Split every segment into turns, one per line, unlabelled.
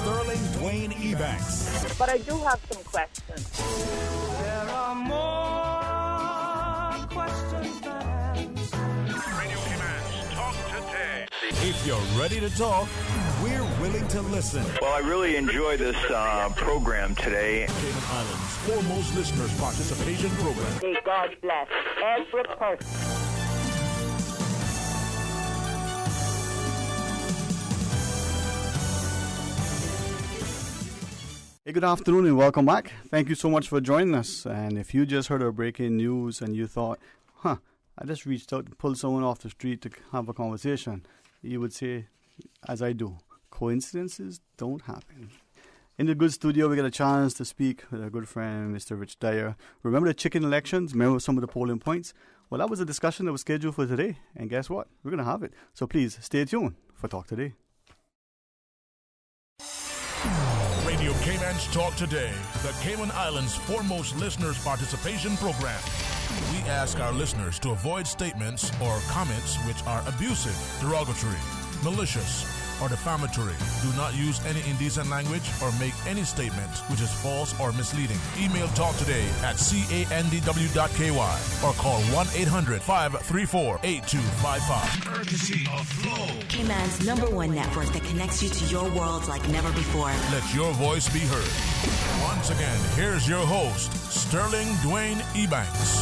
Sterling Dwayne Ebanks.
But I do have some questions.
There are more questions than answers.
Radio Commands, talk today.
If you're ready to talk, we're willing to listen.
Well, I really enjoy this program today.
Cayman Islands' foremost listeners participation program.
May God bless every person.
Hey, good afternoon and welcome back. Thank you so much for joining us. And if you just heard our breaking news and you thought, I just reached out to pull someone off the street to have a conversation, you would say, as I do, coincidences don't happen. In the good studio, we get a chance to speak with our good friend, Mr. Rich Dyer. Remember the chicken elections? Remember some of the polling points? Well, that was a discussion that was scheduled for today. And guess what? We're going to have it. So please stay tuned for Talk Today.
Radio Cayman's Talk Today, the Cayman Islands' foremost listeners participation program. We ask our listeners to avoid statements or comments which are abusive, derogatory, malicious, or defamatory. Do not use any indecent language or make any statement which is false or misleading. Email talktoday@candw.ky or call 1-800-534-8255. Courtesy of Flow.
Cayman's #1 network that connects you to your world like never before.
Let your voice be heard. Once again, here's your host, Sterling Dwayne Ebanks.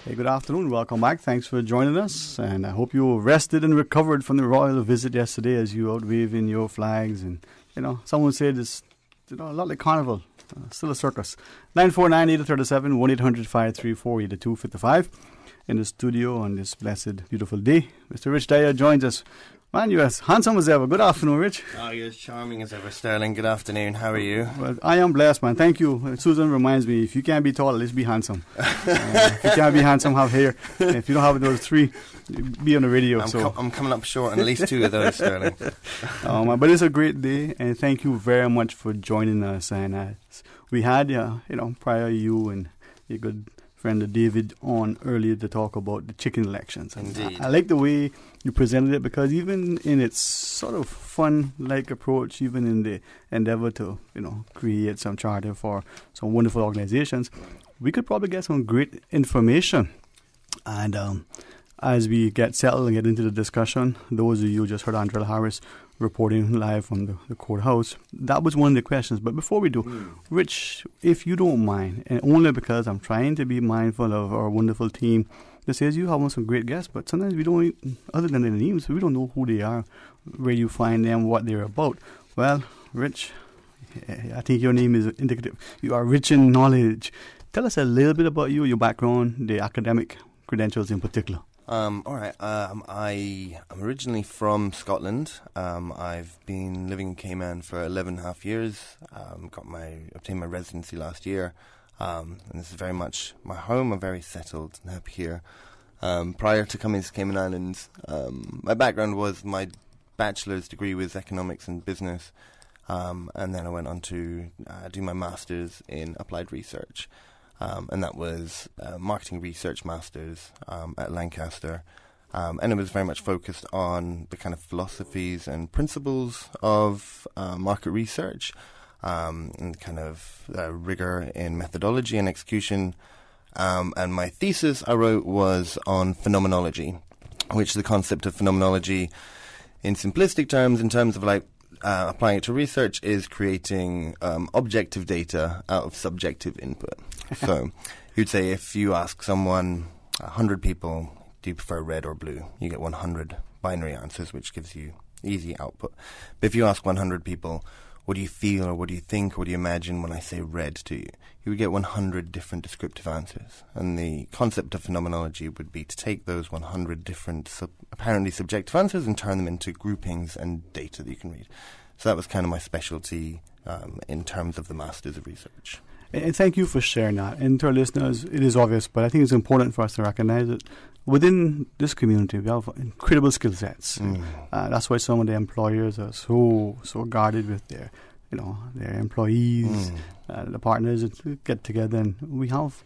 Hey, good afternoon. Welcome back. Thanks for joining us. And I hope you rested and recovered from the royal visit yesterday as you out waving your flags. And, someone said it's a lot like carnival. Still a circus. 949-837, 1-800-534-8255. In the studio on this blessed, beautiful day, Mr. Rich Dyer joins us. Man, you're as handsome as ever. Good afternoon, Rich.
Oh, you're as charming as ever, Sterling. Good afternoon. How are you?
Well, I am blessed, man. Thank you. Susan reminds me, if you can't be tall, at least be handsome. If you can't be handsome, have hair. And if you don't have those three, be on the radio.
I'm coming up short on at least two of those, Sterling.
But it's a great day, and thank you very much for joining us. And we had, prior you and your good friend David on earlier to talk about the chicken elections.
Indeed.
I like the way you presented it, because even in its sort of fun-like approach, even in the endeavor to, create some charter for some wonderful organizations, we could probably get some great information. And as we get settled and get into the discussion, those of you who just heard Andrell Harris reporting live from the courthouse, that was one of the questions. But before we do, Rich, if you don't mind, and only because I'm trying to be mindful of our wonderful team, that says you have some great guests, but sometimes we don't, other than their names, we don't know who they are, where you find them, what they're about. Well, Rich, I think your name is indicative. You are rich in knowledge. Tell us a little bit about you, your background, the academic credentials in particular.
All right. I'm originally from Scotland. I've been living in Cayman for 11 and a half years. Obtained my residency last year. And this is very much my home. I'm very settled and happy here. Prior to coming to Cayman Islands, my background was my bachelor's degree was economics and business. And then I went on to do my master's in applied research. And that was marketing research master's at Lancaster. And it was very much focused on the kind of philosophies and principles of market research, and kind of rigor in methodology and execution. And my thesis I wrote was on phenomenology, which the concept of phenomenology in simplistic terms, in terms of applying it to research, is creating objective data out of subjective input. So you'd say if you ask someone, 100 people, do you prefer red or blue? You get 100 binary answers, which gives you easy output. But if you ask 100 people, what do you feel or what do you think or what do you imagine when I say red to you? You would get 100 different descriptive answers. And the concept of phenomenology would be to take those 100 different apparently subjective answers and turn them into groupings and data that you can read. So that was kind of my specialty in terms of the Masters of Research.
And thank you for sharing that. And to our listeners, it is obvious, but I think it's important for us to recognize that within this community, we have incredible skill sets. That's why some of the employers are so guarded with their employees, the partners get together, and we have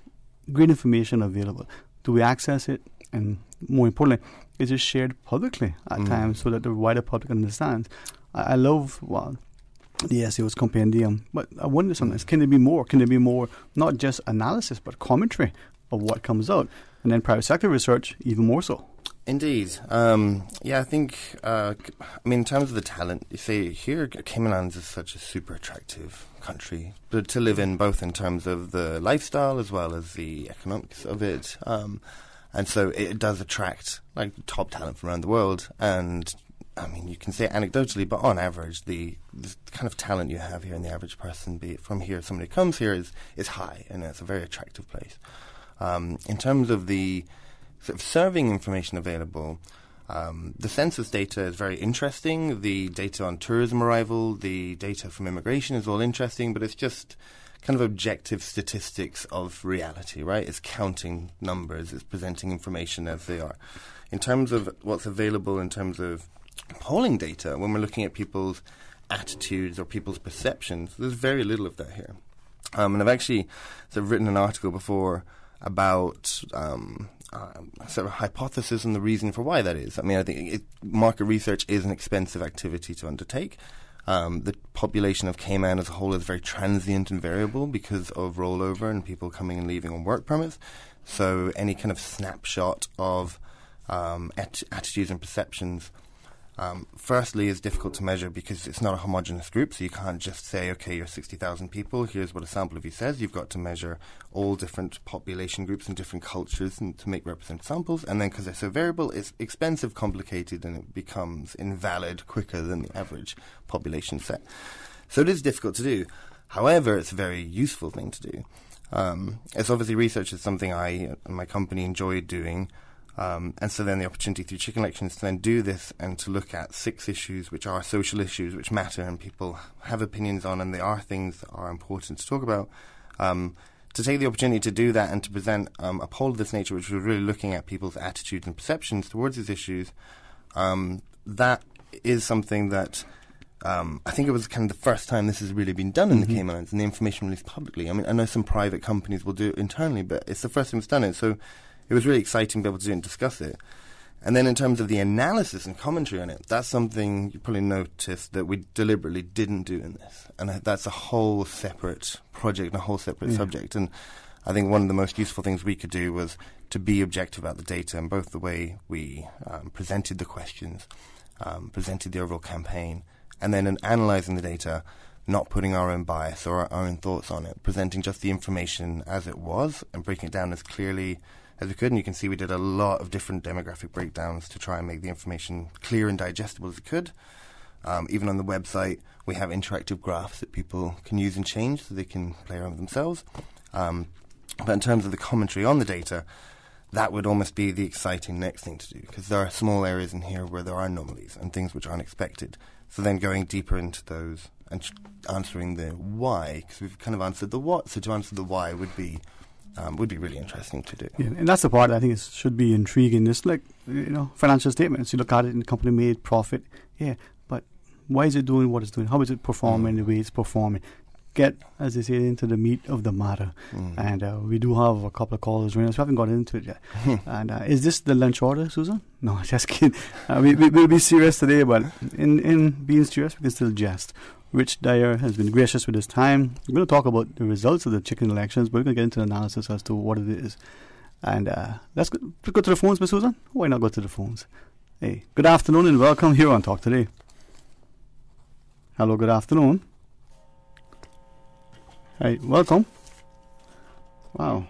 great information available. Do we access it? And more importantly, is it shared publicly at times so that the wider public understands? I love the SEO's compendium, but I wonder sometimes, can there be more? Can there be more, not just analysis, but commentary of what comes out? And then private sector research, even more so.
Indeed. I think, in terms of the talent, you say here, Cayman Islands is such a super attractive country to live in, both in terms of the lifestyle as well as the economics of it. And so it does attract top talent from around the world. And you can say anecdotally, but on average, the kind of talent you have here in the average person, be it from here, somebody who comes here, is high, and it's a very attractive place. In terms of the sort of serving information available, the census data is very interesting. The data on tourism arrival, the data from immigration is all interesting, but it's just kind of objective statistics of reality, right? It's counting numbers, it's presenting information as they are. In terms of what's available in terms of polling data, when we're looking at people's attitudes or people's perceptions, there's very little of that here. And I've actually sort of written an article before about sort of hypothesis and the reason for why that is. I think market research is an expensive activity to undertake. The population of Cayman as a whole is very transient and variable because of rollover and people coming and leaving on work permits. So any kind of snapshot of attitudes and perceptions, firstly, is difficult to measure because it's not a homogeneous group, so you can't just say, okay, you're 60,000 people, here's what a sample of you says. You've got to measure all different population groups and different cultures to make representative samples, and then because they're so variable, it's expensive, complicated, and it becomes invalid quicker than the average population set. So it is difficult to do. However, it's a very useful thing to do. It's obviously research is something I and my company enjoyed doing. And so then the opportunity through Chicken Election is to then do this and to look at 6 issues which are social issues which matter and people have opinions on, and they are things that are important to talk about. To take the opportunity to do that and to present a poll of this nature, which was really looking at people's attitudes and perceptions towards these issues, that is something that I think it was kind of the first time this has really been done in the Cayman Islands and the information released publicly. I know some private companies will do it internally, but it's the first time it's done it. So it was really exciting to be able to do it and discuss it. And then in terms of the analysis and commentary on it, that's something you probably noticed that we deliberately didn't do in this. And that's a whole separate project and a whole separate subject. And I think one of the most useful things we could do was to be objective about the data and both the way we presented the questions, presented the overall campaign, and then in analysing the data, not putting our own bias or our own thoughts on it, presenting just the information as it was and breaking it down as clearly as we could. And you can see we did a lot of different demographic breakdowns to try and make the information clear and digestible as it could. Even on the website, we have interactive graphs that people can use and change so they can play around with themselves. But in terms of the commentary on the data, that would almost be the exciting next thing to do, because there are small areas in here where there are anomalies and things which are unexpected. So then going deeper into those and answering the why, because we've kind of answered the what, so to answer the why would be really interesting to do.
Yeah, and that's the part I think should be intriguing. It's like, financial statements. You look at it and the company made profit. Yeah, but why is it doing what it's doing? How is it performing the way it's performing? Get, as they say, into the meat of the matter. And we do have a couple of callers right now, so we haven't got into it yet. And is this the lunch order, Susan? No, just kidding. We'll be serious today, but in being serious, we can still jest. Rich Dyer has been gracious with his time. We're going to talk about the results of the chicken elections, but we're going to get into analysis as to what it is. And let's go to the phones, Miss Susan. Why not go to the phones? Hey, good afternoon and welcome here on Talk Today. Hello, good afternoon. Hey, welcome. Wow.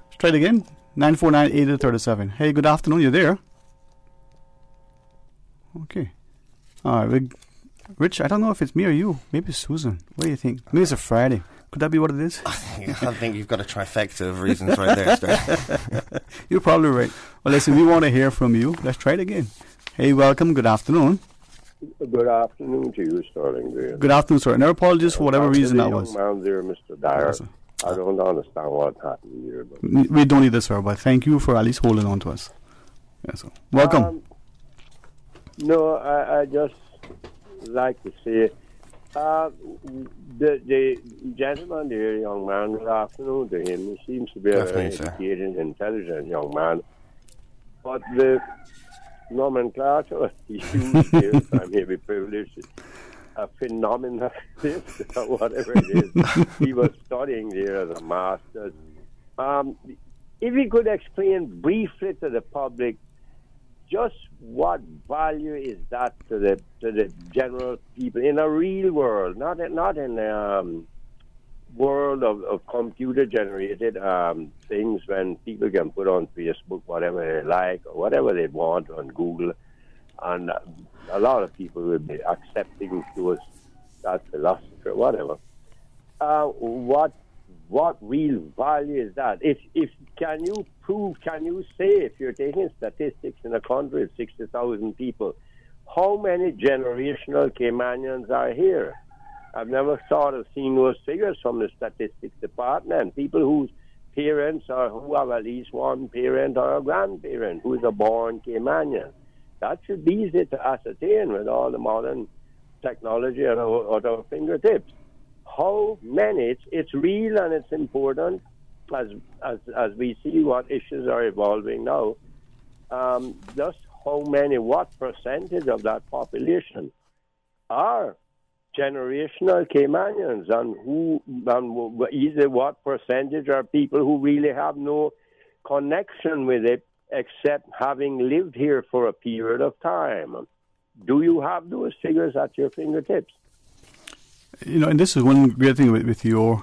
Let's try it again. 949-8037. Hey, good afternoon. You're there? Okay. All right. Rich, I don't know if it's me or you. Maybe it's Susan. What do you think? Maybe it's a Friday. Could that be what it is?
I think you've got a trifecta of reasons right there, Stuart.
You're probably right. Well, listen, we want to hear from you. Let's try it again. Hey, welcome. Good afternoon.
Good afternoon to you, Sterling.
Good afternoon, sir. And our apologies for whatever reason that was.
Young man there, Mr. Dyer.
Yes,
I don't understand what happened here. But
we don't either, sir, but thank you for at least holding on to us. Yes, sir. Welcome.
No, I just like to say, the gentleman there, young man, good afternoon to him. He seems to be a very educated, intelligent young man. But the nomenclature he used here, I may be privileged, a phenomenon, or whatever it is, he was studying there as a master's. If he could explain briefly to the public just what value is that to the general people in a real world, not in a world of computer-generated things when people can put on Facebook whatever they like or whatever they want on Google, and a lot of people will be accepting towards that philosophy or whatever. What real value is that? If can you say, if you're taking statistics in a country of 60,000 people, how many generational Caymanians are here? I've never thought of seeing those figures from the statistics department. People whose parents or who have at least one parent or a grandparent who is a born Caymanian. That should be easy to ascertain with all the modern technology at our fingertips. How many? It's real and it's important as we see what issues are evolving now. Just how many, what percentage of that population are generational Caymanians, and either what percentage are people who really have no connection with it except having lived here for a period of time. Do you have those figures at your fingertips?
And this is one great thing with your,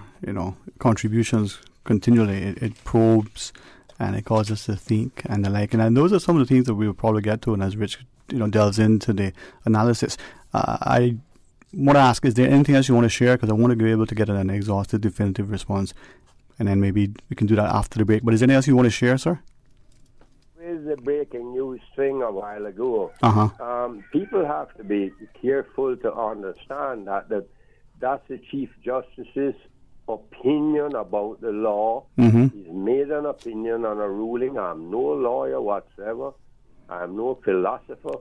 contributions continually. It probes and it causes us to think and the like. And those are some of the things that we will probably get to, and as Rich, delves into the analysis. I want to ask, is there anything else you want to share? Because I want to be able to get an exhaustive, definitive response. And then maybe we can do that after the break. But is there anything else you want to share, sir?
With the breaking news thing a while ago, people have to be careful to understand that's the Chief Justice's opinion about the law.
Mm-hmm.
He's made an opinion on a ruling. I'm no lawyer whatsoever. I'm no philosopher,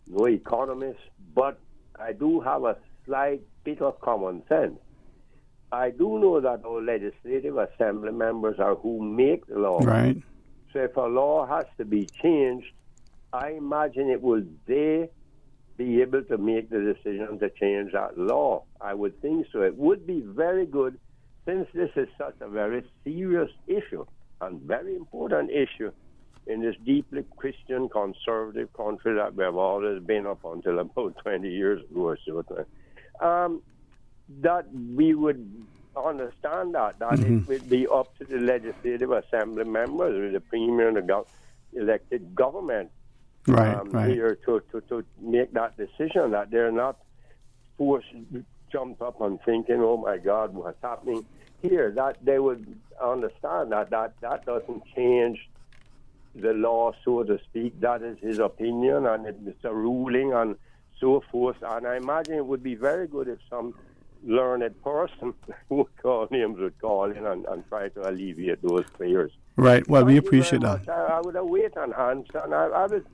no economist, but I do have a slight bit of common sense. I do know that our legislative assembly members are who make the law.
Right.
So if a law has to be changed, I imagine they be able to make the decision to change that law. I would think so. It would be very good, since this is such a very serious issue and very important issue in this deeply Christian conservative country that we have always been up until about 20 years ago or so, that we would understand that it would be up to the legislative assembly members, with the premier and the elected government here to make that decision, that they're not forced, jumped up and thinking, oh my God, what's happening here, that they would understand that doesn't change the law, so to speak. That is his opinion, and it's a ruling and so forth. And I imagine it would be very good if some learned person who call names would call in and try to alleviate those fears.
Right. Well, we appreciate that.
I would await an answer, and I would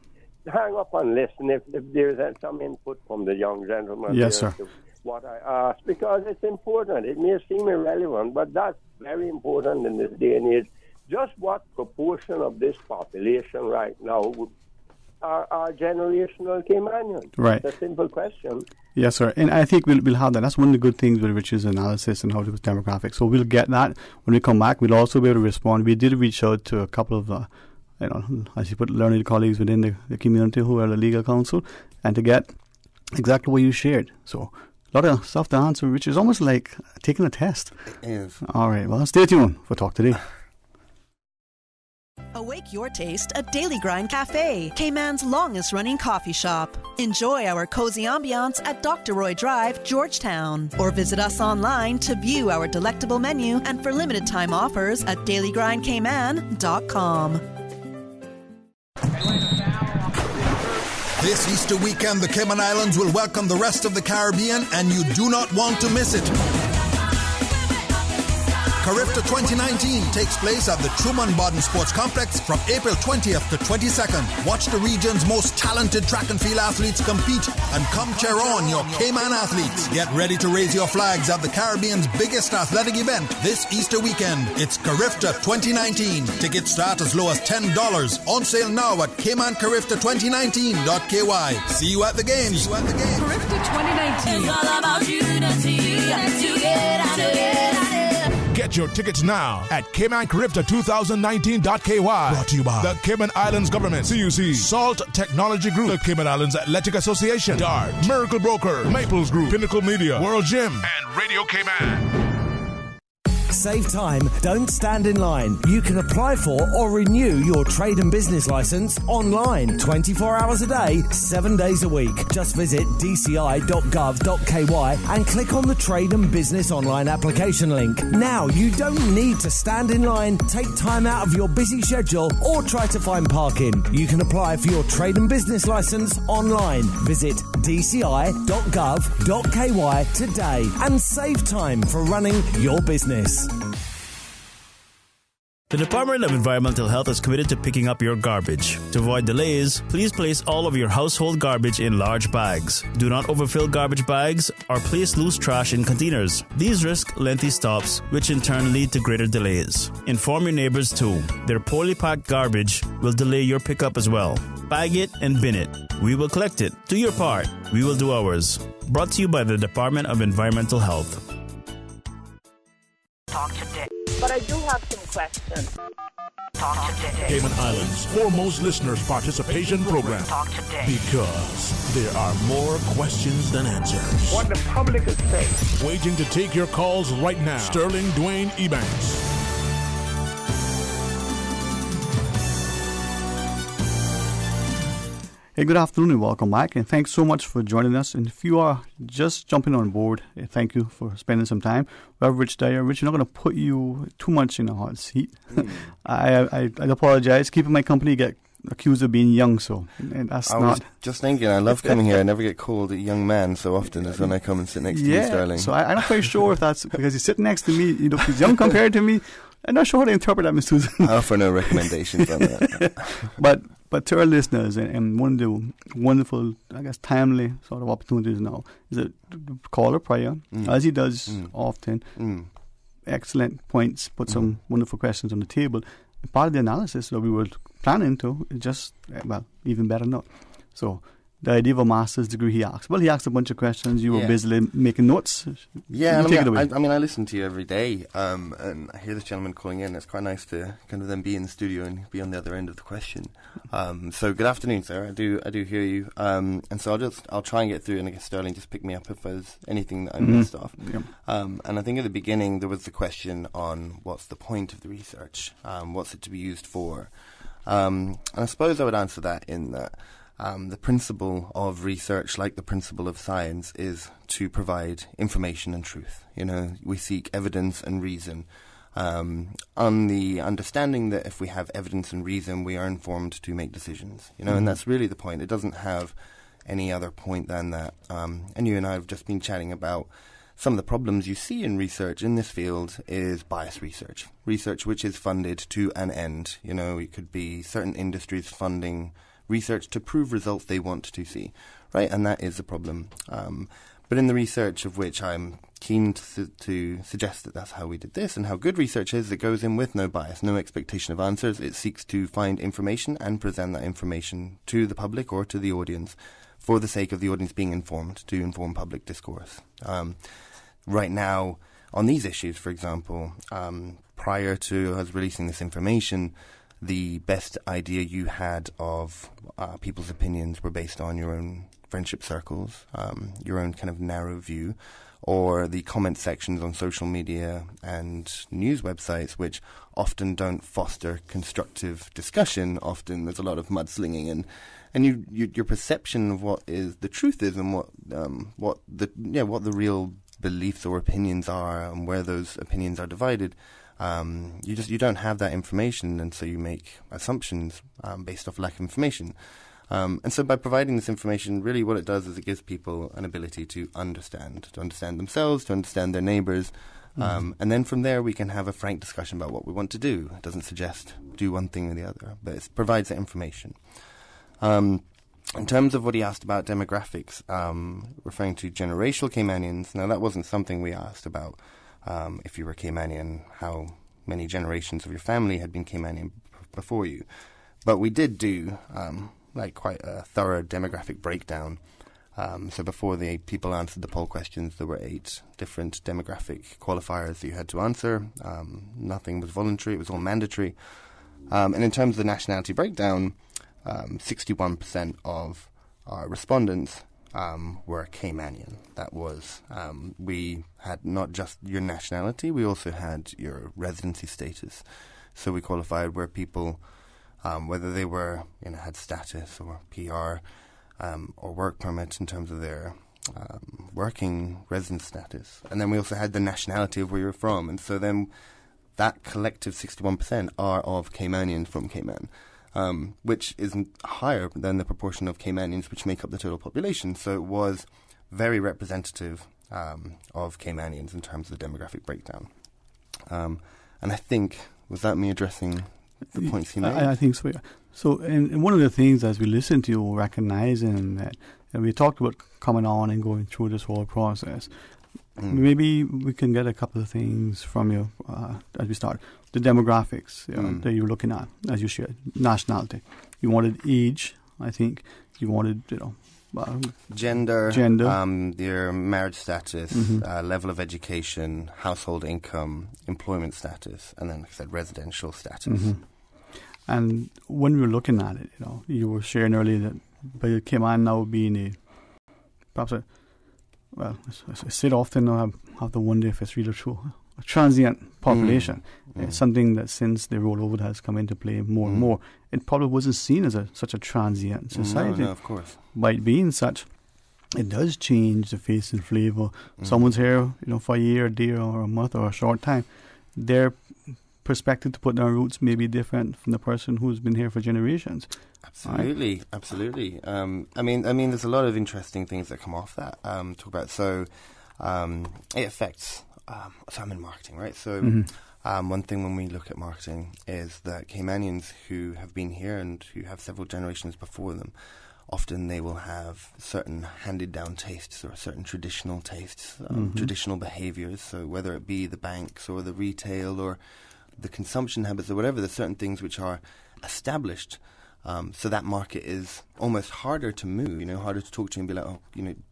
hang up and listen if there's some input from the young gentleman.
Yes, sir.
To what I asked, because it's important. It may seem irrelevant, but that's very important in this day and age. Just what proportion of this population right now are generational Caymanians?
Right.
It's a simple question.
Yes, sir. And I think we'll have that. That's one of the good things with Rich's analysis and how to do demographics. So we'll get that when we come back. We'll also be able to respond. We did reach out to a couple of, as you put, learned colleagues within the community who are the legal counsel, and to get exactly what you shared. So a lot of stuff to answer, which is almost like taking a test.
It is.
All right. Well, stay tuned for Talk Today.
Awake your taste at Daily Grind Cafe, Cayman's longest-running coffee shop. Enjoy our cozy ambiance at Dr. Roy Drive, Georgetown. Or visit us online to view our delectable menu and for limited-time offers at dailygrindcayman.com.
This Easter weekend, the Cayman Islands will welcome the rest of the Caribbean, and you do not want to miss it. Carifta 2019 takes place at the Truman Bodden Sports Complex from April 20th to 22nd. Watch the region's most talented track and field athletes compete and come cheer on your Cayman athletes. Get ready to raise your flags at the Caribbean's biggest athletic event this Easter weekend. It's Carifta 2019. Tickets start as low as $10. On sale now at caymancarifta2019.ky. See you at the games.
Carifta 2019. It's all about unity.
Get your tickets now at caymancarifta2019.ky. Brought to you by the Cayman Islands Government, CUC, Salt Technology Group, the Cayman Islands Athletic Association, DART, Miracle Broker, Maples Group, Pinnacle Media, World Gym, and Radio Cayman.
Save time, don't stand in line. You can apply for or renew your trade and business license online 24 hours a day, 7 days a week. Just visit dci.gov.ky and click on the Trade and Business Online application link. Now, you don't need to stand in line, take time out of your busy schedule or try to find parking. You can apply for your trade and business license online. Visit dci.gov.ky today and save time for running your business.
The Department of Environmental Health is committed to picking up your garbage. To avoid delays, please place all of your household garbage in large bags. Do not overfill garbage bags or place loose trash in containers. These risk lengthy stops, which in turn lead to greater delays. Inform your neighbors too. Their poorly packed garbage will delay your pickup as well. Bag it and bin it. We will collect it. Do your part. We will do ours. Brought to you by the Department of Environmental Health.
Talk today. But I do have some questions. Talk today.
Cayman Islands' foremost listeners' participation program.
Talk today.
Because there are more questions than answers.
What the public is saying.
Waiting to take your calls right now. Sterling Dwayne Ebanks.
Hey, good afternoon and welcome back, and thanks so much for joining us. And if you are just jumping on board, thank you for spending some time. We have Rich Dyer. Rich, you're not going to put you too much in a hot seat. I apologize. Keeping my company, get accused of being young, so and that's
I was just thinking, I love coming here. I never get called a young man so often as when I come and sit next to you, Sterling.
So I'm not quite sure if that's because he's sitting next to me. You know, he's young compared to me. I'm not sure how to interpret that, Miss Susan.
I offer no recommendations on that.
But to our listeners, and one of the wonderful, I guess, timely sort of opportunities now is a caller prior, as he does often. Excellent points, put some wonderful questions on the table. And part of the analysis that we were planning to is just, well, even better not. So the idea of a master's degree, he asked. Well, he asked a bunch of questions. You were busily making notes.
Yeah,
take it away.
I listen to you every day, and I hear this gentleman calling in. It's quite nice to kind of then be in the studio and be on the other end of the question. So good afternoon, sir. I do hear you. And so I'll try and get through, and I guess Sterling just pick me up if there's anything that I missed off.
Yep.
And I think at the beginning there was the question on what's the point of the research, what's it to be used for, and I suppose I would answer that in that. The principle of research, like the principle of science, is to provide information and truth. You know, we seek evidence and reason on the understanding that if we have evidence and reason, we are informed to make decisions. You know, and that's really the point. It doesn't have any other point than that. And you and I have just been chatting about some of the problems you see in research in this field is bias research. Research which is funded to an end. You know, it could be certain industries funding research to prove results they want to see, right? And that is a problem. But in the research of which I'm keen to suggest that that's how we did this and how good research is, it goes in with no bias, no expectation of answers. It seeks to find information and present that information to the public or to the audience for the sake of the audience being informed, to inform public discourse. Right now, on these issues, for example, prior to us releasing this information, the best idea you had of people's opinions were based on your own friendship circles, your own kind of narrow view, or the comment sections on social media and news websites, which often don't foster constructive discussion. Often there's a lot of mudslinging, and your perception of what is the truth is, and what the real beliefs or opinions are, and where those opinions are divided. You don't have that information, and so you make assumptions based off lack of information. And so by providing this information, really what it does is it gives people an ability to understand themselves, to understand their neighbours, And then from there we can have a frank discussion about what we want to do. It doesn't suggest do one thing or the other, but it provides that information. In terms of what he asked about demographics, referring to generational Caymanians, now that wasn't something we asked about. If you were Caymanian, how many generations of your family had been Caymanian before you. But we did do quite a thorough demographic breakdown. So before the people answered the poll questions, there were 8 different demographic qualifiers that you had to answer. Nothing was voluntary, it was all mandatory. And in terms of the nationality breakdown, 61% of our respondents were Caymanian. That was, we had not just your nationality, we also had your residency status. So we qualified where people, whether they were, had status or PR, or work permit in terms of their working residence status. And then we also had the nationality of where you're from. And so then that collective 61% are of Caymanians from Cayman. Which is higher than the proportion of Caymanians which make up the total population. So it was very representative of Caymanians in terms of the demographic breakdown. And I think, was that me addressing the points he made?
I think so, yeah. So, and one of the things as we listen to you, recognizing that, and we talked about coming on and going through this whole process, maybe we can get a couple of things from you as we start. The demographics that you're looking at, as you shared. Nationality. You wanted age, I think. You wanted,
gender, their marriage status, level of education, household income, employment status, and then, like I said, residential status.
And when we were looking at it, you were sharing earlier that by Cayman now being I say it often, I have to wonder if it's really true. A transient population. It's something that since the rollover has come into play more and more, it probably wasn't seen as such a transient society.
No, of course.
By it being such, it does change the face and flavour. Someone's here, for a year, a day, or a month, or a short time. Their perspective to put down roots may be different from the person who's been here for generations.
Absolutely, right? Absolutely. I mean, there's a lot of interesting things that come off that talk about. So, it affects. So I'm in marketing, right? So, one thing when we look at marketing is that Caymanians who have been here and who have several generations before them, often they will have certain handed-down tastes or certain traditional tastes, traditional behaviours. So whether it be the banks or the retail or the consumption habits or whatever, there's certain things which are established. So that market is almost harder to move, harder to talk to and be like,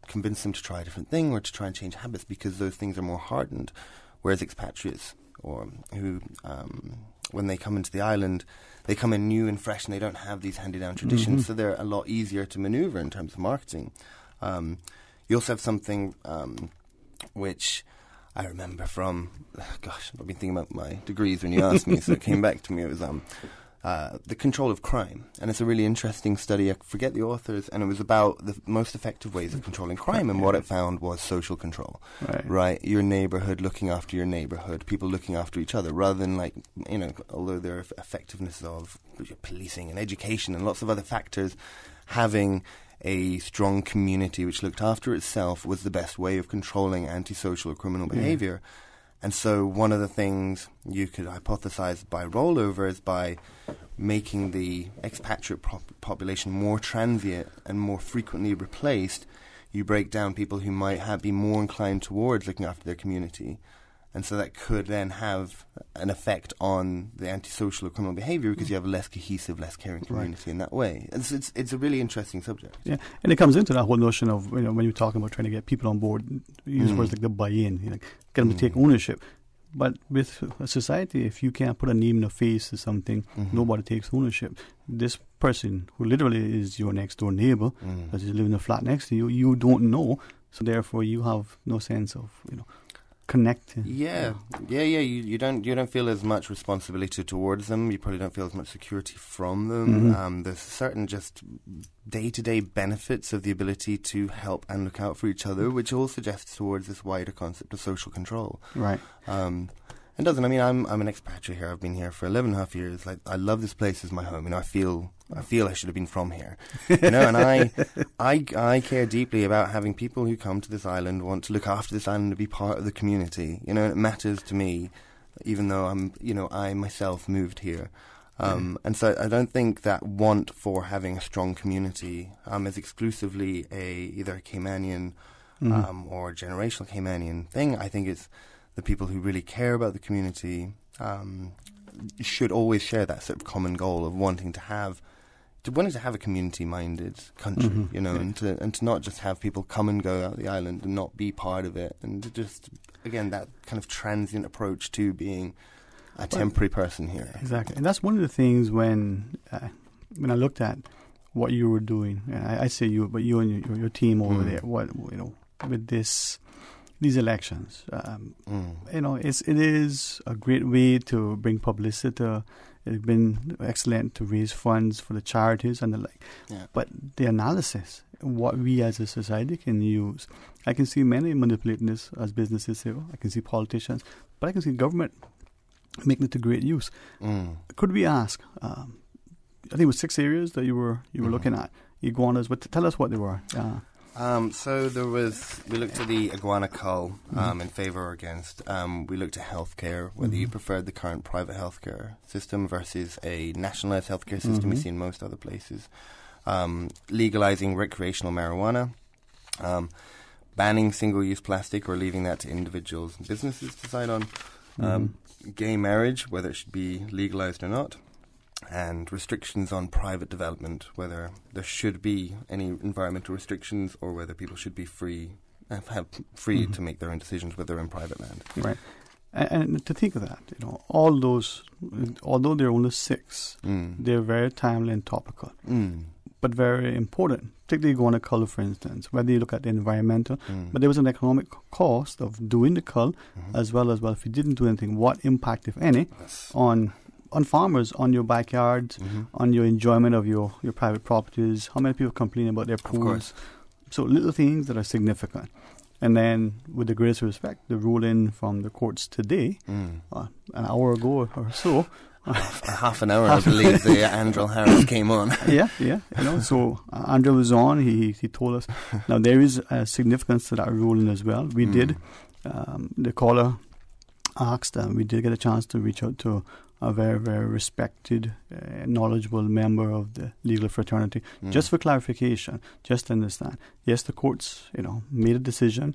convince them to try a different thing or to try and change habits because those things are more hardened. Whereas expatriates or who, when they come into the island, they come in new and fresh and they don't have these handed-down traditions, so they're a lot easier to maneuver in terms of marketing. You also have something which I remember from, I've been thinking about my degrees when you asked me, so it came back to me. It was the control of crime. And it's a really interesting study. I forget the authors, and it was about the most effective ways of controlling crime, and what it found was social control. Right? Your neighborhood looking after your neighborhood, people looking after each other, rather than although there are effectiveness of policing and education and lots of other factors, having a strong community which looked after itself was the best way of controlling antisocial or criminal behavior. And so one of the things you could hypothesize by rollover is by making the expatriate population more transient and more frequently replaced, you break down people who might be more inclined towards looking after their community. And so that could then have an effect on the antisocial or criminal behavior because you have a less cohesive, less caring community in that way. It's a really interesting subject.
Yeah, and it comes into that whole notion of, when you're talking about trying to get people on board, you use words like the buy-in, get them to take ownership. But with a society, if you can't put a name and a face to something, nobody takes ownership. This person, who literally is your next door neighbor, because he's living in a flat next to you, you don't know, so therefore you have no sense of, connecting.
Yeah. You don't feel as much responsibility towards them. You probably don't feel as much security from them. There's certain just day-to-day benefits of the ability to help and look out for each other, which all suggests towards this wider concept of social control.
Right.
It doesn't. I'm an expatriate here. I've been here for 11.5 years. I love this place as my home. I feel I feel I should have been from here. And I care deeply about having people who come to this island want to look after this island and be part of the community. And it matters to me, even though I myself moved here. And so I don't think that want for having a strong community is exclusively either a Caymanian or a generational Caymanian thing. I think it's the people who really care about the community should always share that sort of common goal of wanting to have a community-minded country, and to not just have people come and go out the island and not be part of it, and to just, again, that kind of transient approach to being a temporary person here.
Exactly. And that's one of the things when I looked at what you were doing, and I say you, but you and your team over there, with these elections, it is a great way to bring publicity. It's been excellent to raise funds for the charities and the like. Yeah. But the analysis, what we as a society can use, I can see many manipulating this as businesses here. I can see politicians, but I can see government making it to great use. Could we ask? I think it was 6 areas that you were looking at. Iguanas. But tell us what they were.
So we looked at the iguana cull in favour or against. We looked at healthcare, whether you preferred the current private healthcare system versus a nationalised healthcare system we see in most other places. Legalising recreational marijuana. Banning single-use plastic or leaving that to individuals and businesses to decide on. Gay marriage, whether it should be legalised or not. And restrictions on private development, whether there should be any environmental restrictions or whether people should be free to make their own decisions whether they're in private land.
Right. And to think of that, all those, although there are only 6, they're very timely and topical, but very important. Take the iguana cull, for instance, whether you look at the environmental, but there was an economic cost of doing the cull, as well as, if you didn't do anything, what impact, if any, on farmers, on your backyard, on your enjoyment of your private properties. How many people complain about their pools? So little things that are significant. And then, with the greatest respect, the ruling from the courts today, an hour ago or so.
Half an hour, I believe, the Andrew Harris came on.
Yeah. So Andrew was on. He told us. Now, there is a significance to that ruling as well. We did. The caller asked, we did get a chance to reach out to a very, very respected, knowledgeable member of the legal fraternity, just for clarification, just to understand. Yes, the courts, made a decision.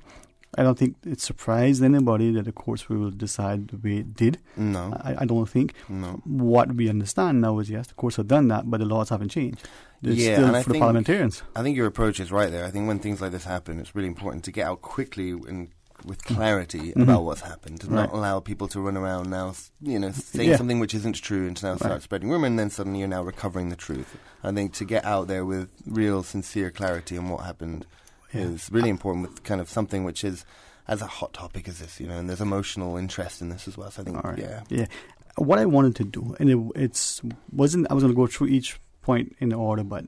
I don't think it surprised anybody that the courts will decide the way it did.
No.
I don't think.
No.
What we understand now is, yes, the courts have done that, but the laws haven't changed. It's
yeah,
still
and
for the parliamentarians.
I think your approach is right there. I think when things like this happen, it's really important to get out quickly and with clarity about what's happened, to not allow people to run around now, saying something which isn't true and to now start spreading rumor, and then suddenly you're now recovering the truth. I think to get out there with real, sincere clarity on what happened is really important with kind of something which is as a hot topic as this, and there's emotional interest in this as well. So I think,
yeah. What I wanted to do, and I was going to go through each point in order, but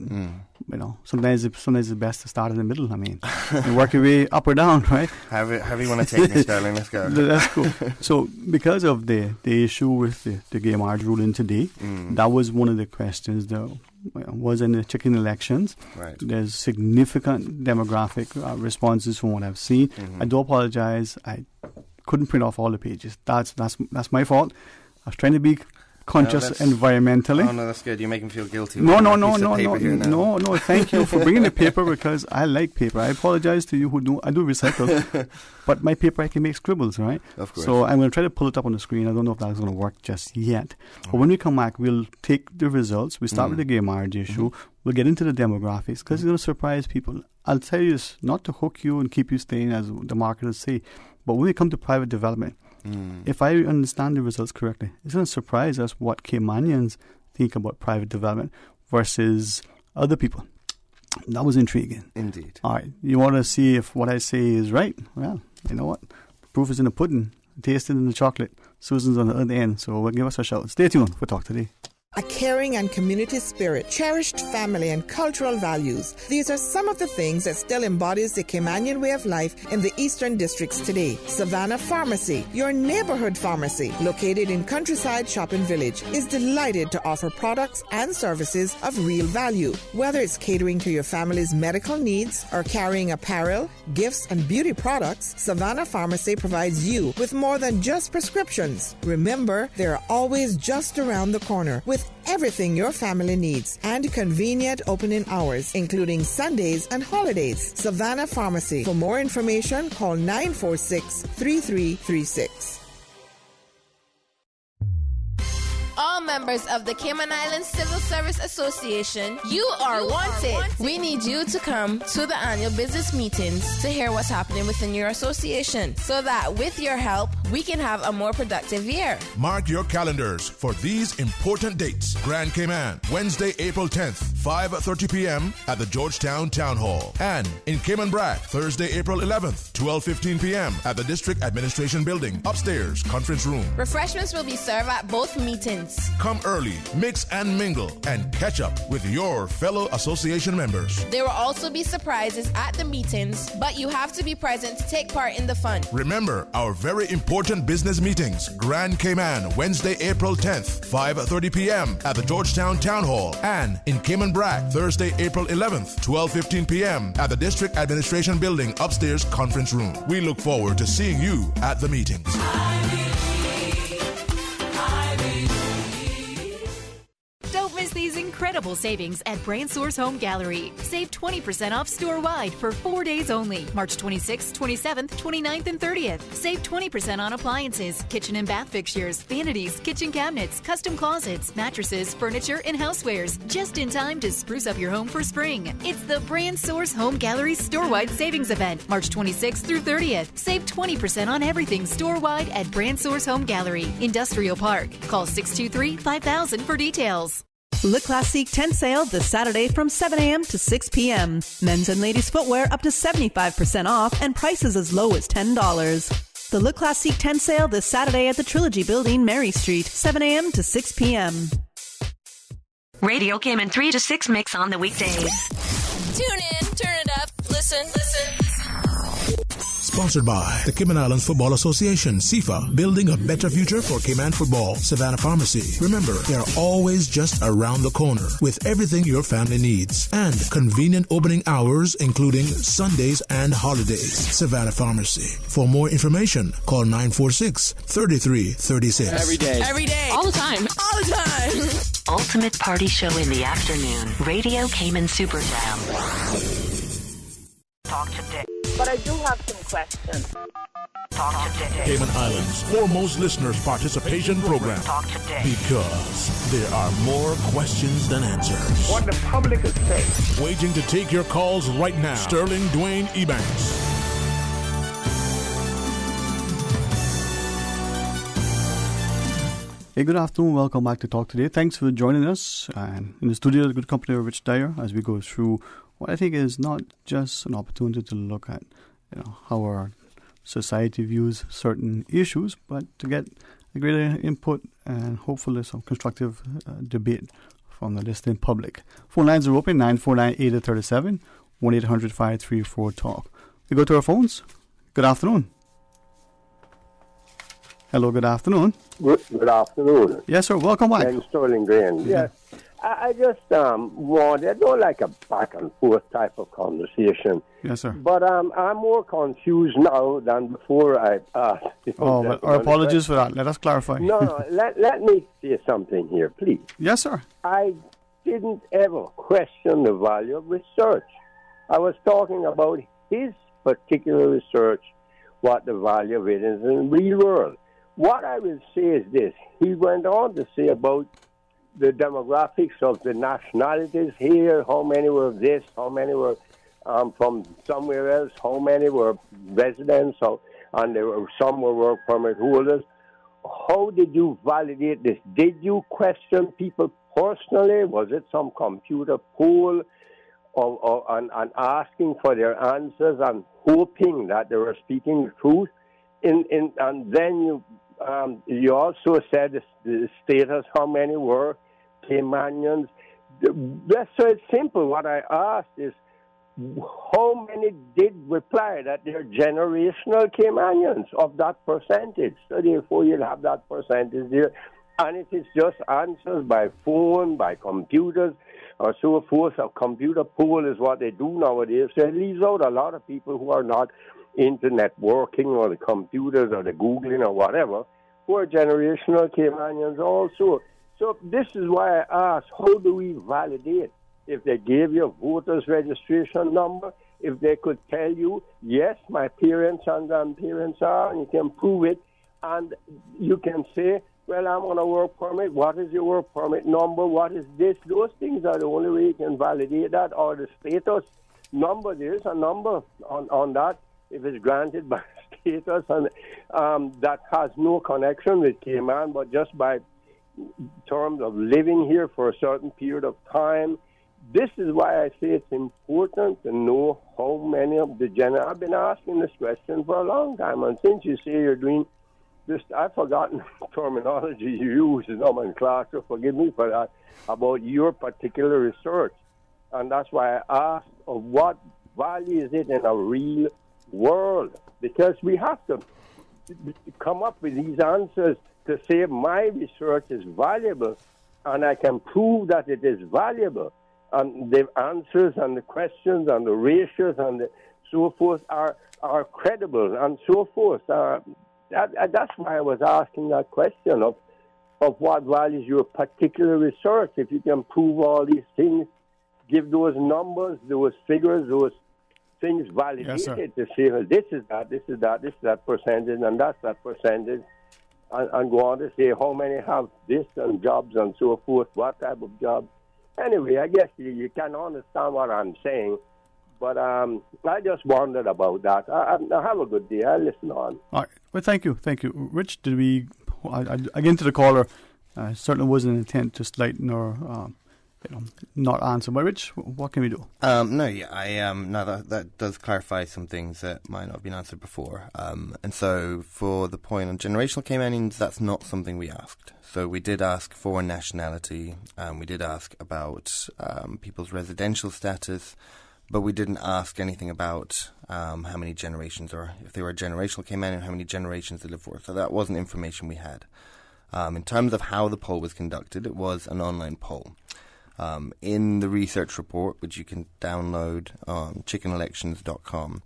sometimes it's best to start in the middle. I mean, and work your way up or down, right?
However you want to take me, Sterling. Let's go.
That's cool. So, because of the issue with the gay marriage ruling today, that was one of the questions that was in the chicken elections.
Right.
There's significant demographic responses from what I've seen. I do apologize. I couldn't print off all the pages. That's my fault. I was trying to be conscious environmentally.
Oh no, that's good. You make me feel guilty.
No. Thank you for bringing the paper, because I like paper. I apologize to you I do recycle, but my paper I can make scribbles, right?
Of course.
So I'm going to try to pull it up on the screen. I don't know if that's going to work just yet. But when we come back, we'll take the results. We start with the gay marriage issue. We'll get into the demographics, because it's going to surprise people. I'll tell you this, not to hook you and keep you staying, as the marketers say, but when we come to private development, if I understand the results correctly, it's going to surprise us what Caymanians think about private development versus other people. That was intriguing.
Indeed.
All right. You want to see if what I say is right? Well, you know what? The proof is in the pudding. Taste it in the chocolate. Susan's on the other end. So give us a shout. Stay tuned for Talk Today.
A caring and community spirit, cherished family and cultural values. These are some of the things that still embodies the Caymanian way of life in the eastern districts today. Savannah Pharmacy, your neighborhood pharmacy, located in Countryside Shopping Village, is delighted to offer products and services of real value. Whether it's catering to your family's medical needs or carrying apparel, gifts, and beauty products, Savannah Pharmacy provides you with more than just prescriptions. Remember, they're always just around the corner with everything your family needs and convenient opening hours, including Sundays and holidays. Savannah Pharmacy. For more information, call 946-3336.
All members of the Cayman Islands Civil Service Association, you are wanted. We need you to come to the annual business meetings to hear what's happening within your association so that with your help, we can have a more productive year.
Mark your calendars for these important dates. Grand Cayman, Wednesday, April 10th, 5:30 p.m. at the Georgetown Town Hall. And in Cayman Brac, Thursday, April 11th, 12:15 p.m. at the District Administration Building, upstairs, conference room.
Refreshments will be served at both meetings.
Come early, mix and mingle, and catch up with your fellow association members.
There will also be surprises at the meetings, but you have to be present to take part in the fun.
Remember our very important business meetings. Grand Cayman, Wednesday, April 10th, 5:30 p.m. at the Georgetown Town Hall. And in Cayman Brac, Thursday, April 11th, 12:15 p.m. at the District Administration Building, upstairs, conference room. We look forward to seeing you at the meetings.
These incredible savings at Brand Source Home Gallery. Save 20% off store-wide for 4 days only. March 26th, 27th, 29th, and 30th. Save 20% on appliances, kitchen and bath fixtures, vanities, kitchen cabinets, custom closets, mattresses, furniture, and housewares. Just in time to spruce up your home for spring. It's the Brand Source Home Gallery store-wide savings event. March 26th through 30th. Save 20% on everything store-wide at Brand Source Home Gallery, Industrial Park. Call 623-5000 for details.
Le Classique tent sale this Saturday from 7 a.m. to 6 p.m. Men's and ladies' footwear up to 75% off and prices as low as $10. The Le Classique tent sale this Saturday at the Trilogy Building, Mary Street, 7 a.m. to 6 p.m.
Radio Cayman 3 to 6 mix on the weekdays.
Tune in, turn it up, listen.
Sponsored by the Cayman Islands Football Association, CIFA, building a better future for Cayman football. Savannah Pharmacy. Remember, they are always just around the corner with everything your family needs. And convenient opening hours, including Sundays and holidays. Savannah Pharmacy. For more information, call 946-3336.
Every day.
All the time.
Ultimate party show in the afternoon. Radio Cayman Supertown.
Talk today. But I do have some questions. Talk today.
Cayman Islands' foremost listeners participation program.
Talk today.
Because there are more questions than answers.
What the public is saying.
Waiting to take your calls right now. Sterling Dwayne Ebanks.
Hey, good afternoon. Welcome back to Talk Today. Thanks for joining us. And in the studio, the good company of Rich Dyer as we go through what I think is not just an opportunity to look at, how our society views certain issues, but to get a greater input and hopefully some constructive debate from the listening public. Phone lines are open, 949-8037, 1-800-534-TALK. We go to our phones. Good afternoon. Hello, good afternoon.
Good afternoon.
Yes, sir. Welcome back.
I'm Sterling Green. Yes. I just wanted, I don't like a back and forth type of conversation.
Yes, sir.
But I'm more confused now than before I asked.
Well, our apologies for that. Let us clarify.
No, let me say something here, please.
Yes, sir.
I didn't ever question the value of research. I was talking about his particular research, what the value of it is in the real world. What I will say is this. He went on to say about the demographics of the nationalities here, how many were this, how many were from somewhere else, how many were residents, and some were work permit holders. How did you validate this? Did you question people personally? Was it some computer poll and asking for their answers and hoping that they were speaking the truth? And then you also said the status, how many were Caymanians. That's so it's simple. What I asked is, how many did reply that they're generational Caymanians of that percentage? So therefore, you'll have that percentage there. And it is just answers by phone, by computers, or so forth. A computer poll is what they do nowadays. So it leaves out a lot of people who are not into networking or the computers or the Googling or whatever, who are generational Caymanians also. So this is why I asked, how do we validate? If they gave you a voter's registration number, if they could tell you, yes, my parents and grandparents are, and you can prove it, and you can say, well, I'm on a work permit. What is your work permit number? What is this? Those things are the only way you can validate that. Or the status number. There is a number on that if it's granted by status, and that has no connection with Cayman, but just by terms of living here for a certain period of time. This is why I say it's important to know how many of the I've been asking this question for a long time, and since you say you're doing this, I've forgotten terminology you use in nomenclature, forgive me for that, about your particular research. And that's why I asked, of what value is it in a real world? Because we have to come up with these answers to say my research is valuable, and I can prove that it is valuable. And the answers and the questions and the ratios and the so forth are credible and so forth. That's why I was asking that question of what values your particular research. If you can prove all these things, give those numbers, those figures, those things validated to say, well, this is that percentage, and that's that percentage, and go on to say how many have this and jobs and so forth, what type of jobs. Anyway, I guess you can understand what I'm saying, but I just wondered about that. I have a good day. I'll listen on.
All right. Well, thank you. Rich, again to the caller, certainly wasn't an intent to slighten or not answer. But Rich, what can we do?
That does clarify some things that might not have been answered before. And so for the point on generational Caymanians, that's not something we asked. So we did ask for nationality, we did ask about people's residential status, but we didn't ask anything about how many generations, or if they were a generational Caymanian, how many generations they lived for. So that wasn't information we had. In terms of how the poll was conducted, it was an online poll. In the research report, which you can download on chickenelections.com,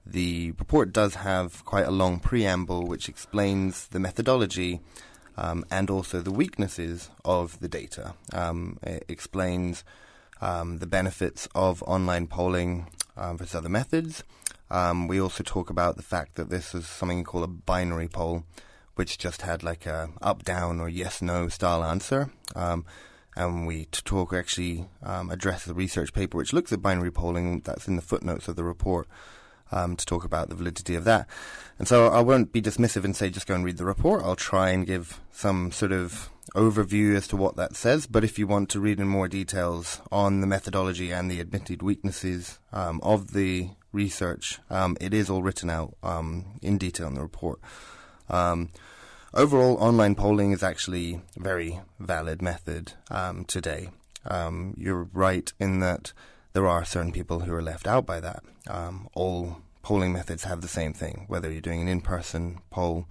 the report does have quite a long preamble which explains the methodology and also the weaknesses of the data. It explains the benefits of online polling versus other methods. We also talk about the fact that this is something called a binary poll, which just had like a up-down or yes-no style answer. And we address the research paper which looks at binary polling. That's in the footnotes of the report, to talk about the validity of that. And so I won't be dismissive and say just go and read the report. I'll try and give some sort of overview as to what that says. But if you want to read in more details on the methodology and the admitted weaknesses of the research, it is all written out in detail in the report. Overall, online polling is actually a very valid method today. You're right in that there are certain people who are left out by that. All polling methods have the same thing. Whether you're doing an in-person poll,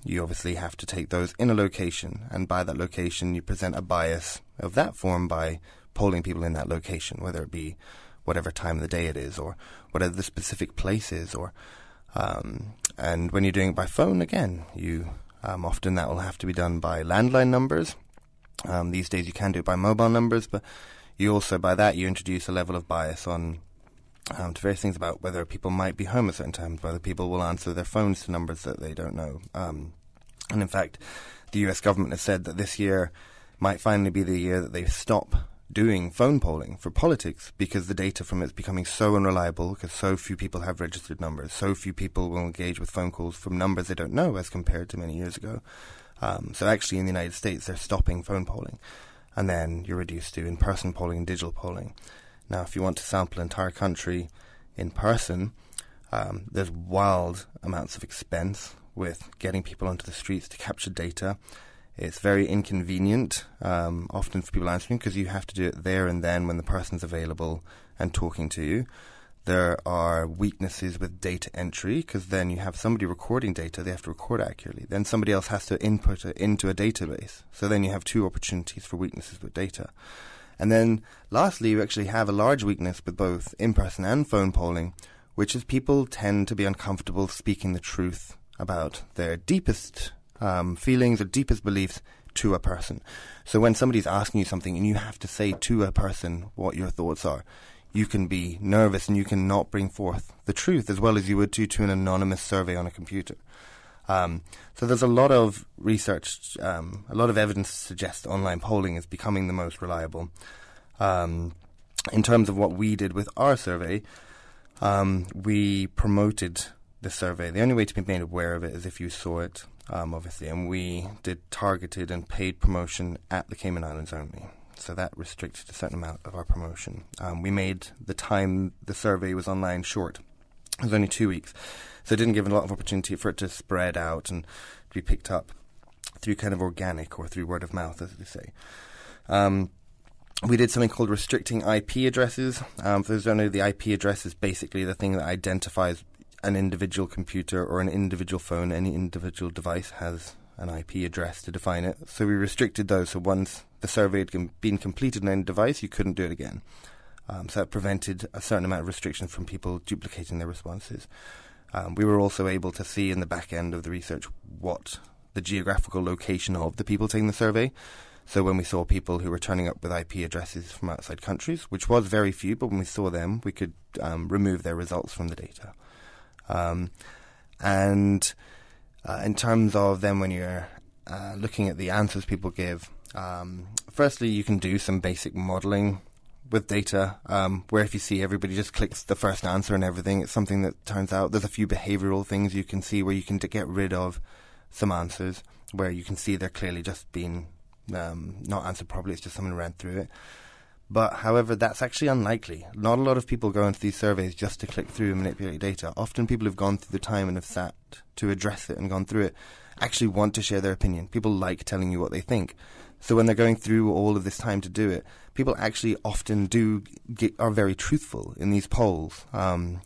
you obviously have to take those in a location, and by that location you present a bias of that form by polling people in that location, whether it be whatever time of the day it is, or whatever the specific place is, or and when you're doing it by phone, again, you often that will have to be done by landline numbers. These days you can do it by mobile numbers, but you also, by that, you introduce a level of bias on to various things about whether people might be home at certain times, whether people will answer their phones to numbers that they don't know. And in fact, the US government has said that this year might finally be the year that they stop doing phone polling for politics, because the data from it is becoming so unreliable, because so few people have registered numbers, so few people will engage with phone calls from numbers they don't know as compared to many years ago. So actually in the United States they're stopping phone polling, and then you're reduced to in-person polling and digital polling. Now if you want to sample an entire country in person, there's wild amounts of expense with getting people onto the streets to capture data. It's very inconvenient, often for people answering, because you have to do it there and then when the person's available and talking to you. There are weaknesses with data entry, because then you have somebody recording data, they have to record accurately. Then somebody else has to input it into a database. So then you have two opportunities for weaknesses with data. And then lastly, you actually have a large weakness with both in-person and phone polling, which is people tend to be uncomfortable speaking the truth about their deepest feelings or deepest beliefs to a person. So when somebody's asking you something and you have to say to a person what your thoughts are, you can be nervous and you can not bring forth the truth as well as you would to an anonymous survey on a computer. So there's a lot of research, a lot of evidence to suggest online polling is becoming the most reliable. In terms of what we did with our survey, we promoted the survey. The only way to be made aware of it is if you saw it, obviously, and we did targeted and paid promotion at the Cayman Islands only. So that restricted a certain amount of our promotion. We made the time the survey was online short. It was only 2 weeks. So it didn't give a lot of opportunity for it to spread out and to be picked up through kind of organic or through word of mouth, as they say. We did something called restricting IP addresses. For those who don't know, the IP address is basically the thing that identifies an individual computer or an individual phone. Any individual device has an IP address to define it. So we restricted those. So once the survey had been completed on any device, you couldn't do it again. So that prevented a certain amount of restrictions from people duplicating their responses. We were also able to see in the back end of the research what the geographical location of the people taking the survey. So when we saw people who were turning up with IP addresses from outside countries, which was very few, but when we saw them, we could remove their results from the data. And in terms of then when you're looking at the answers people give, firstly, you can do some basic modeling with data, where if you see everybody just clicks the first answer and everything, it's something that turns out there's a few behavioral things you can see where you can get rid of some answers, where you can see they're clearly just being not answered properly, it's just someone ran through it. But, however, that's actually unlikely. Not a lot of people go into these surveys just to click through and manipulate data. Often people who've gone through the time and have sat to address it and gone through it actually want to share their opinion. People like telling you what they think. So when they're going through all of this time to do it, people actually often are very truthful in these polls. And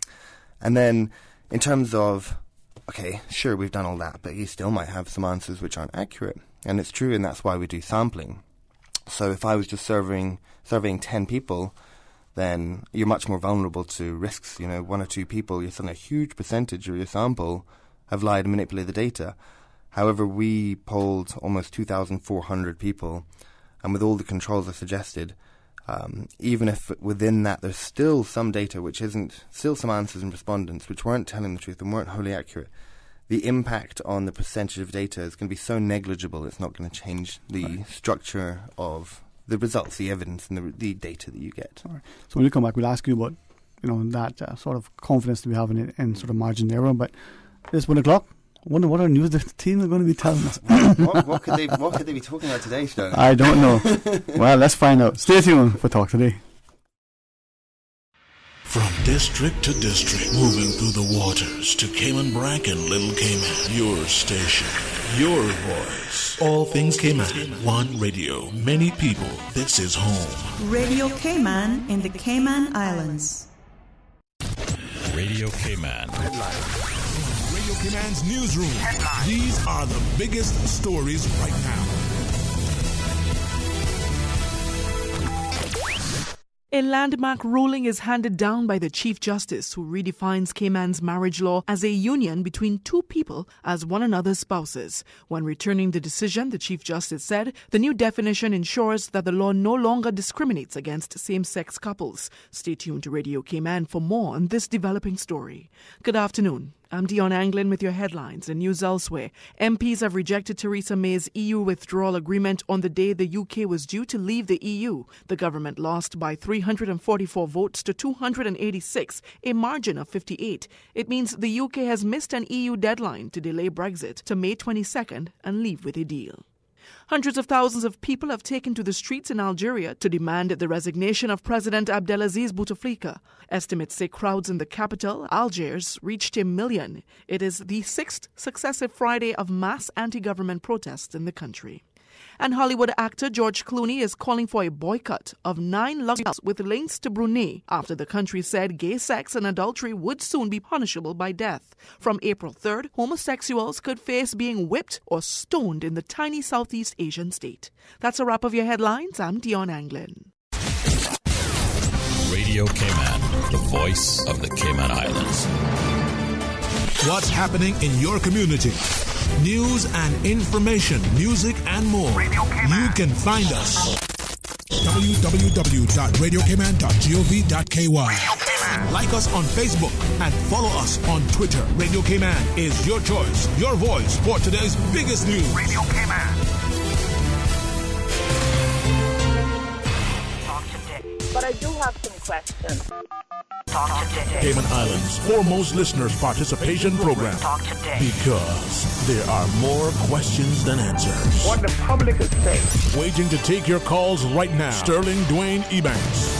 then in terms of, okay, sure, we've done all that, but you still might have some answers which aren't accurate. And it's true, and that's why we do sampling. So if I was just surveying 10 people, then you're much more vulnerable to risks. You know, 1 or 2 people, you're suddenly a huge percentage of your sample have lied and manipulated the data. However, we polled almost 2,400 people, and with all the controls I suggested, even if within that there's still some data which isn't, still some answers and respondents which weren't telling the truth and weren't wholly accurate, the impact on the percentage of data is going to be so negligible it's not going to change the structure of the results, the evidence, and the data that you get.
Right. So when you come back, we'll ask you about that sort of confidence that we have in sort of margin error. But it's 1 o'clock. I wonder what our news team are going to be telling us.
what could they be talking about today, Stu?
I don't know. Well, let's find out. Stay tuned for Talk Today.
From district to district, moving through the waters to Cayman Brac and Little Cayman. Your station, your voice. All things Cayman. One radio, many people. This is home.
Radio Cayman in the Cayman Islands.
Radio Cayman. Headline. Radio Cayman's newsroom. Headline. These are the biggest stories right now.
A landmark ruling is handed down by the Chief Justice, who redefines Cayman's marriage law as a union between two people as one another's spouses. When returning the decision, the Chief Justice said the new definition ensures that the law no longer discriminates against same-sex couples. Stay tuned to Radio Cayman for more on this developing story. Good afternoon. I'm Dion Anglin with your headlines and news elsewhere. MPs have rejected Theresa May's EU withdrawal agreement on the day the UK was due to leave the EU. The government lost by 344 votes to 286, a margin of 58. It means the UK has missed an EU deadline to delay Brexit to May 22nd and leave with a deal. Hundreds of thousands of people have taken to the streets in Algeria to demand the resignation of President Abdelaziz Bouteflika. Estimates say crowds in the capital, Algiers, reached 1 million. It is the 6th successive Friday of mass anti-government protests in the country. And Hollywood actor George Clooney is calling for a boycott of 9 luxury hotels with links to Brunei after the country said gay sex and adultery would soon be punishable by death. From April 3rd, homosexuals could face being whipped or stoned in the tiny Southeast Asian state. That's a wrap of your headlines. I'm Dion Anglin.
Radio Cayman, the voice of the Cayman Islands.
What's happening in your community? News and information, music and more. You can find us. www.radiocayman.gov.ky. Like us on Facebook and follow us on Twitter. Radio Cayman is your choice, your voice for today's biggest news. Radio Cayman.
But I do have some questions.
Cayman Islands' foremost listeners' participation program. Because there are more questions than answers.
What the public is saying.
Waiting to take your calls right now. Sterling Dwayne Ebanks.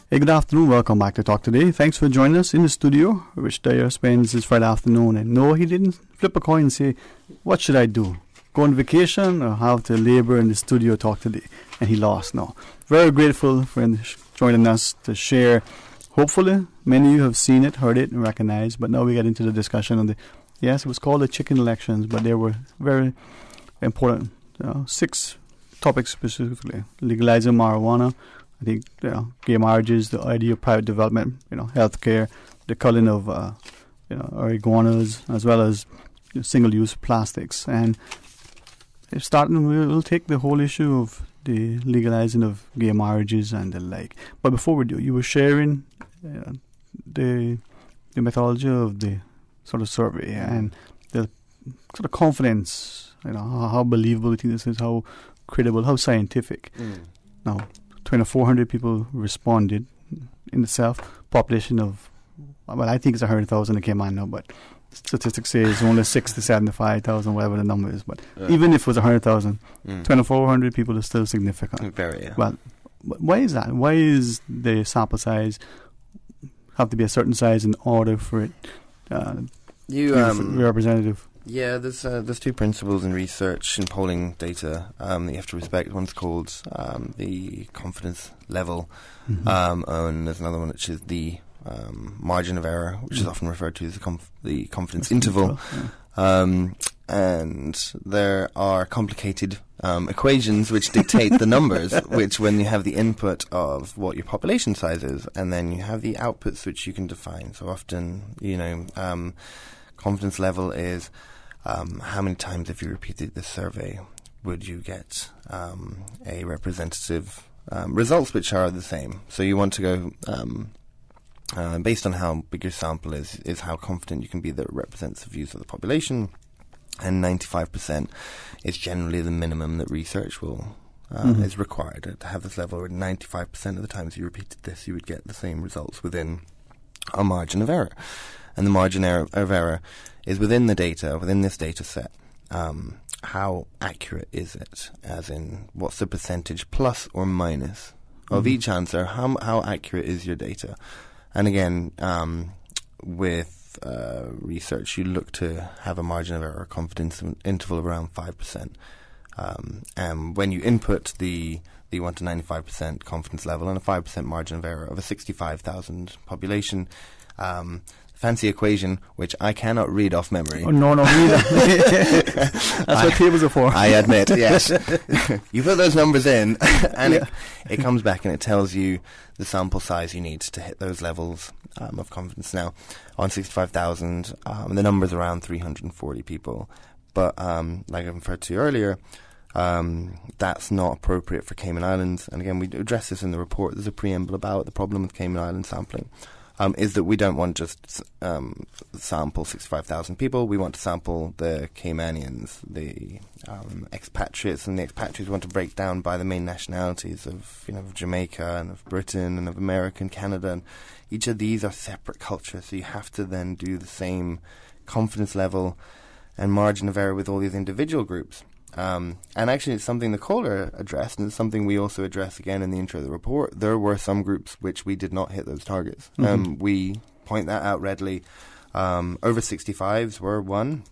Hey, good afternoon. Welcome back to Talk Today. Thanks for joining us in the studio. Rich Dyer spends his Friday afternoon. And no, he didn't flip a coin and say, what should I do? Go on vacation or have to labor in the studio Talk Today? And he lost. No. Very grateful for him joining us to share. Hopefully, many of you have seen it, heard it, and recognized. But now we get into the discussion on yes, it was called the chicken elections, but they were very important. 6 topics specifically. Legalizing marijuana. I think gay marriages, the idea of private development, healthcare, the culling of our iguanas, as well as single-use plastics. And we'll take the whole issue of the legalizing of gay marriages and the like. But before we do, you were sharing the methodology of the sort of survey and the sort of confidence, how believable you think this is, how credible, how scientific. Now, 2,400 people responded in itself. Population of, I think it's 100,000 in Cayman now, but statistics say it's only 6 to 75,000, whatever the number is. But even if it was 100,000, 2,400 people is still significant.
Very, yeah.
Well, why is that? Why is the sample size have to be a certain size in order for it to be representative?
Yeah, there's 2 principles in research and polling data that you have to respect. One's called the confidence level, and there's another one which is the margin of error, which is often referred to as the confidence interval. And there are complicated equations which dictate the numbers, which when you have the input of what your population size is, and then you have the outputs which you can define. So often, confidence level is how many times, if you repeated this survey, would you get a representative results which are the same. So you want to go based on how big your sample is how confident you can be that it represents the views of the population, and 95% is generally the minimum that research will is required to have this level. Where 95% of the times you repeated this, you would get the same results within a margin of error, and the margin of error is within the data, within this data set. How accurate is it? As in, what's the percentage plus or minus of each answer? How accurate is your data? And again, with research, you look to have a margin of error confidence interval around 5%. And when you input the 1 to 95% confidence level and a 5% margin of error of a 65,000 population, fancy equation, which I cannot read off memory.
Oh, no, neither. That's what tables are for.
I admit, yes. You put those numbers in, and it comes back and it tells you the sample size you need to hit those levels of confidence. Now, on 65,000, the number's around 340 people. But like I referred to earlier, that's not appropriate for Cayman Islands. And again, we address this in the report. There's a preamble about the problem with Cayman Island sampling. Is that we don't want just sample 65,000 people. We want to sample the Caymanians, the expatriates, and the expatriates we want to break down by the main nationalities of Jamaica and of Britain and of America and Canada. And each of these are separate cultures, so you have to then do the same confidence level and margin of error with all these individual groups. And actually, it's something the caller addressed, and it's something we also address again in the intro of the report. There were some groups which we did not hit those targets. We point that out readily. Over 65s were one.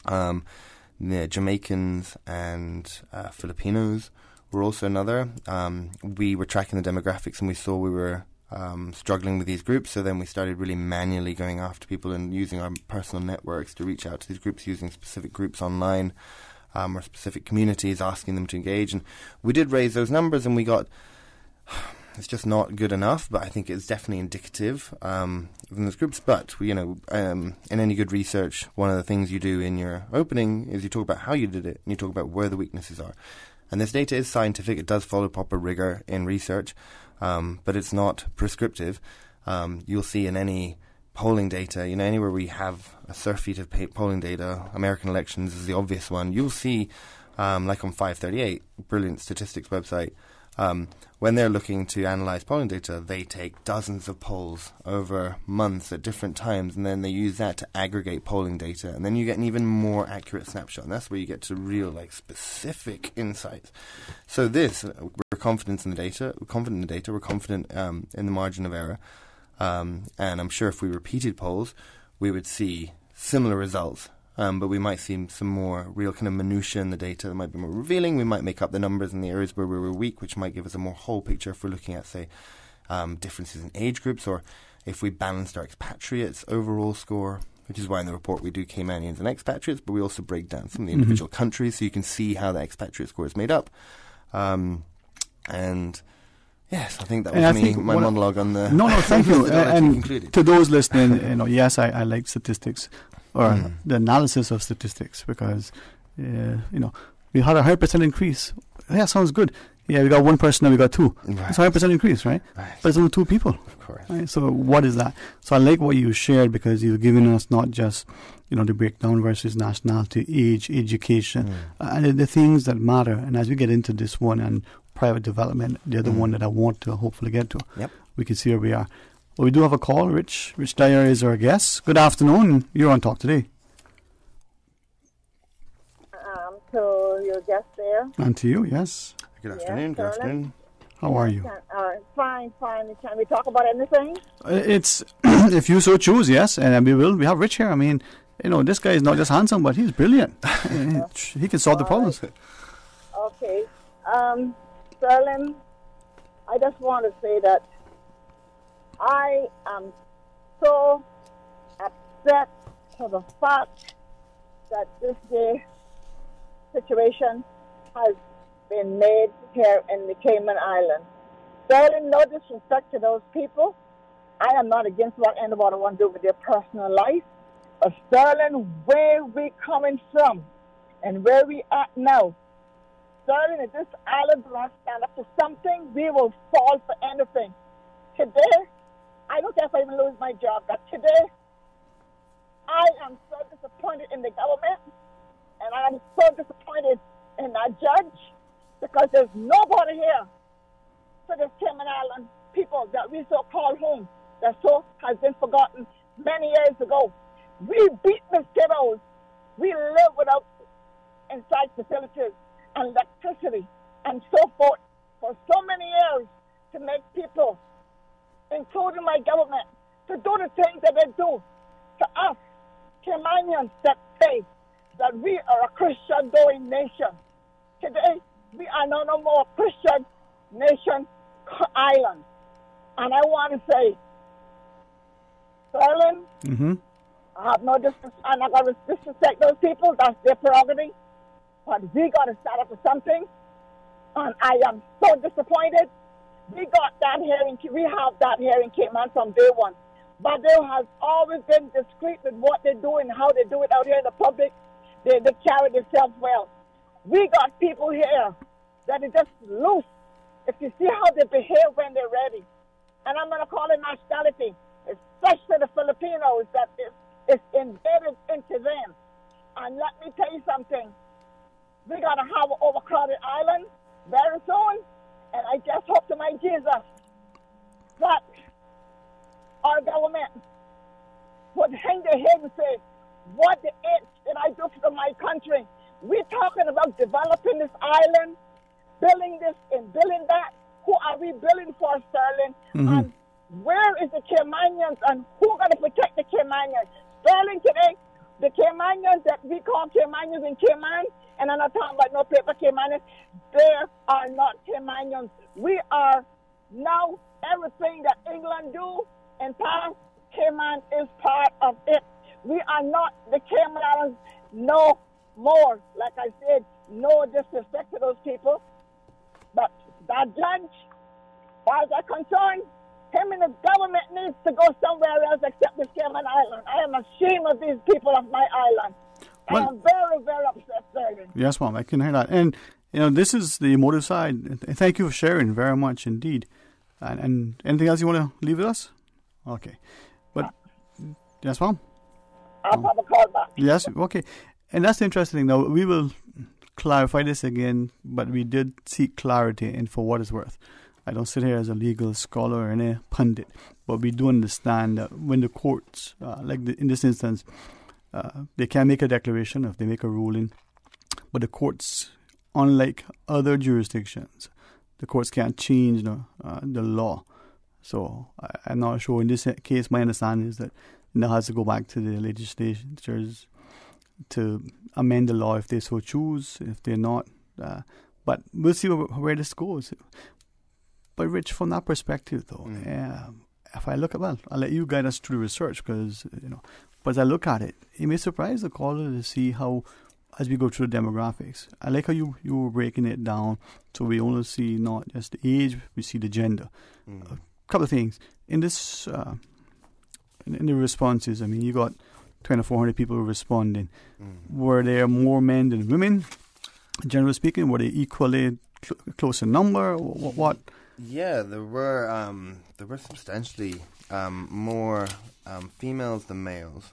The Jamaicans and Filipinos were also another. We were tracking the demographics and we saw we were struggling with these groups, so then we started really manually going after people and using our personal networks to reach out to these groups, using specific groups online or specific communities, asking them to engage. And we did raise those numbers, and we got... It's just not good enough, but I think it's definitely indicative in those groups. But, in any good research, one of the things you do in your opening is you talk about how you did it, and you talk about where the weaknesses are. And this data is scientific. It does follow proper rigor in research, but it's not prescriptive. You'll see in any polling data, anywhere we have a surfeit of polling data, American elections is the obvious one. You'll see, like on 538, brilliant statistics website, when they're looking to analyze polling data, they take dozens of polls over months at different times, and then they use that to aggregate polling data, and then you get an even more accurate snapshot, and that's where you get to real, specific insights. So we're confident in the data, we're confident in the margin of error, and I'm sure if we repeated polls, we would see similar results. But we might see some more real kind of minutiae in the data that might be more revealing. We might make up the numbers in the areas where we were weak, which might give us a more whole picture if we're looking at, say, differences in age groups, or if we balanced our expatriates' overall score, which is why in the report we do Caymanians and expatriates, but we also break down some of the individual countries so you can see how the expatriate score is made up. And... Yes, I think that was my monologue on the...
No, thank you. And to those listening, yes, I like statistics, or the analysis of statistics, because, we had a 100% increase. Yeah, sounds good. Yeah, we got one person, now we got two. Right. It's a 100% increase, right? But it's only two people.
Of course.
Right? So what is that? So I like what you shared, because you've given us not just, the breakdown versus nationality, age, education, and the things that matter. And as we get into this one, and private development, the other one that I want to hopefully get to, we can see where we are. Well, we do have a call. Rich Dyer is our guest. Good afternoon. You're on Talk Today.
To your guest there.
And to you, yes.
Good afternoon. Good afternoon.
How are you?
Fine. Can we talk about anything?
It's if you so choose, yes, and we will. We have Rich here. I mean, this guy is not just handsome, but he's brilliant. He can solve the problems.
Okay. Sterling, I just want to say that I am so upset for the fact that this situation has been made here in the Cayman Islands. Sterling, no disrespect to those people. I am not against what anybody wants to do with their personal life. But Sterling, where we coming from and where we at now, Sterling, if this island will not stand up to something, we will fall for anything. Today, I don't care if I even lose my job, but today, I am so disappointed in the government, and I am so disappointed in our judge, because there's nobody here for this Cayman Island people that we so call home, that so has been forgotten many years ago. We beat mosquitoes. We live without inside facilities and electricity and so forth for so many years to make people, including my government, to do the things that they do to us, Caymanians, that say that we are a Christian-going nation. Today, we are no more Christian nation island. And I want to say, Sterling, I have no I'm not going to disrespect those people. That's their prerogative. But we got to start up with something. And I am so disappointed. We have that here in Cayman from day one. But they have always been discreet with what they do and how they do it out here in the public. They carry themselves well. We got people here that are just loose. If you see how they behave when they're ready. And I'm going to call it nationality, especially the Filipinos, that is embedded into them. And let me tell you something. We got to have an overcrowded island very soon. And I just hope to my Jesus that our government would hang their head and say, what the itch did I do for my country? We're talking about developing this island, building this and building that. Who are we building for, Sterling? And where is the Caymanians and who's going to protect the Caymanians? Sterling today, the Caymanians that we call Caymanians in Cayman, and I'm not talking about no paper Caymanians, they are not Caymanians. We are now everything that England do in past, Cayman is part of it. We are not the Cayman Islands no more. Like I said, no disrespect to those people. But that judge, as far as I'm concerned, him and the government needs to go somewhere else except this Cayman Island. I am ashamed of these people of my island. I am very, very upset, Sterling.
Yes, Mom, I can hear that. And, this is the emotive side. Thank you for sharing very much indeed. And anything else you want to leave with us? Okay. But, yes, Mom?
I'll have a call back.
Yes, okay. And that's the interesting thing. Now, we will clarify this again, but we did seek clarity and for what it's worth. I don't sit here as a legal scholar or any pundit, but we do understand that when the courts, in this instance, they can make a declaration if they make a ruling, but the courts, unlike other jurisdictions, the courts can't change the law. So I'm not sure. In this case, my understanding is that it has to go back to the legislatures to amend the law if they so choose. If they're not, but we'll see where this goes. But Rich, from that perspective, though, if I look at, I'll let you guide us through the research because but as I look at it, it may surprise the caller to see how, as we go through the demographics, I like how you were breaking it down so we only see not just the age, we see the gender. A couple of things in this, in the responses. I mean, you got 2,400 people responding. Were there more men than women? Generally speaking, were they equally close in number? What?
Yeah, there were substantially more females than males.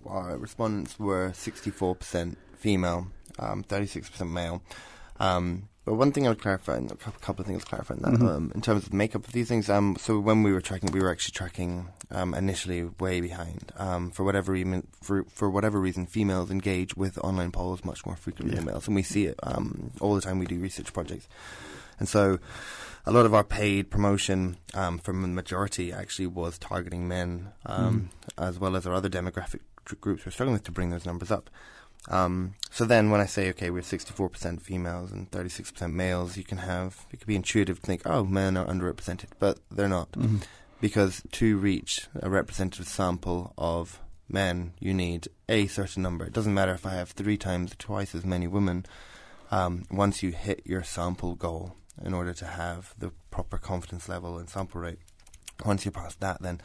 Our respondents were 64% female, 36% male. But one thing I would clarify, a couple of things to clarify in that, in terms of the makeup of these things. So when we were actually tracking initially way behind. For whatever reason, females engage with online polls much more frequently than males, and we see it all the time. We do research projects, and so a lot of our paid promotion from the majority actually was targeting men, as well as our other demographic groups. We're struggling to bring those numbers up. So then when I say, okay, we're 64% females and 36% males, it could be intuitive to think, oh, men are underrepresented, but they're not. Because to reach a representative sample of men, you need a certain number. It doesn't matter if I have 3 times or twice as many women. Once you hit your sample goal, in order to have the proper confidence level and sample rate, once you're past that, then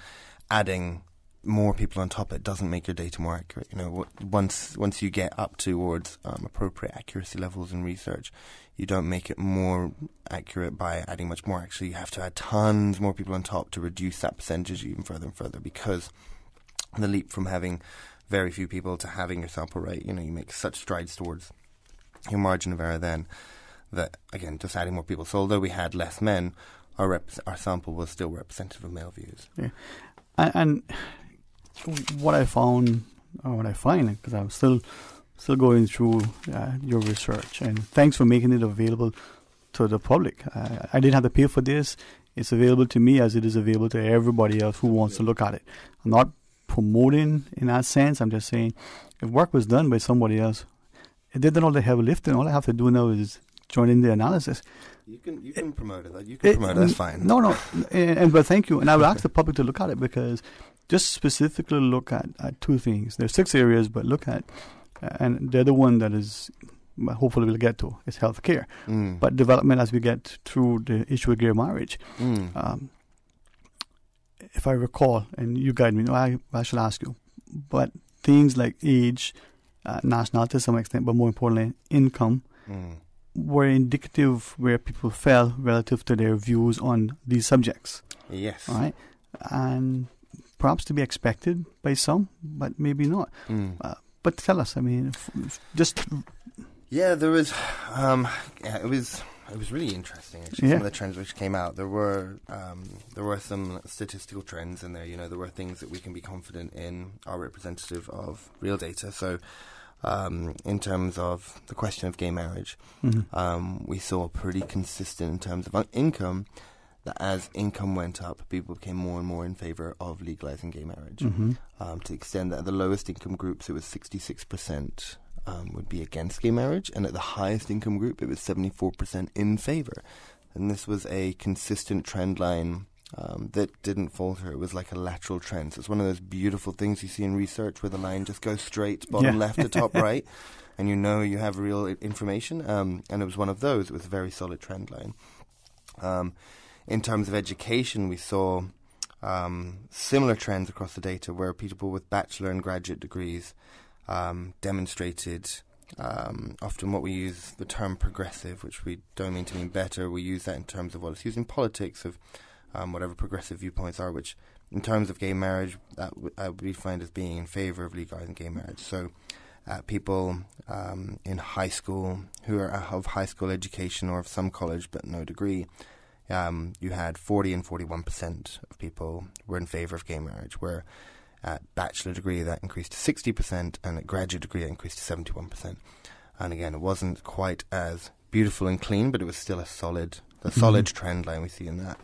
adding more people on top, it doesn't make your data more accurate. Once you get up towards appropriate accuracy levels in research, you don't make it more accurate by adding much more. Actually, you have to add tons more people on top to reduce that percentage even further and further, because the leap from having very few people to having your sample rate, you make such strides towards your margin of error then that, again, just adding more people. So although we had less men, our sample was still representative of male views.
Yeah. And what I found, or what I find, because I'm still going through your research, and thanks for making it available to the public. I didn't have to pay for this. It's available to me as it is available to everybody else who wants to look at it. I'm not promoting in that sense. I'm just saying if work was done by somebody else, it did all the heavy lifting. All I have to do now is join in the analysis.
You can promote it. You can promote it. That's fine.
No. But thank you. And I would ask the public to look at it, because just specifically look at 2 things. There's 6 areas, but look at, and the other one that is, hopefully we'll get to, is healthcare. But development as we get through the issue of gay marriage. If I recall, and you guide me, I should ask you, but things like age, nationality to some extent, but more importantly, income, were indicative where people fell relative to their views on these subjects.
Yes.
Right? And perhaps to be expected by some, but maybe not. But tell us, I mean, just...
Yeah, there was... it was really interesting, actually, some of the trends which came out. There were some statistical trends in there. There were things that we can be confident in are representative of real data. So in terms of the question of gay marriage, we saw pretty consistent in terms of income that as income went up, people became more and more in favour of legalising gay marriage. To the extent that at the lowest income groups, it was 66% would be against gay marriage, and at the highest income group, it was 74% in favour. And this was a consistent trend line that didn't falter. It was like a lateral trend. So it's one of those beautiful things you see in research where the line just goes straight, bottom left to top right, and you know you have real information. And it was one of those. It was a very solid trend line. In terms of education, we saw similar trends across the data where people with bachelor and graduate degrees demonstrated often what we use the term progressive, which we don't mean to mean better. We use that in terms of what it's used in politics of whatever progressive viewpoints are, which in terms of gay marriage, we find as being in favour of legalising gay marriage. So people in high school who are of high school education or of some college but no degree, you had 40 and 41% of people were in favour of gay marriage, where at bachelor degree that increased to 60% and at graduate degree it increased to 71%. And again, it wasn't quite as beautiful and clean, but it was still a solid trend line we see in that.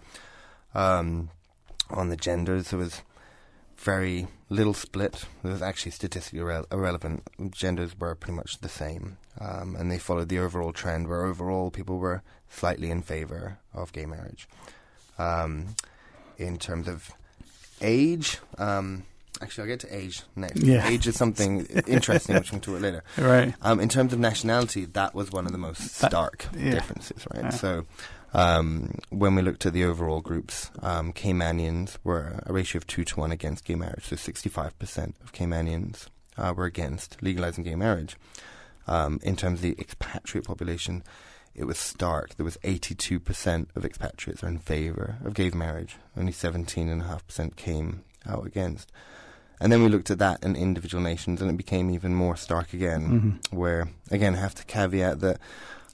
On the genders, there was very little split. It was actually statistically irrelevant. Genders were pretty much the same, and they followed the overall trend where overall people were slightly in favour of gay marriage. In terms of age, actually I'll get to age next.
Yeah.
Age is something interesting which we can talk about later.
Right.
In terms of nationality, that was one of the most stark differences, right?
Yeah.
So when we looked at the overall groups, Caymanians were a ratio of 2-1 against gay marriage. So 65% of Caymanians were against legalising gay marriage. In terms of the expatriate population, it was stark. There was 82% of expatriates are in favour of gay marriage. Only 17.5% came out against. And then we looked at that in individual nations, and it became even more stark again, where, again, I have to caveat that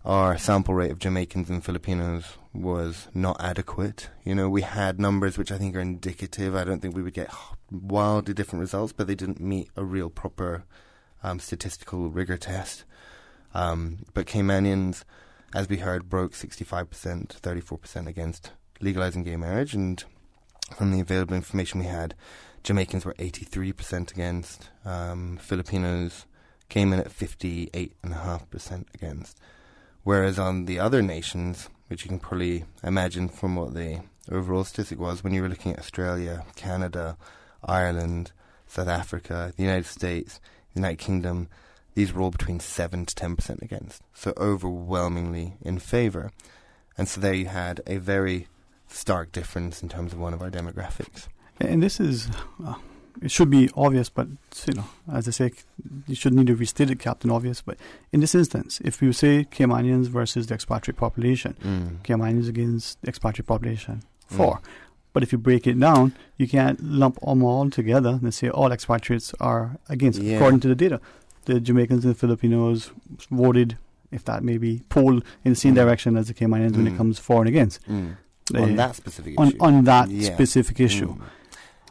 our sample rate of Jamaicans and Filipinos was not adequate. You know, we had numbers which I think are indicative. I don't think we would get wildly different results, but they didn't meet a real proper statistical rigor test. But Caymanians, as we heard, broke 65%, 34% against legalising gay marriage, and from the available information we had, Jamaicans were 83% against, Filipinos came in at 58.5% against. Whereas on the other nations, which you can probably imagine from what the overall statistic was, when you were looking at Australia, Canada, Ireland, South Africa, the United States, the United Kingdom, these were all between 7 to 10% against. So overwhelmingly in favour. And so there you had a very stark difference in terms of one of our demographics.
And this is, it should be obvious, but, you know, as I say, you shouldn't need to restate it, Captain Obvious. But in this instance, if you say Caymanians versus the expatriate population, Caymanians against the expatriate population, 4. But if you break it down, you can't lump them all together and say all expatriates are against. Yeah. According to the data, the Jamaicans and the Filipinos voted, if that may be, polled in the same direction as the Caymanians when it comes for and against.
On that specific issue.
On that specific issue.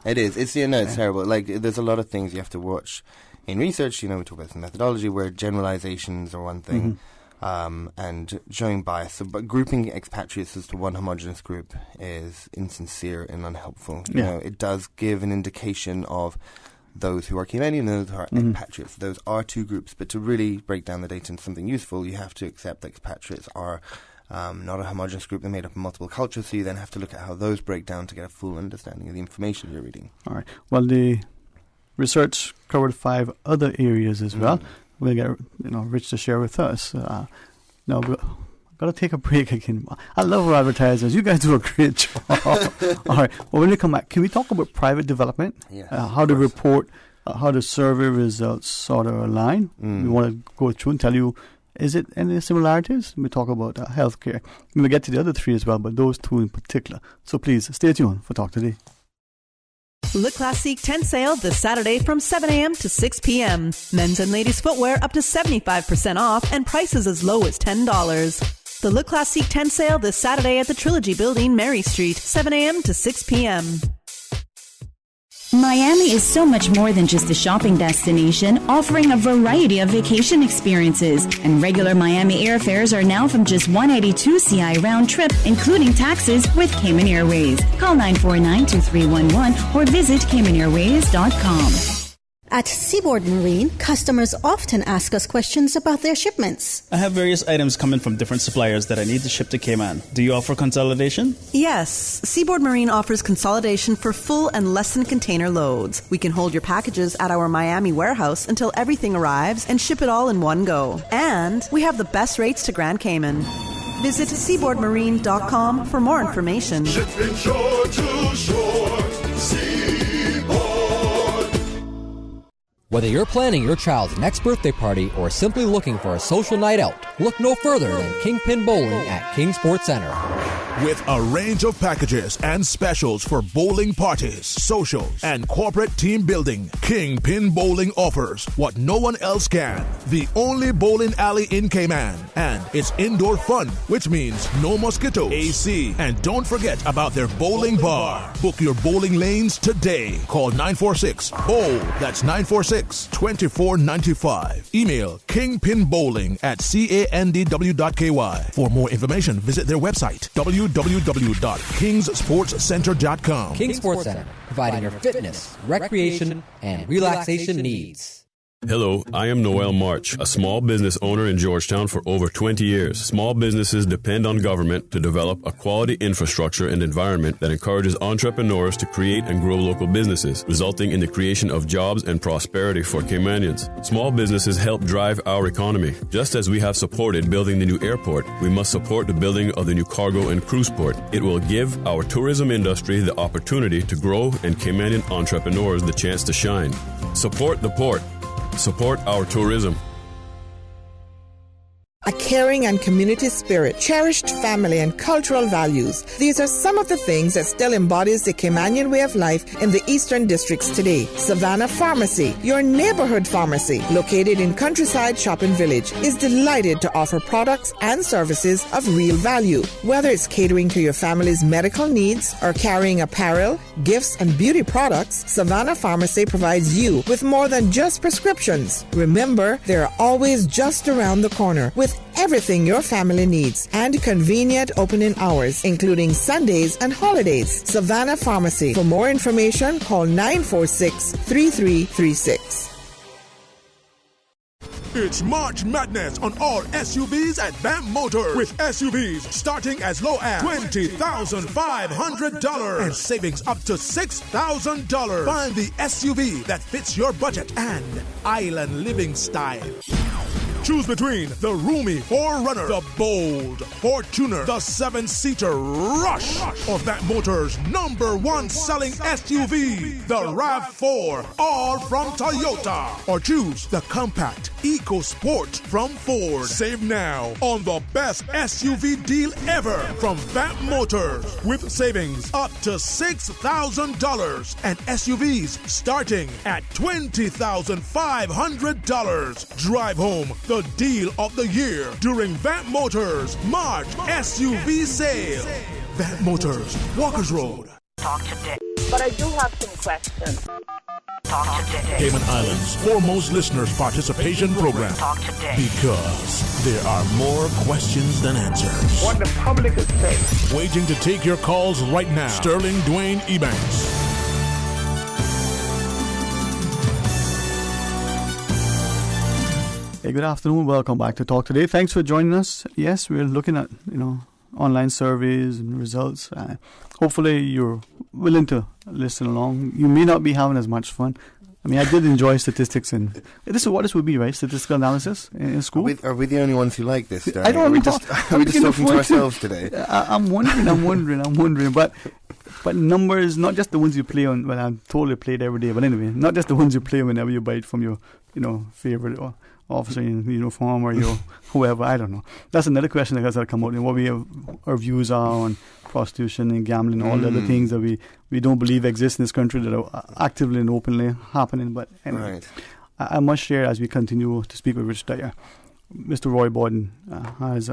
It is. It's terrible. Like, there's a lot of things you have to watch in research. You know, we talk about some methodology where generalizations are one thing, and showing bias. So, but grouping expatriates as to one homogenous group is insincere and unhelpful. You know, it does give an indication of those who are Caymanian and those who are expatriates. Those are two groups. But to really break down the data into something useful, you have to accept that expatriates are not a homogenous group. They're made up of multiple cultures, so you then have to look at how those break down to get a full understanding of the information you're reading.
All right. Well, the research covered 5 other areas as well. We'll get Rich to share with us. Now, we've got to take a break again. I love our advertisers. You guys do a great job. All right. Well, when we come back, can we talk about private development?
Yes,
how to report, how the survey results sort of align. We want to go through and tell you, is it any similarities? We talk about healthcare. We will get to the other 3 as well, but those 2 in particular. So please stay tuned for Talk Today.
Le Classique tent sale this Saturday from 7 a.m. to 6 p.m. Men's and ladies' footwear up to 75% off and prices as low as $10. The Le Classique tent sale this Saturday at the Trilogy Building, Mary Street, 7 a.m. to 6 p.m.
Miami is so much more than just a shopping destination, offering a variety of vacation experiences. And regular Miami airfares are now from just $182 CI round trip, including taxes, with Cayman Airways. Call 949-2311 or visit CaymanAirways.com.
At Seaboard Marine, customers often ask us questions about their shipments.
I have various items coming from different suppliers that I need to ship to Cayman. Do you offer consolidation?
Yes. Seaboard Marine offers consolidation for full and less than container loads. We can hold your packages at our Miami warehouse until everything arrives and ship it all in one go. And we have the best rates to Grand Cayman. Visit seaboardmarine.com for more information.
Shipping shore to shore,
Whether you're planning your child's next birthday party or simply looking for a social night out, look no further than Kingpin Bowling at King Sports Center.
With a range of packages and specials for bowling parties, socials, and corporate team building, Kingpin Bowling offers what no one else can. The only bowling alley in Cayman. And it's indoor fun, which means no mosquitoes, AC, and don't forget about their bowling bar. Book your bowling lanes today. Call 946-BOWL. That's 946-2495. Email kingpinbowling@candw.ky. For more information, visit their website, www.kingsportscenter.com.
King Sports Center, providing your fitness, recreation, and relaxation needs.
Hello, I am Noel March, a small business owner in Georgetown for over 20 years. Small businesses depend on government to develop a quality infrastructure and environment that encourages entrepreneurs to create and grow local businesses, resulting in the creation of jobs and prosperity for Caymanians. Small businesses help drive our economy. Just as we have supported building the new airport, we must support the building of the new cargo and cruise port. It will give our tourism industry the opportunity to grow and Caymanian entrepreneurs the chance to shine. Support the port. Support our tourism.
A caring and community spirit, cherished family and cultural values. These are some of the things that still embodies the Caymanian way of life in the Eastern Districts today. Savannah Pharmacy, your neighborhood pharmacy, located in Countryside Shopping Village, is delighted to offer products and services of real value. Whether it's catering to your family's medical needs or carrying apparel, gifts, and beauty products, Savannah Pharmacy provides you with more than just prescriptions. Remember, they're always just around the corner with everything your family needs and convenient opening hours, including Sundays and holidays. Savannah Pharmacy. For more information, call 946-3336.
It's March Madness on all SUVs at BAM Motors, with SUVs starting as low as $20,500 and savings up to $6,000. Find the SUV that fits your budget and island living style. Choose between the roomy 4Runner, the bold Fortuner, the 7-seater Rush, or BAM Motors' #1 selling SUV, the RAV4, all from Toyota. Or choose the compact EcoSport from Ford. Save now on the best SUV deal ever from BAM Motors, with savings up to $6,000 and SUVs starting at $20,500. Drive home the deal of the year during BAM Motors March SUV sale. BAM Motors, Walkers Road.
Talk today. But I do have some questions.
Talk today. Cayman Islands' foremost listeners participation program.
Talk today.
Because there are more questions than answers.
What the public is saying.
Waiting to take your calls right now. Sterling Dwayne Ebanks.
Hey, good afternoon. Welcome back to Talk Today. Thanks for joining us. Yes, we're looking at, online surveys and results. Hopefully you're willing to listen along. You may not be having as much fun. I mean, I did enjoy statistics, and this is what this would be, right? Statistical analysis in school.
Are we the only ones who like this, Darren?
I don't.
Are we just talking to ourselves today?
I'm wondering. But numbers, not just the ones you play on. Well, I'm totally played every day, but anyway, not just the ones you play whenever you bite from your, favorite or officer in uniform or your whoever. I don't know. That's another question that has to come out. And what our views are on prostitution and gambling, all the other things that we don't believe exist in this country that are actively and openly happening. But anyway,
right.
I must share as we continue to speak with Rich Dyer. Mr. Roy Borden has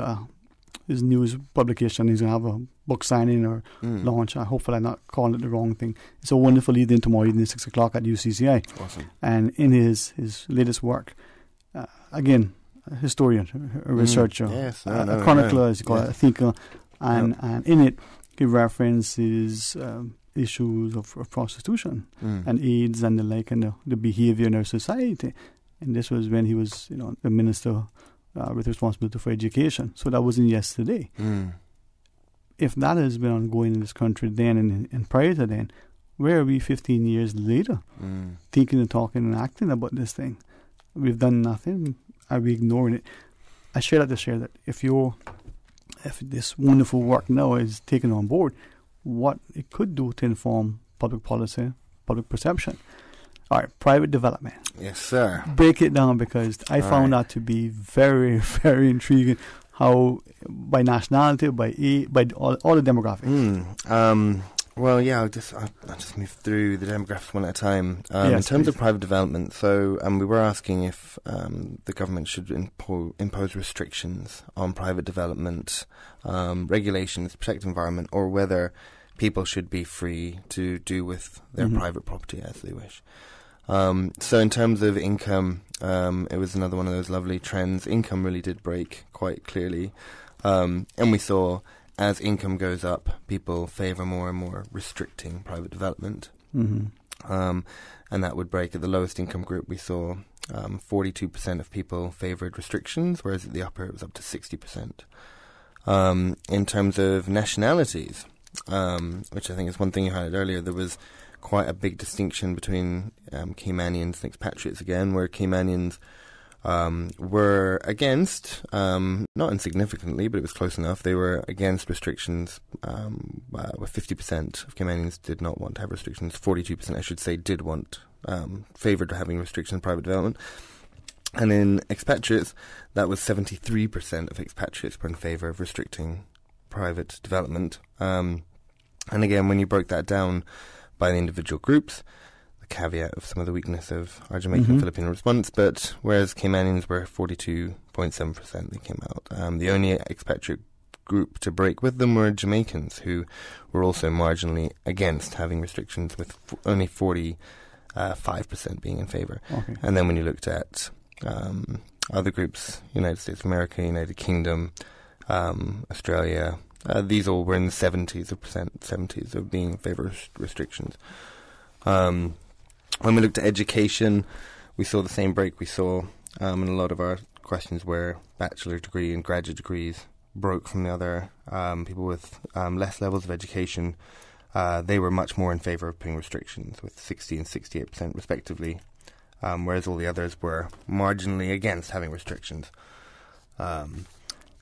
his news publication. He's going to have a book signing or launch. Hopefully I'm not calling it the wrong thing. It's a wonderful lead in tomorrow evening, 6 o'clock at UCCI.
Awesome.
And in his latest work, again, a historian, a researcher, a chronicler, as you call it, a thinker, and in it, he references issues of prostitution and AIDS and the like, and the behavior in our society. And this was when he was, the minister with responsibility for education. So that wasn't yesterday. If that has been ongoing in this country then and prior to then, where are we 15 years later, thinking and talking and acting about this thing? We've done nothing. Are we ignoring it? I share that to share that if this wonderful work now is taken on board, what it could do to inform public policy, public perception. All right, private development.
Yes, sir.
Break it down, because I found that to be very, very intriguing. How by nationality, by all the demographics.
Well, yeah, I'll just move through the demographics one at a time. In terms of private development, so we were asking if the government should impose restrictions on private development, regulations to protect the environment, or whether people should be free to do with their private property as they wish. So in terms of income, it was another one of those lovely trends. Income really did break quite clearly, and we saw, as income goes up, people favour more and more restricting private development. And that would break at the lowest income group. We saw 42% of people favoured restrictions, whereas at the upper it was up to 60%. In terms of nationalities, which I think is one thing you highlighted earlier, there was quite a big distinction between Caymanians and expatriates again, where Caymanians were against, not insignificantly, but it was close enough, they were against restrictions, where 50% of Caymanians did not want to have restrictions, 42% I should say did want, favoured having restrictions on private development. And in expatriates, that was 73% of expatriates were in favour of restricting private development. And again, when you broke that down by the individual groups, the caveat of some of the weakness of our Jamaican and Filipino response, but whereas Caymanians were 42.7%, they came out. The only expatriate group to break with them were Jamaicans, who were also marginally against having restrictions, with only 45% being in favour. Okay. And then when you looked at other groups, United States of America, United Kingdom, Australia, these all were in the 70s of being in favour of restrictions. When we looked at education, we saw the same break. We saw in a lot of our questions where bachelor degree and graduate degrees broke from the other people with less levels of education. They were much more in favour of putting restrictions, with 60 and 68% respectively, whereas all the others were marginally against having restrictions.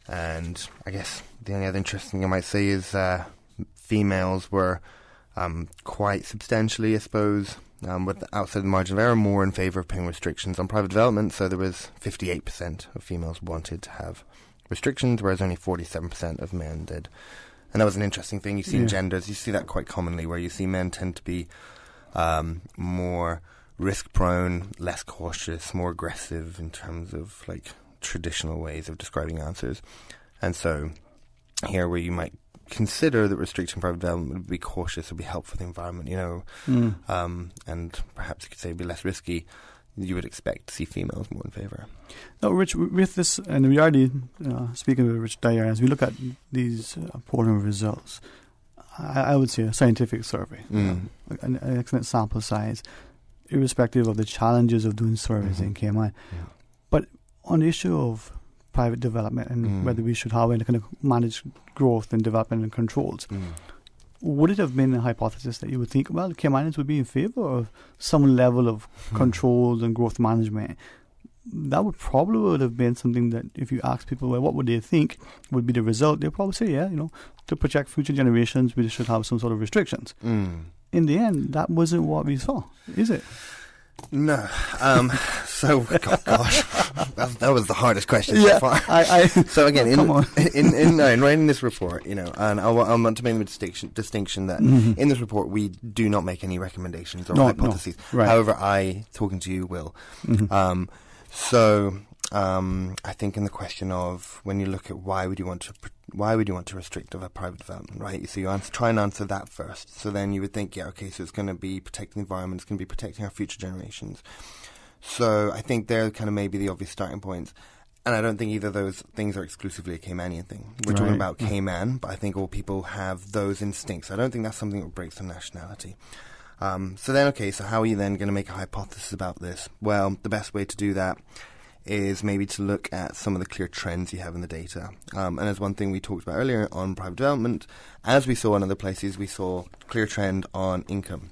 And I guess the only other interesting thing I might say is females were quite substantially, I suppose, with outside the margin of error, more in favour of putting restrictions on private development. So there was 58% of females wanted to have restrictions, whereas only 47% of men did. And that was an interesting thing. You see in genders, you see that quite commonly, where you see men tend to be more risk-prone, less cautious, more aggressive in terms of traditional ways of describing answers. And so here, where you might consider that restricting private development would be cautious, would be helpful for the environment, and perhaps you could say be less risky, you would expect to see females more in favour.
Now, Rich, with this, and we already speaking with Rich Dyer, as we look at these polling results, I would say a scientific survey, an excellent sample size, irrespective of the challenges of doing surveys in Cayman. But on the issue of private development and whether we should have any kind of managed growth and development and controls, would it have been a hypothesis that you would think, well, Caymanians would be in favour of some level of controls and growth management? That would have been something that if you ask people, well, what would they think would be the result? They'll probably say, to protect future generations, we should have some sort of restrictions. In the end, that wasn't what we saw, is it?
No. So, gosh, that was the hardest question so far. So again, in writing this report, and I want to make the distinction that in this report we do not make any recommendations or hypotheses. Right. However, talking to you, will. So I think in the question of when you look at why would you want to restrict a private development, right? So you try and answer that first. So then you would think, so it's going to be protecting the environment, it's going to be protecting our future generations. So I think they're kind of maybe the obvious starting points. And I don't think either of those things are exclusively a Caymanian thing. We're talking about Cayman, but I think all people have those instincts. I don't think that's something that breaks their nationality. So how are you then going to make a hypothesis about this? Well, the best way to do that is maybe to look at some of the clear trends you have in the data. And as one thing we talked about earlier on private development, as we saw in other places, we saw clear trend on income.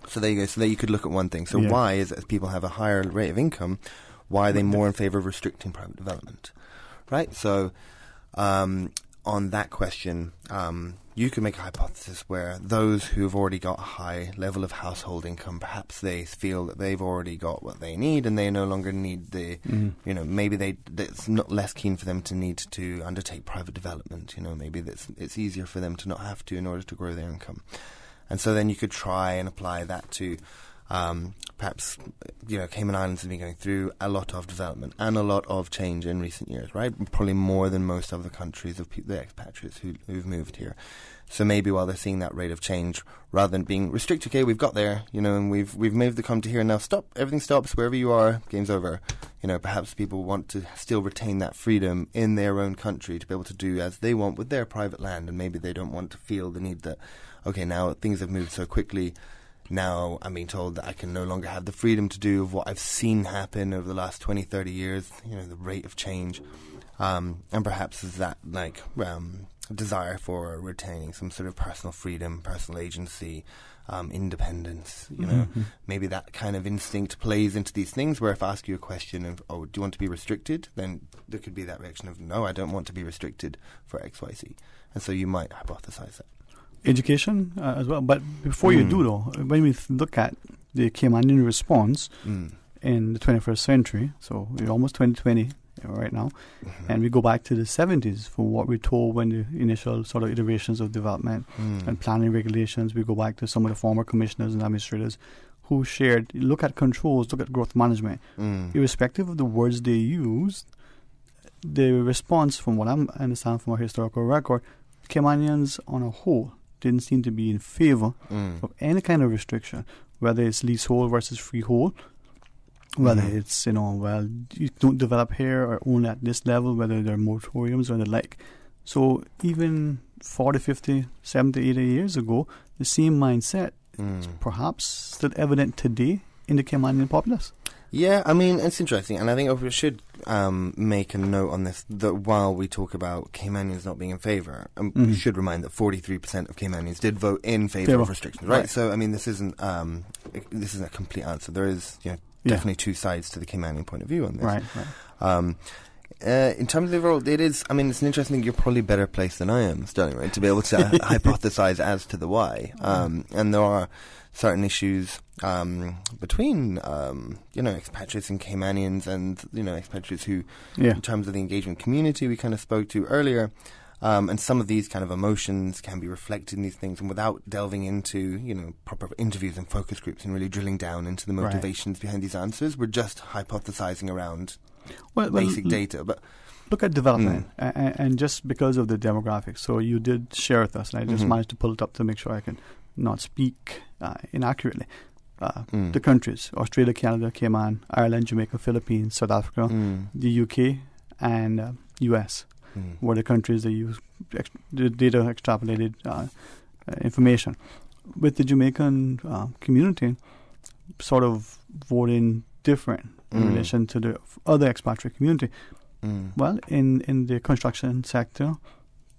So there you go. So there you could look at one thing. So why is it as people have a higher rate of income, why are they more in favour of restricting private development? Right? So on that question, you could make a hypothesis where those who've already got a high level of household income, perhaps they feel that they've already got what they need and they no longer need maybe it's not less keen for them to need to undertake private development. Maybe it's easier for them to not have to in order to grow their income. And so then you could try and apply that to perhaps, Cayman Islands have been going through a lot of development and a lot of change in recent years, right? Probably more than most other countries of the expatriates who've moved here. So maybe while they're seeing that rate of change, rather than being restricted, okay, we've got there, and we've moved the come to here, now stop, everything stops, wherever you are, game's over. Perhaps people want to still retain that freedom in their own country to be able to do as they want with their private land, and maybe they don't want to feel the need that, okay, now things have moved so quickly, now I'm being told that I can no longer have the freedom to do what I've seen happen over the last 20, 30 years, the rate of change. And perhaps is that desire for retaining some sort of personal freedom, personal agency, independence, maybe that kind of instinct plays into these things where if I ask you a question of, do you want to be restricted? Then there could be that reaction of, no, I don't want to be restricted for X, Y, Z. And so you might hypothesize that.
Education as well. But before you do, though, when we look at the Caymanian response in the 21st century, so we're almost 2020 right now, and we go back to the 70s for what we're told when the initial sort of iterations of development and planning regulations, we go back to some of the former commissioners and administrators who shared, look at controls, look at growth management. Irrespective of the words they used, the response, from what I understand from our historical record, Caymanians on a whole didn't seem to be in favor of any kind of restriction, whether it's leasehold versus freehold, whether it's, you don't develop here or only at this level, whether there are moratoriums or the like. So even 40, 50, 70, 80 years ago, the same mindset is perhaps still evident today in the Caymanian populace.
Yeah, I mean, it's interesting, and I think we should make a note on this, that while we talk about Caymanians not being in favour, we should remind that 43% of Caymanians did vote in favour of restrictions, right? So, I mean, this isn't a complete answer. There is, definitely two sides to the Caymanian point of view on this.
Right.
In terms of the overall, it's an interesting thing. You're probably better placed than I am, Sterling, right, to be able to hypothesize as to the why. And there are certain issues between expatriates and Caymanians and expatriates who, in terms of the engagement community we kind of spoke to earlier, and some of these kind of emotions can be reflected in these things, and without delving into proper interviews and focus groups and really drilling down into the motivations behind these answers, we're just hypothesizing around basic data. But
look at development, and just because of the demographics. So you did share with us, and I just managed to pull it up to make sure I can not speak inaccurately. The countries: Australia, Canada, Cayman, Ireland, Jamaica, Philippines, South Africa, the UK, and US were the countries that used the data extrapolated information. With the Jamaican community sort of voting different in relation to the other expatriate community. Well, in the construction sector,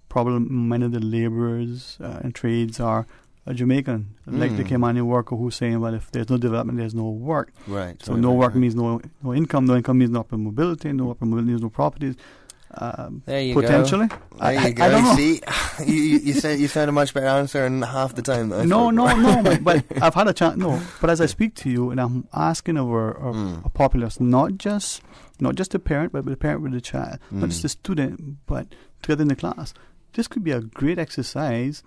probably many of the labourers and trades are Jamaican, like the Caymanian worker who's saying, well, if there's no development, there's no work.
Right.
So no work means no income. No income means no upward mobility. No upward mobility means no properties.
There you
potentially.
Go. There you go.
I don't know.
See, you said a much better answer in half the time.
No, but I've had a chance. No, but as I speak to you, and I'm asking of our populace, not just the parent, but the parent with the child, not just the student, but together in the class. This could be a great exercise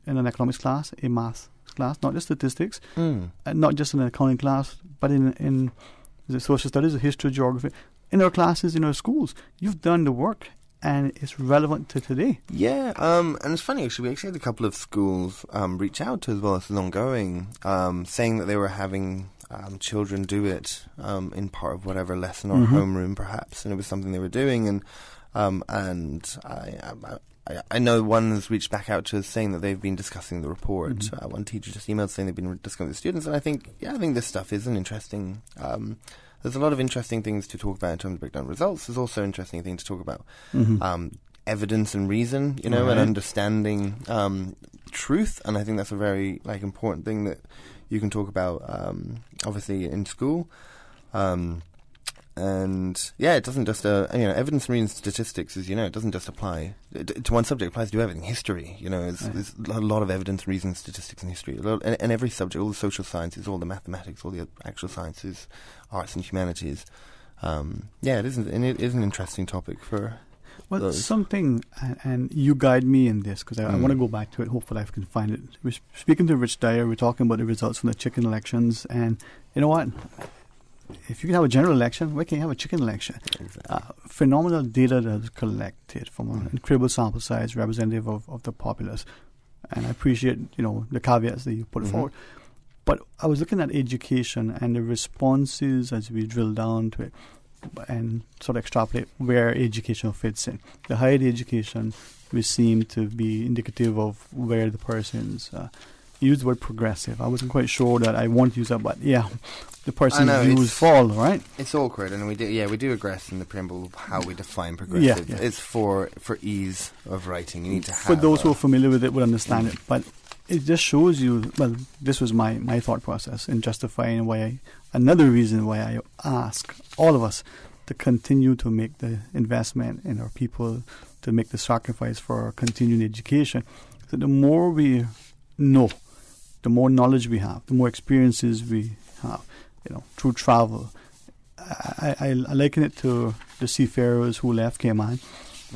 in an economics class, a math class, not just statistics, and not just in an accounting class, but in the social studies, history, geography, in our classes, in our schools. You've done the work, and it's relevant to today.
Yeah, and it's funny, actually, we actually had a couple of schools reach out to us while this is ongoing, saying that they were having children do it in part of whatever lesson or homeroom, perhaps, and it was something they were doing, and I know one has reached back out to us saying that they've been discussing the report. One teacher just emailed saying they've been discussing with the students, and I think this stuff is an interesting. There's a lot of interesting things to talk about in terms of breakdown results. There's also interesting things to talk about evidence and reason, and understanding truth. And I think that's a very important thing that you can talk about, obviously in school. And it doesn't just evidence and reason statistics is it doesn't just apply to one subject. It applies to everything. History, there's a lot of evidence, reason, statistics in history, and every subject, all the social sciences, all the mathematics, all the actual sciences, arts and humanities. It is an interesting topic for.
Well,
those.
Something, and you guide me in this because I want to go back to it. Hopefully, I can find it. We're speaking to Rich Dyer. We're talking about the results from the chicken elections, and you know what? If you can have a general election, why can't you have a chicken election?
Exactly.
Phenomenal data that is collected from an incredible sample size representative of the populace. And I appreciate, the caveats that you put forward. But I was looking at education and the responses as we drill down to it and sort of extrapolate where education fits in. The higher the education, we seem to be indicative of where the person's use the word progressive. I wasn't quite sure that I want to use that, but the person's views fall, right?
It's awkward, and we do aggress in the preamble how we define progressive. Yeah. It's for ease of writing. You need to have
for those who are familiar with it would understand it, but it just shows you. Well, this was my thought process in justifying another reason why I ask all of us to continue to make the investment in our people, to make the sacrifice for our continuing education. So the more we know, the more knowledge we have, the more experiences we have, through travel. I liken it to the seafarers who left Cayman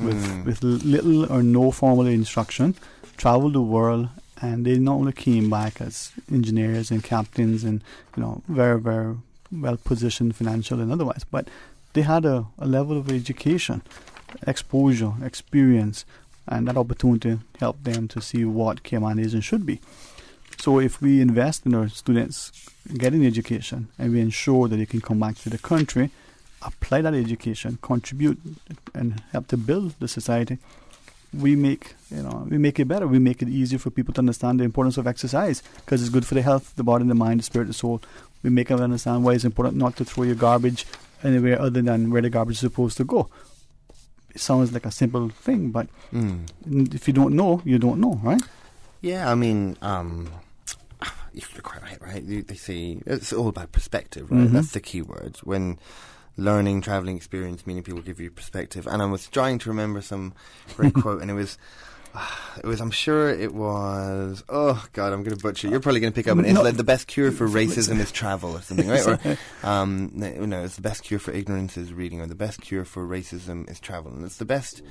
with little or no formal instruction, traveled the world, and they not only came back as engineers and captains and very, very well positioned financial and otherwise, but they had a level of education, exposure, experience, and that opportunity helped them to see what Cayman is and should be. So if we invest in our students getting education and we ensure that they can come back to the country, apply that education, contribute and help to build the society, we make it better. We make it easier for people to understand the importance of exercise because it's good for the health, the body, the mind, the spirit, the soul. We make them understand why it's important not to throw your garbage anywhere other than where the garbage is supposed to go. It sounds like a simple thing, but if you don't know, you don't know, right?
Yeah, I mean, you're quite right? They say it's all about perspective, right? That's the key word. When learning, traveling experience, meaning people give you perspective. And I was trying to remember some great quote, and it was, I'm sure it was, oh God, I'm going to butcher it. You're probably going to pick up an it's like the best cure for racism is travel or something, right? Or, it's the best cure for ignorance is reading, or the best cure for racism is travel. And it's the best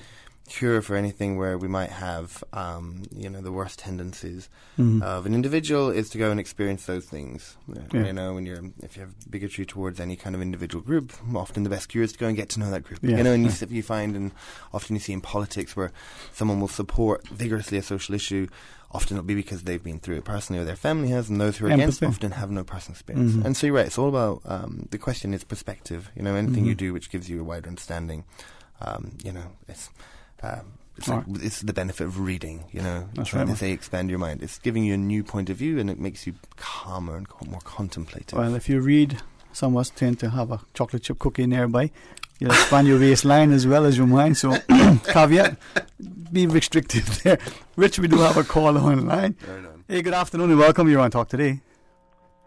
cure for anything where we might have, the worst tendencies of an individual is to go and experience those things. If you have bigotry towards any kind of individual group, often the best cure is to go and get to know that group. And you find, and often you see in politics where someone will support vigorously a social issue. Often it'll be because they've been through it personally or their family has, and those who are against often have no personal experience. And so you're right, it's all about, the question is perspective. Anything you do which gives you a wider understanding, it's the benefit of reading,
That's
trying
right.
to say expand your mind. It's giving you a new point of view, and it makes you calmer and more contemplative.
Well, if you read, some of us tend to have a chocolate chip cookie nearby. You'll expand your waistline as well as your mind. So, caveat, be restrictive there. Rich, we do have a call online. Hey, good afternoon and welcome. You're on Talk Today.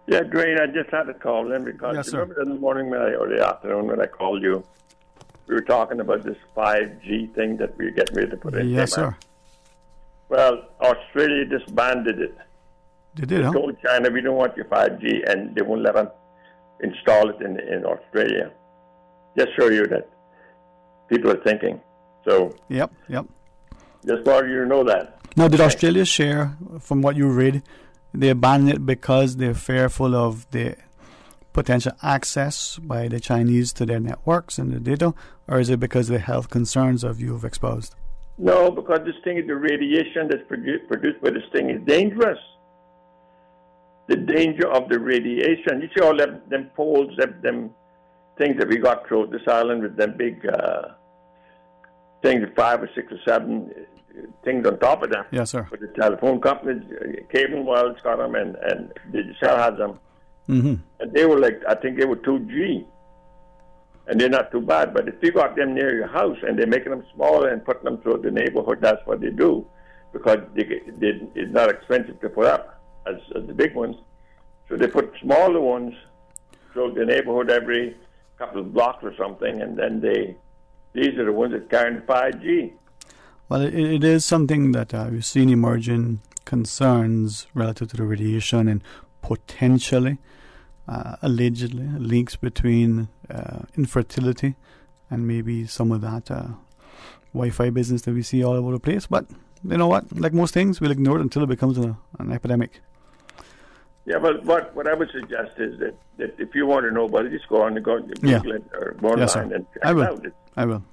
Yeah, Dwayne, I just had to call in because remember in the morning or the afternoon when I called you, we were talking about this 5G thing that we're getting ready to put in.
Yes, sir.
Well, Australia disbanded it.
They did, huh?
They told China, we don't want your 5G, and they won't let them install it in Australia. Just show you that people are thinking. So,
Yep.
just wanted you to know that.
Now, did Australia share, from what you read, they abandoned it because they're fearful of the potential access by the Chinese to their networks and the data, or is it because of the health concerns of you've exposed?
No, because this thing, the radiation that's produced by this thing is dangerous. The danger of the radiation. You see all them poles, them things that we got throughout this island with them big things, 5 or 6 or 7 things on top of them.
Yes, sir.
But the telephone companies, Cable Wireless got them, and Digicel has them.
Mm-hmm.
And they were like, I think they were 2G. And they're not too bad. But if you got them near your house and they're making them smaller and putting them through the neighborhood, that's what they do. Because it's not expensive to put up as the big ones. So they put smaller ones through the neighborhood every couple of blocks or something, and then these are the ones that carry the 5G.
Well, it is something that we've seen emerging concerns relative to the radiation and potentially, allegedly, links between infertility and maybe some of that Wi-Fi business that we see all over the place. But you know what? Like most things, we'll ignore it until it becomes an epidemic.
Yeah, but what I would suggest is that if you want to know about it, just go on and go Google it or go online and check it out.
I will.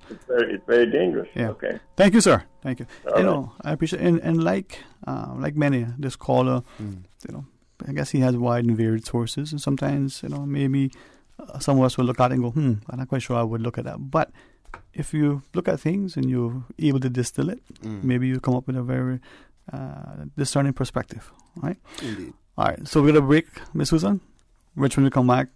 It's very dangerous.
Yeah.
Okay.
Thank you, sir. Thank you.
All
know, I appreciate and like many, this caller, I guess he has wide and varied sources, and sometimes, maybe some of us will look at it and go, I'm not quite sure I would look at that. But if you look at things and you're able to distill it, maybe you come up with a very discerning perspective, right?
Indeed.
All right, so we're going to break, Ms. Susan. Rich, when we come back,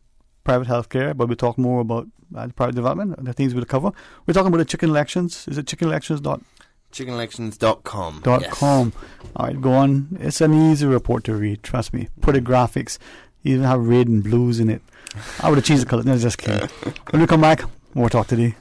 private healthcare, but we'll talk more about private development, the things we'll cover. We're talking about the chicken elections. Is it chickenelections.com?
Chickenelections.com.
Yes. All right, go on. It's an easy report to read, trust me. Put the graphics. You even have red and blues in it. I would have changed the color. No, just kidding. When we come back, more talk today.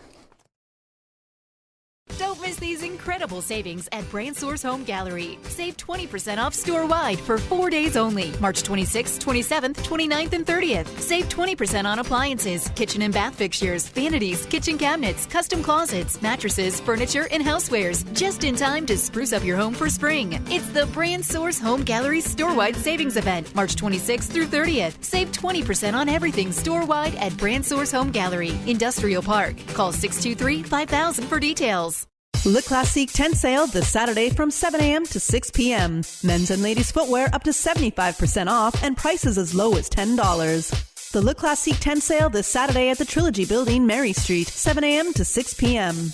Don't miss these incredible savings at Brain Source Home Gallery. Save 20% off store-wide for 4 days only. March 26th, 27th, 29th, and 30th. Save 20% on appliances, kitchen and bath fixtures, vanities, kitchen cabinets, custom closets, mattresses, furniture, and housewares. Just in time to spruce up your home for spring. It's the Brain Source Home Gallery store-wide savings event, March 26th through 30th. Save 20% on everything store-wide at Brain Source Home Gallery, Industrial Park. Call 623-5000 for details.
Le Classique tent sale this Saturday from 7 a.m. to 6 p.m. Men's and ladies' footwear up to 75% off and prices as low as $10. The Le Classique tent sale this Saturday at the Trilogy Building, Mary Street, 7 a.m. to 6 p.m.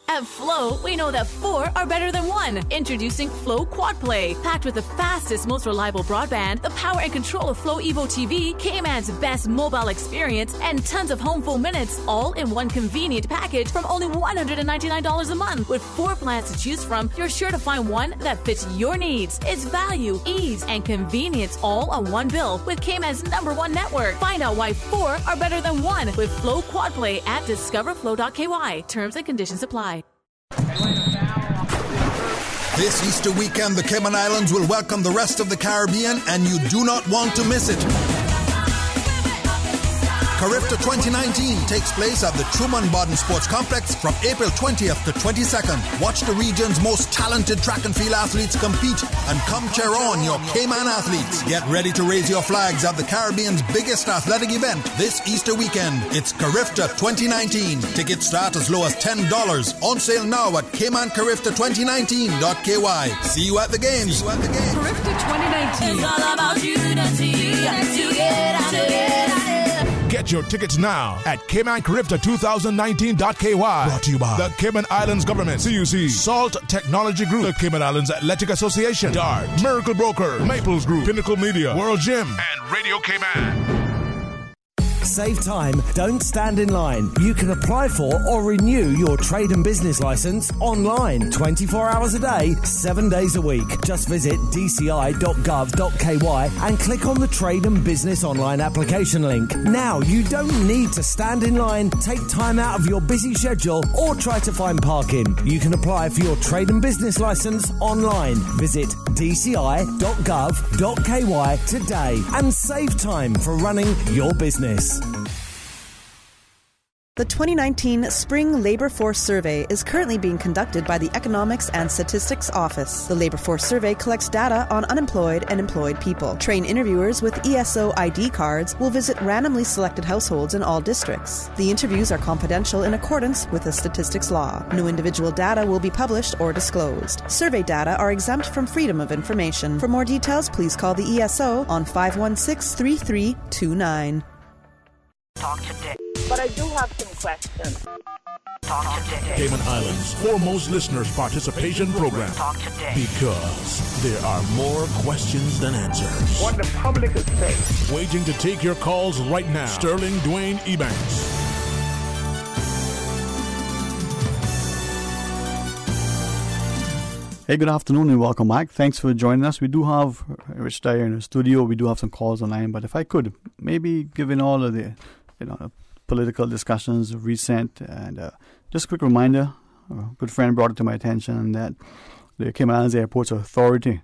At Flow, we know that 4 are better than 1. Introducing Flow Quad Play. Packed with the fastest, most reliable broadband, the power and control of Flow Evo TV, Cayman's best mobile experience, and tons of home phone minutes, all in one convenient package from only $199 a month. With 4 plans to choose from, you're sure to find one that fits your needs. It's value, ease, and convenience all on one bill with Cayman's #1 network. Find out why 4 are better than 1 with Flow Quad Play at discoverflow.ky. Terms and conditions apply.
This Easter weekend, the Cayman Islands will welcome the rest of the Caribbean, and you do not want to miss it. Carifta 2019 takes place at the Truman Bodden Sports Complex from April 20th to 22nd. Watch the region's most talented track and field athletes compete and come cheer on your Cayman athletes. Get ready to raise your flags at the Caribbean's biggest athletic event this Easter weekend. It's Carifta 2019. Tickets start as low as $10. On sale now at CaymanCarifta2019.ky. See you at the games.
Carifta 2019. It's all about unity and together.
Get your tickets now at CaymanCarifta2019.ky. Brought to you by the Cayman Islands Government, CUC, Salt Technology Group, the Cayman Islands Athletic Association, DART, Miracle Broker, Maples Group, Pinnacle Media, World Gym, and Radio Cayman.
Save time, don't stand in line. You can apply for or renew your trade and business license online 24 hours a day, 7 days a week. Just visit dci.gov.ky and click on the Trade and Business Online application link. Now, you don't need to stand in line, take time out of your busy schedule, or try to find parking. You can apply for your trade and business license online. Visit dci.gov.ky today and save time for running your business.
The 2019 Spring Labor Force Survey is currently being conducted by the Economics and Statistics Office. The Labor Force Survey collects data on unemployed and employed people. Trained interviewers with ESO ID cards will visit randomly selected households in all districts. The interviews are confidential in accordance with the statistics law. No individual data will be published or disclosed. Survey data are exempt from freedom of information. For more details, please call the ESO on 516-3329.
Talk today. But I do have some questions. Talk today.
Cayman Islands' foremost listeners participation program.
Talk today.
Because there are more questions than answers.
What the public is saying.
Waiting to take your calls right now. Sterling Dwayne Ebanks.
Hey, good afternoon and welcome back. Thanks for joining us. We do have Rich Dyer in the studio. We do have some calls online, but if I could, maybe given all of the political discussions recent, and just a quick reminder, a good friend brought it to my attention that the Cayman Islands Airports Authority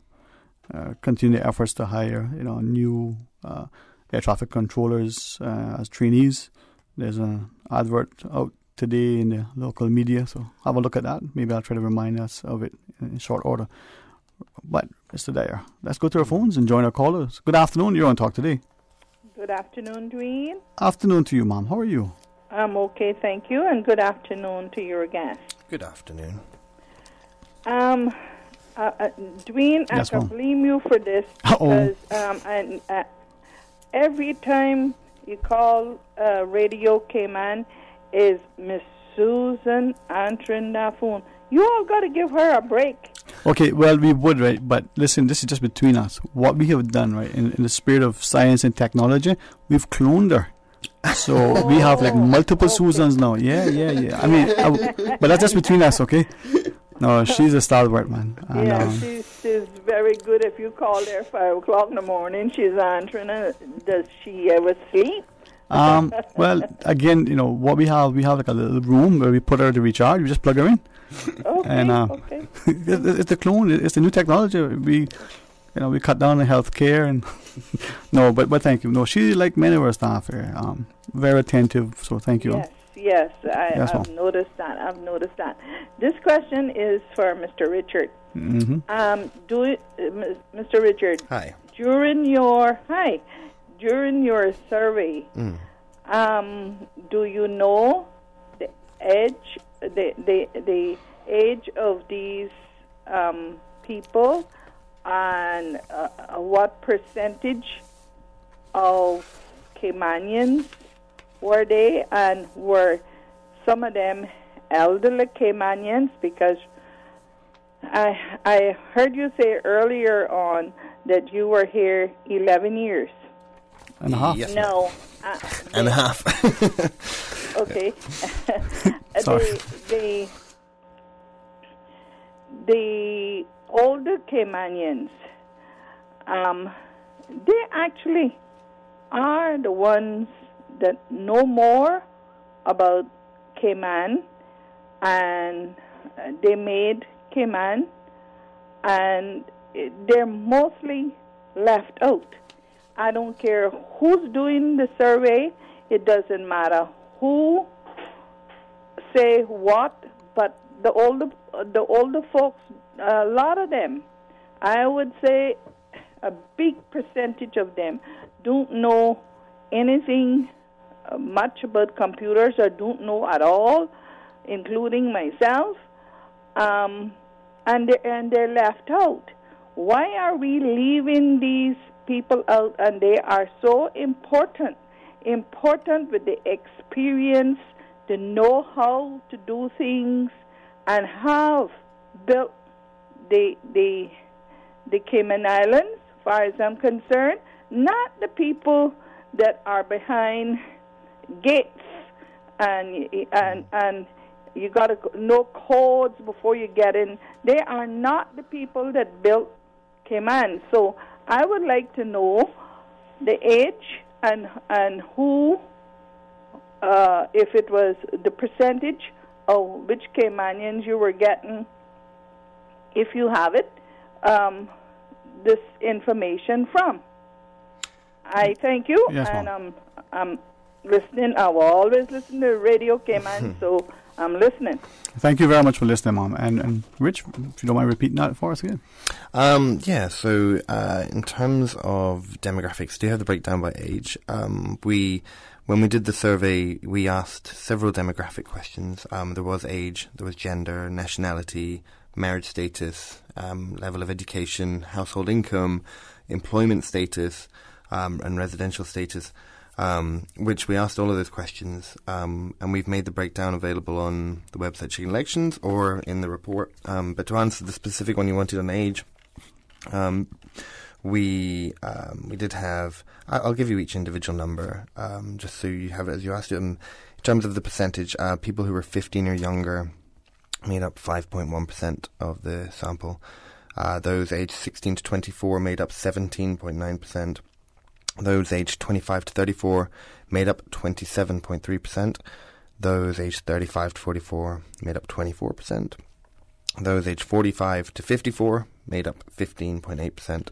continue their efforts to hire new air traffic controllers as trainees. There's an advert out today in the local media, so have a look at that. Maybe I'll try to remind us of it in short order. But Mr. Dyer, let's go to our phones and join our callers. Good afternoon, you're on Talk Today.
Good afternoon, Dwayne.
Afternoon to you, ma'am. How are you?
I'm okay, thank you, and good afternoon to your guest.
Good afternoon.
Dwayne,
yes,
I can blame you for this because every time you call Radio Cayman is Miss Susan answering that phone. You all got to give her a break.
Okay, well, we would, right? But listen, this is just between us. What we have done, right, in the spirit of science and technology, we've cloned her. So we have like multiple Susans now. Yeah. I mean, but that's just between us, okay? No, she's a stalwart, man. And,
she's very good. If you call her 5 o'clock in the morning, she's answering. Does she ever sleep?
Well, again, what we have like a little room where we put her to recharge. We just plug her in.
Okay.
And it's the clone. It's the new technology. We cut down on healthcare and no, but thank you. No, she, like many of our staff here, very attentive. So thank you.
Yes, I've noticed that. This question is for Mr. Richard.
Mm-hmm.
Mr. Richard.
Hi.
During your survey, do you know the age of these people and what percentage of Caymanians were they, and were some of them elderly Caymanians? Because I heard you say earlier on that you were here 11 years.
And a half.
Yes,
no.
And a half.
Okay.
Sorry.
The older Caymanians, they actually are the ones that know more about Cayman, and they made Cayman, and they're mostly left out. I don't care who's doing the survey. It doesn't matter who say what, but the older folks, a lot of them, I would say a big percentage of them don't know anything much about computers, or don't know at all, including myself, and they're left out. Why are we leaving these people out? And they are so important with the experience, the know-how to do things, and have built the Cayman Islands, as far as I'm concerned, not the people that are behind gates and you got to know codes before you get in. They are not the people that built Cayman. So I would like to know the age and who, if it was the percentage of which Caymanians you were getting, if you have it, this information from. I thank you,
yes,
and listening. I will always listen to Radio Cayman, so I'm listening.
Thank you very much for listening, Mom. And Rich, if you don't mind repeating that for us again.
So in terms of demographics, do you have the breakdown by age? When we did the survey, we asked several demographic questions. There was age, there was gender, nationality, marriage status, level of education, household income, employment status, and residential status, which we asked all of those questions, and we've made the breakdown available on the website Chicken Elections or in the report. But to answer the specific one you wanted on age, we did have. I'll give you each individual number, just so you have it as you asked it. In terms of the percentage, people who were 15 or younger made up 5.1% of the sample. Those aged 16 to 24 made up 17.9%. Those aged 25 to 34 made up 27.3%. Those aged 35 to 44 made up 24%. Those aged 45 to 54 made up 15.8%.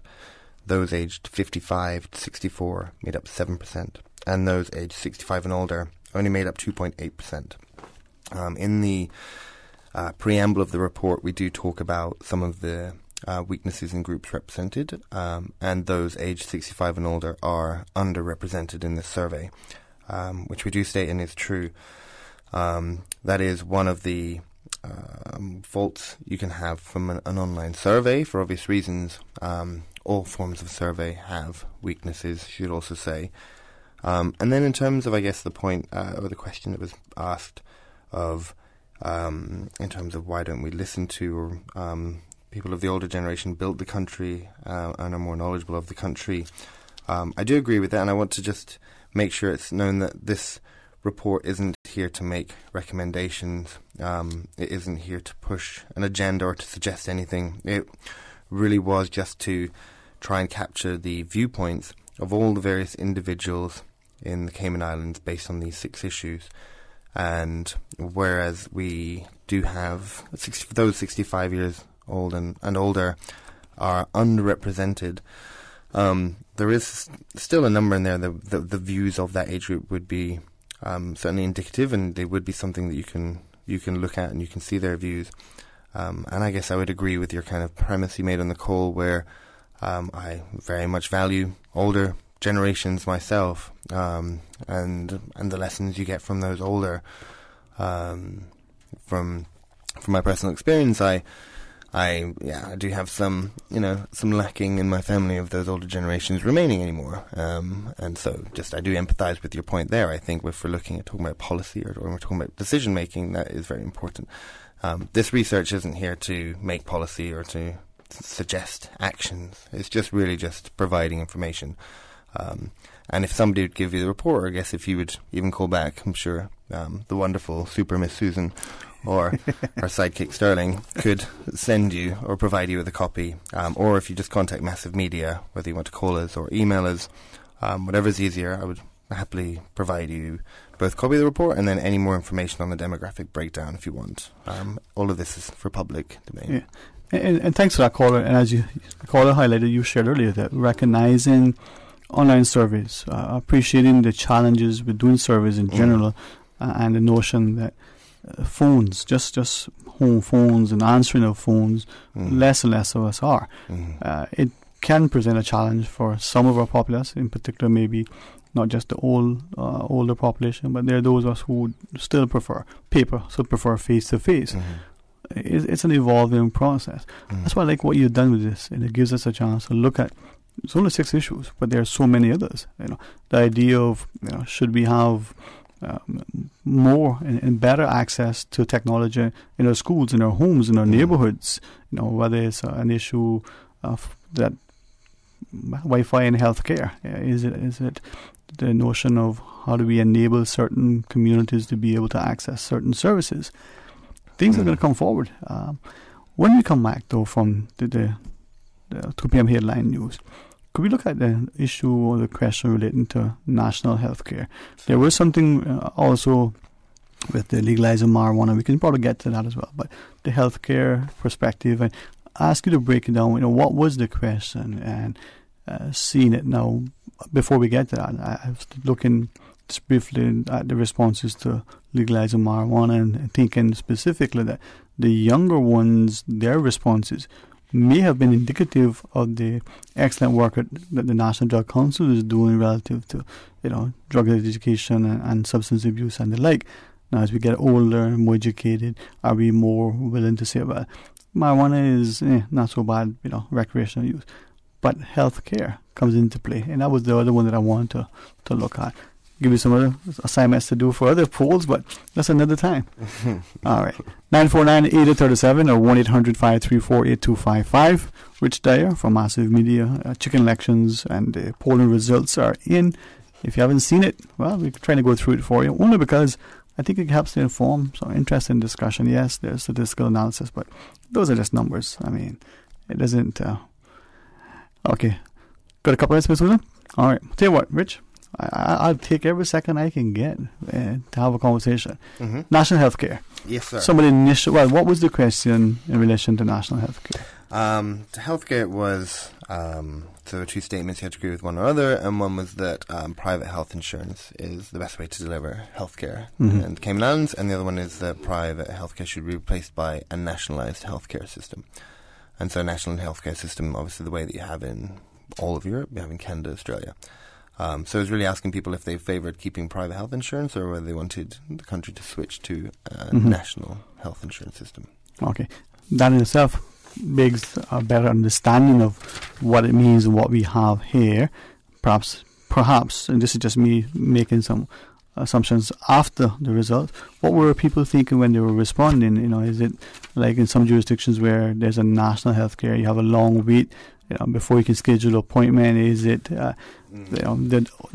Those aged 55 to 64 made up 7%. And those aged 65 and older only made up 2.8%. In the preamble of the report, we do talk about some of the weaknesses in groups represented, and those aged 65 and older are underrepresented in this survey, which we do state and is true. That is one of the faults you can have from an online survey, for obvious reasons. All forms of survey have weaknesses, you should also say. And then in terms of, I guess, the point or the question that was asked of in terms of why don't we listen to or people of the older generation built the country and are more knowledgeable of the country. I do agree with that, and I want to just make sure it's known that this report isn't here to make recommendations. It isn't here to push an agenda or to suggest anything. It really was just to try and capture the viewpoints of all the various individuals in the Cayman Islands based on these 6 issues. And whereas we do have those 65 years old and older are underrepresented, there is still a number in there. The views of that age group would be certainly indicative, and they would be something that you can look at and you can see their views. And I guess I would agree with your kind of premise you made on the call, where I very much value older generations myself, and the lessons you get from those older. From my personal experience, I do have some lacking in my family of those older generations remaining anymore, and so I do empathize with your point there. I think if we're talking about policy or we're talking about decision making, that is very important. This research isn't here to make policy or to suggest actions. It's just providing information. And if somebody would give you the report, or I guess if you would even call back, I'm sure the wonderful Super Miss Susan or our sidekick Sterling could send you or provide you with a copy. Or if you just contact Massive Media, whether you want to call us or email us, whatever's easier, I would happily provide you both a copy of the report and then any more information on the demographic breakdown if you want. All of this is for public domain.
Yeah. And thanks for that, caller. And as the caller highlighted, you shared earlier, that recognizing online surveys, appreciating the challenges with doing surveys in general, and the notion that phones, just home phones and answering of phones, less and less of us are. It can present a challenge for some of our populace, in particular maybe not just the older population, but there are those of us who still prefer paper, so prefer face-to-face. It's an evolving process. That's why I like what you've done with this, and it gives us a chance to look at. It's only 6 issues, but there are so many others. The idea of should we have more and better access to technology in our schools, in our homes, in our neighborhoods. Whether it's an issue of that Wi-Fi in healthcare. Is it the notion of how do we enable certain communities to be able to access certain services? Things are going to come forward. When we come back, though, from the 2 p.m. headline news, could we look at the issue or the question relating to national health care? There was something also with the legalizing marijuana. We can probably get to that as well. But the health care perspective, and ask you to break it down. What was the question? And seeing it now, before we get to that, I was looking just briefly at the responses to legalizing marijuana and thinking specifically that the younger ones, their responses may have been indicative of the excellent work that the National Drug Council is doing relative to, drug education and substance abuse and the like. Now, as we get older and more educated, are we more willing to say, well, marijuana is not so bad, recreational use. But healthcare comes into play, and that was the other one that I wanted to look at. Give you some other assignments to do for other polls, but that's another time. All right. 949-8037 or 1-800-534-8255. Rich Dyer from Massive Media. Chicken elections and the polling results are in. If you haven't seen it, well, we're trying to go through it for you, only because I think it helps to inform some interesting discussion. Yes, there's statistical analysis, but those are just numbers. I mean, it doesn't... Okay. Got a couple of minutes, Susan? All right. Tell you what, Rich, I'll take every second I can get to have a conversation.
Mm-hmm.
National health care.
Yes, sir.
Some of the initial... Well, what was the question in relation to national health care?
The health care was... there were two statements you had to agree with one or other, and one was that private health insurance is the best way to deliver health care in the Cayman Islands, and the other one is that private health care should be replaced by a nationalised health care system. And so a national health care system, obviously the way that you have in all of Europe, you have in Canada, Australia. So it was really asking people if they favoured keeping private health insurance or whether they wanted the country to switch to a national health insurance system.
Okay. That in itself begs a better understanding of what it means and what we have here. Perhaps, and this is just me making some assumptions after the result, what were people thinking when they were responding? Is it like in some jurisdictions where there's a national health care, you have a long wait before you can schedule an appointment? Is it the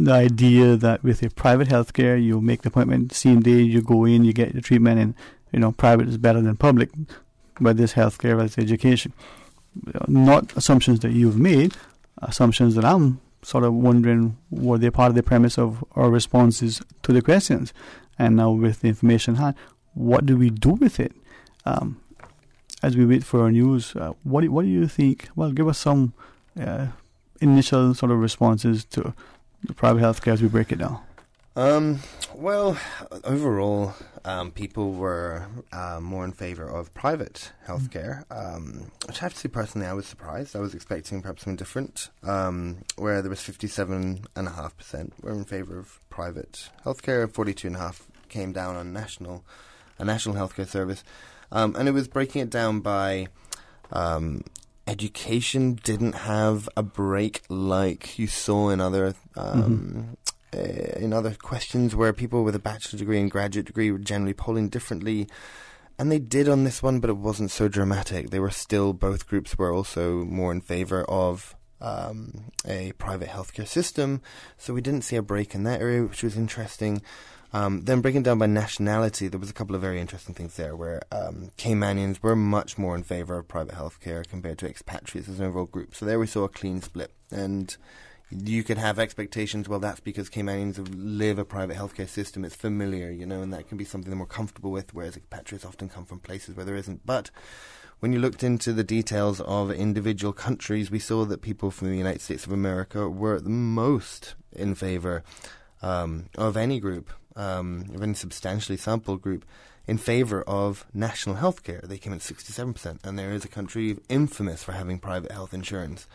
idea that with a private health care, you make the appointment the same day, you go in, you get your treatment, and private is better than public? But this healthcare, this education, not assumptions that you've made, assumptions that I'm sort of wondering, were they part of the premise of our responses to the questions? And now with the information hand, what do we do with it? As we wait for our news, what do you think? Well, give us some initial sort of responses to the private healthcare as we break it down.
Well, overall, people were more in favour of private healthcare, which I have to say personally I was surprised. I was expecting perhaps something different, where there was 57.5% were in favour of private healthcare, 42.5% came down on a national healthcare service, and it was breaking it down by education didn't have a break like you saw in other in other questions where people with a bachelor's degree and graduate degree were generally polling differently. And they did on this one, but it wasn't so dramatic. They were still, both groups were also more in favour of a private healthcare system. So we didn't see a break in that area, which was interesting. Then breaking down by nationality, there was a couple of very interesting things there where Caymanians were much more in favour of private healthcare compared to expatriates as an overall group. So there we saw a clean split. And you could have expectations, well, that's because Caymanians live a private healthcare system, it's familiar, and that can be something they're more comfortable with, whereas expatriates often come from places where there isn't. But when you looked into the details of individual countries, we saw that people from the United States of America were the most in favour of any group, of any substantially sampled group, in favour of national health care. They came in 67%, and there is a country infamous for having private health insurance.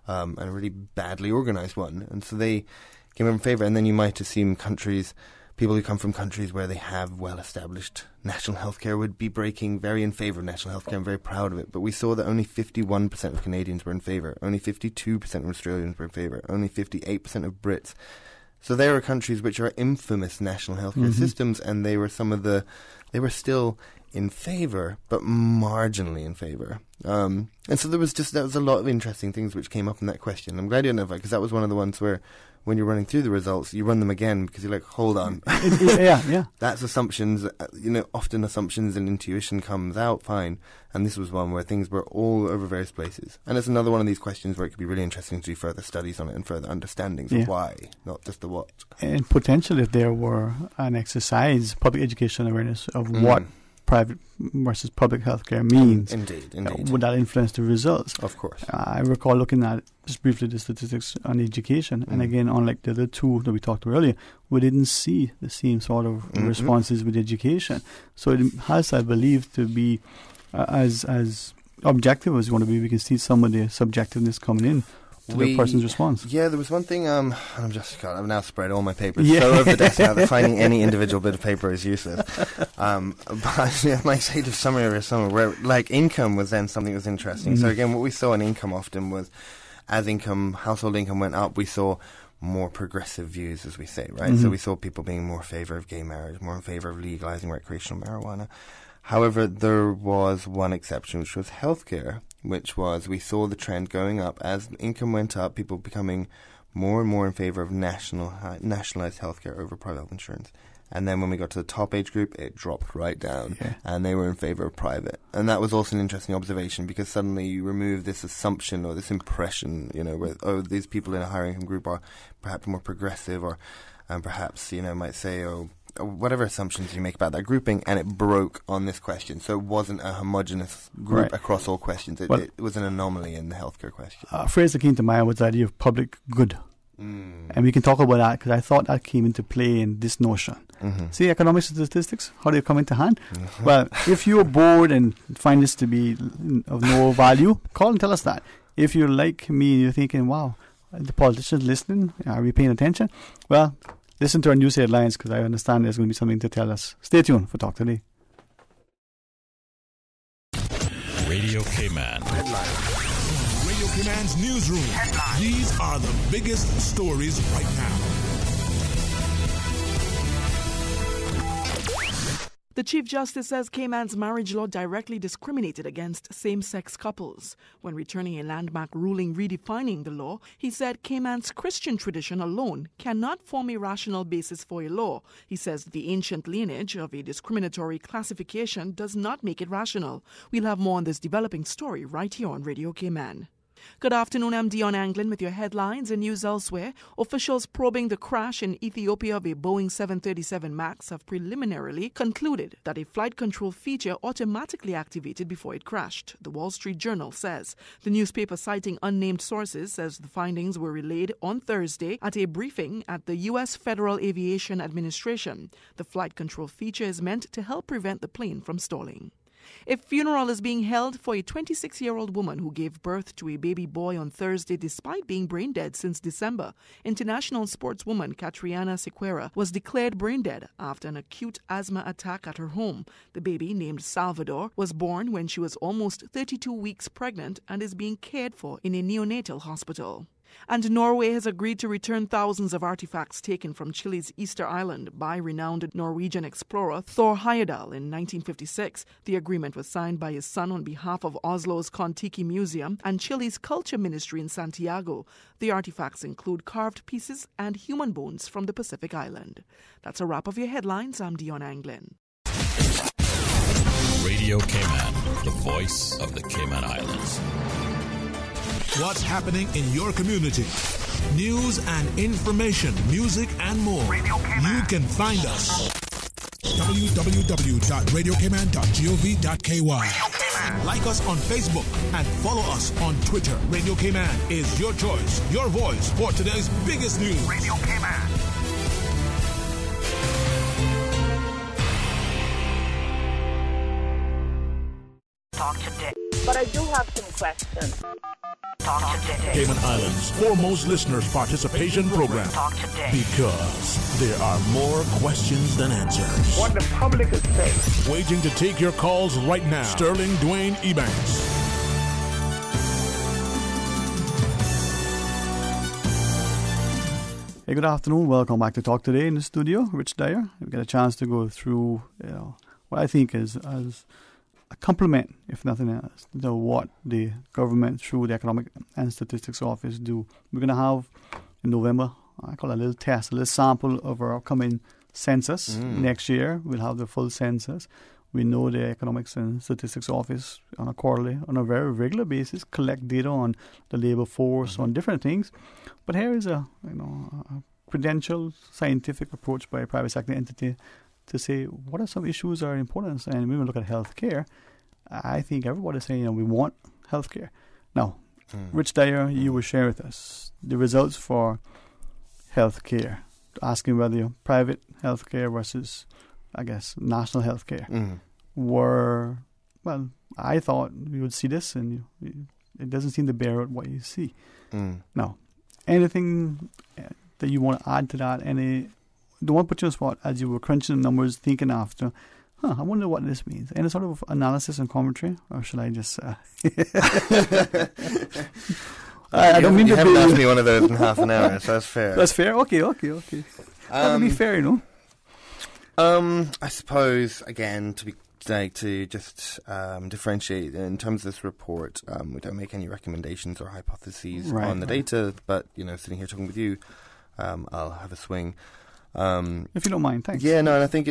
And a really badly organised one. And so they came in favour. And then you might assume people who come from countries where they have well-established national health care would be breaking very in favour of national health care and very proud of it. But we saw that only 51% of Canadians were in favour. Only 52% of Australians were in favour. Only 58% of Brits. So there are countries which are infamous national health care systems, and they were still in favour, but marginally in favour. And so that was a lot of interesting things which came up in that question. I'm glad you didn't have that, because that was one of the ones where when you're running through the results, you run them again because you're like, hold on.
Yeah.
That's assumptions, often assumptions and intuition comes out fine. And this was one where things were all over various places. And it's another one of these questions where it could be really interesting to do further studies on it and further understandings of why, not just the what.
And potentially if there were an exercise, public education awareness of what private versus public healthcare means.
Indeed.
Would that influence the results?
Of course.
I recall looking at just briefly the statistics on education, and again, unlike the other two that we talked about earlier, we didn't see the same sort of responses with education. So it has, I believe, to be as objective as you want to be. We can see some of the subjectiveness coming in to the person's response.
Yeah, there was one thing. I've now spread all my papers so over the desk now that finding any individual bit of paper is useless. But my state of summary over summer, where like income was then something that was interesting. So again, what we saw in income often was, as household income went up, we saw more progressive views, as we say, right? So we saw people being more in favor of gay marriage, more in favor of legalizing recreational marijuana. However, there was one exception, which was healthcare, which was we saw the trend going up as income went up, people becoming more and more in favor of nationalized healthcare over private health insurance. And then when we got to the top age group, it dropped right down, and they were in favor of private. And that was also an interesting observation, because suddenly you remove this assumption or this impression, where, these people in a higher income group are perhaps more progressive, and perhaps, might say, whatever assumptions you make about that grouping, and it broke on this question. So it wasn't a homogenous group across all questions. It was an anomaly in the healthcare question.
A phrase that came to mind was the idea of public good. And we can talk about that, because I thought that came into play in this notion. See, economic statistics, how do they come into hand? Well, if you're bored and find this to be of no value, call and tell us that. If you're like me, you're thinking, wow, the politicians listening, are we paying attention? Well, listen to our news headlines, because I understand there's going to be something to tell us. Stay tuned for Talk Today.
Radio Cayman.
Radio Cayman's newsroom. Headline. These are the biggest stories right now.
The Chief Justice says Cayman's marriage law directly discriminated against same-sex couples. When returning a landmark ruling redefining the law, he said Cayman's Christian tradition alone cannot form a rational basis for a law. He says the ancient lineage of a discriminatory classification does not make it rational. We'll have more on this developing story right here on Radio Cayman. Good afternoon, I'm Dion Anglin with your headlines and news elsewhere. Officials probing the crash in Ethiopia of a Boeing 737 MAX have preliminarily concluded that a flight control feature automatically activated before it crashed, the Wall Street Journal says. The newspaper, citing unnamed sources, says the findings were relayed on Thursday at a briefing at the U.S. Federal Aviation Administration. The flight control feature is meant to help prevent the plane from stalling. A funeral is being held for a 26-year-old woman who gave birth to a baby boy on Thursday despite being brain dead since December. International sportswoman Catriana Sequeira was declared brain dead after an acute asthma attack at her home. The baby, named Salvador, was born when she was almost 32 weeks pregnant and is being cared for in a neonatal hospital. And Norway has agreed to return thousands of artifacts taken from Chile's Easter Island by renowned Norwegian explorer Thor Heyerdahl in 1956. The agreement was signed by his son on behalf of Oslo's Kon-Tiki Museum and Chile's Culture Ministry in Santiago. The artifacts include carved pieces and human bones from the Pacific Island. That's a wrap of your headlines. I'm Dion Anglin.
Radio Cayman, the voice of the Cayman Islands.
What's happening in your community? News and information, music and more. You can find us. www.radiocayman.gov.ky. Like us on Facebook and follow us on Twitter. Radio Cayman is your choice, your voice for today's biggest news. Radio Cayman.
Talk today. But I do have some questions. Talk today.
Cayman Islands' foremost listeners' participation program.
Talk today.
Because there are more questions than answers.
What the public is saying.
Waiting to take your calls right now. Sterling Dwayne Ebanks.
Hey, good afternoon. Welcome back to Talk Today in the studio. Rich Dyer. We get a chance to go through what I think is as a compliment, if nothing else, to what the government through the Economic and Statistics Office do. We're going to have in November, I call it a little test, a little sample of our upcoming census. Next year, we'll have the full census. We know the Economics and Statistics Office on a very regular basis, collect data on the labor force, on different things. But here is a credentialed, scientific approach by a private sector entity to say what are some issues that are important. And when we look at healthcare, I think everybody's saying, we want healthcare. Now, Rich Dyer, you will share with us the results for healthcare, asking whether private healthcare versus, I guess, national healthcare were, well, I thought we would see this, and it doesn't seem to bear out what you see. Now, anything that you want to add to that? Don't want to put you on the spot as you were crunching the numbers, thinking after, I wonder what this means. Any sort of analysis and commentary, or should I just? I don't mean to be.
You haven't asked me one of those in half an hour, so that's fair.
That's fair. Okay. That would be fair,
I suppose again to just differentiate in terms of this report, we don't make any recommendations or hypotheses on the data, but sitting here talking with you, I'll have a swing.
If you don't mind, thanks.
Yeah, no, and I think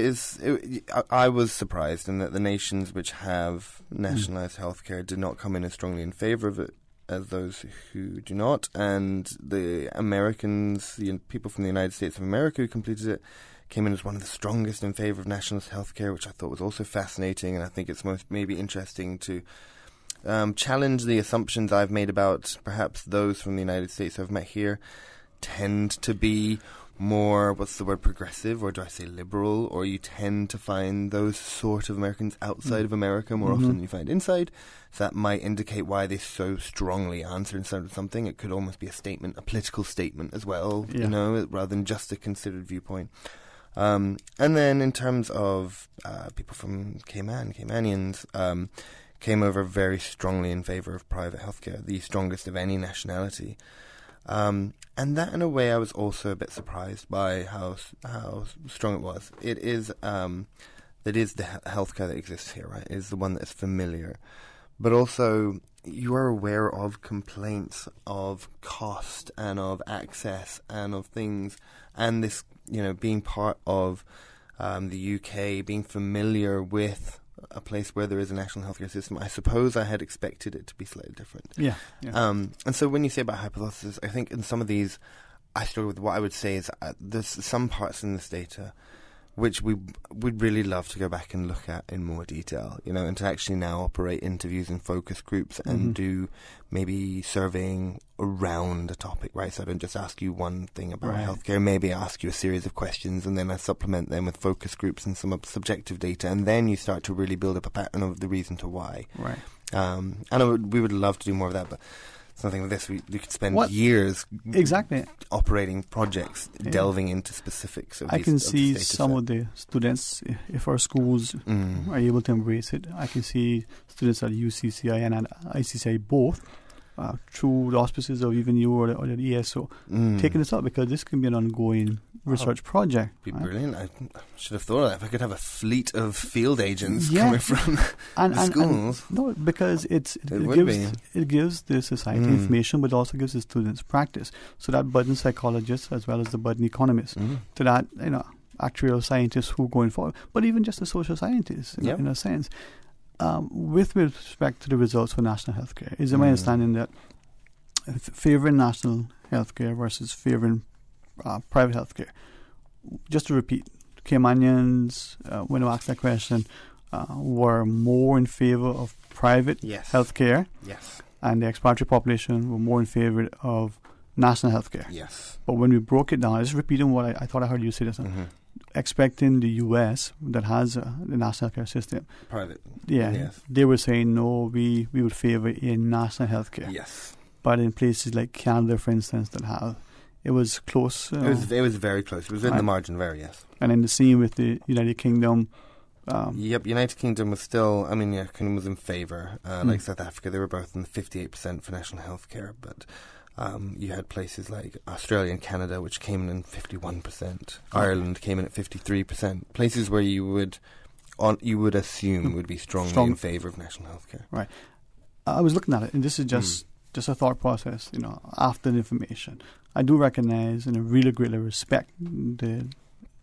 I was surprised in that the nations which have nationalised healthcare did not come in as strongly in favour of it as those who do not, and the Americans, the people from the United States of America who completed it, came in as one of the strongest in favour of nationalist healthcare, which I thought was also fascinating, and I think it's most maybe interesting to challenge the assumptions I've made about perhaps those from the United States I've met here tend to be more, what's the word, progressive, or do I say liberal, or you tend to find those sort of Americans outside of America more often than you find inside. So that might indicate why they so strongly answer instead of something. It could almost be a statement, a political statement as well, rather than just a considered viewpoint. And then in terms of people from Caymanians, came over very strongly in favour of private healthcare, the strongest of any nationality. And that, in a way, I was also a bit surprised by how strong it was. It is the healthcare that exists here, right? It is the one that is familiar, but also you are aware of complaints of cost and of access and of things, and this, being part of the UK, being familiar with a place where there is a national healthcare system, I suppose I had expected it to be slightly different.
Yeah.
And so when you say about hypothesis, I think in some of these, I struggle with what I would say is there's some parts in this data which we would really love to go back and look at in more detail, and to actually now operate interviews and focus groups and do maybe surveying around a topic, right? So I don't just ask you one thing about healthcare, maybe I ask you a series of questions and then I supplement them with focus groups and some subjective data, and then you start to really build up a pattern of the reason to why.
Right.
And we would love to do more of that, but something like this, we could spend years operating projects, delving into specifics of
I can see some of the students, if our schools are able to embrace it, I can see students at UCCI and at ICCI both, through the auspices of even you or the ESO, taking this up, because this can be an ongoing research project.
Be brilliant. I should have thought of that. If I could have a fleet of field agents coming from the schools.
No, because it gives the society information, but also gives the students practice. So that budding psychologists as well as the budding economists, to that, actuarial scientists who going forward, but even just the social scientists in a sense. With respect to the results for national healthcare, is it my understanding that favouring national healthcare versus favouring private healthcare? Just to repeat, Caymanians, when I asked that question, were more in favour of private healthcare, and the expatriate population were more in favour of national healthcare.
Yes.
But when we broke it down, just repeating what I thought I heard you say this. Expecting the US that has the national healthcare system,
private,
they were saying no, we would favour a national healthcare.
Yes.
But in places like Canada, for instance, that have, it was close.
It was very close. It was in the margin,
And then the same with the United Kingdom.
United Kingdom was still, Kingdom was in favour. Like South Africa, they were both in the 58% for national healthcare, but you had places like Australia and Canada, which came in 51%. Ireland came in at 53%. Places where you would assume would be strongly in favour of national healthcare.
Right. I was looking at it, and this is just a thought process. After the information, I do recognise and really greatly respect the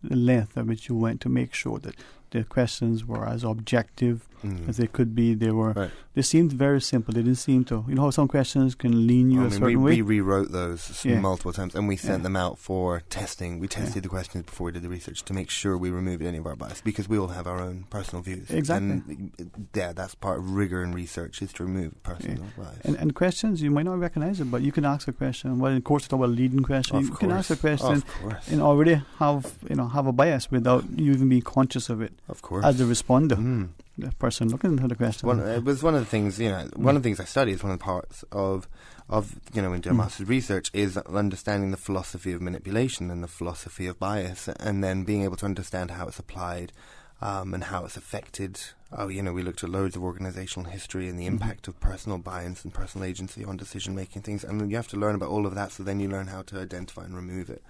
length at which you went to make sure that the questions were as objective as they could be. They seemed very simple. They didn't seem to, you know how some questions can lean you a certain way?
We rewrote those multiple times, and we sent them out for testing. We tested the questions before we did the research to make sure we removed any of our bias, because we all have our own personal views.
Exactly.
And that's part of rigor in research, is to remove personal bias.
And questions, you might not recognize it, but you can ask a question. Well, in course, it's about a leading question. You can ask a question and already have a bias without you even being conscious of it.
Of course.
As the responder. The person looking at the question.
It was one of the things, one of the things I study is one of the parts of in doing master's research is understanding the philosophy of manipulation and the philosophy of bias, and then being able to understand how it's applied and how it's affected. We looked at loads of organizational history and the impact of personal bias and personal agency on decision-making things, and you have to learn about all of that, so then you learn how to identify and remove it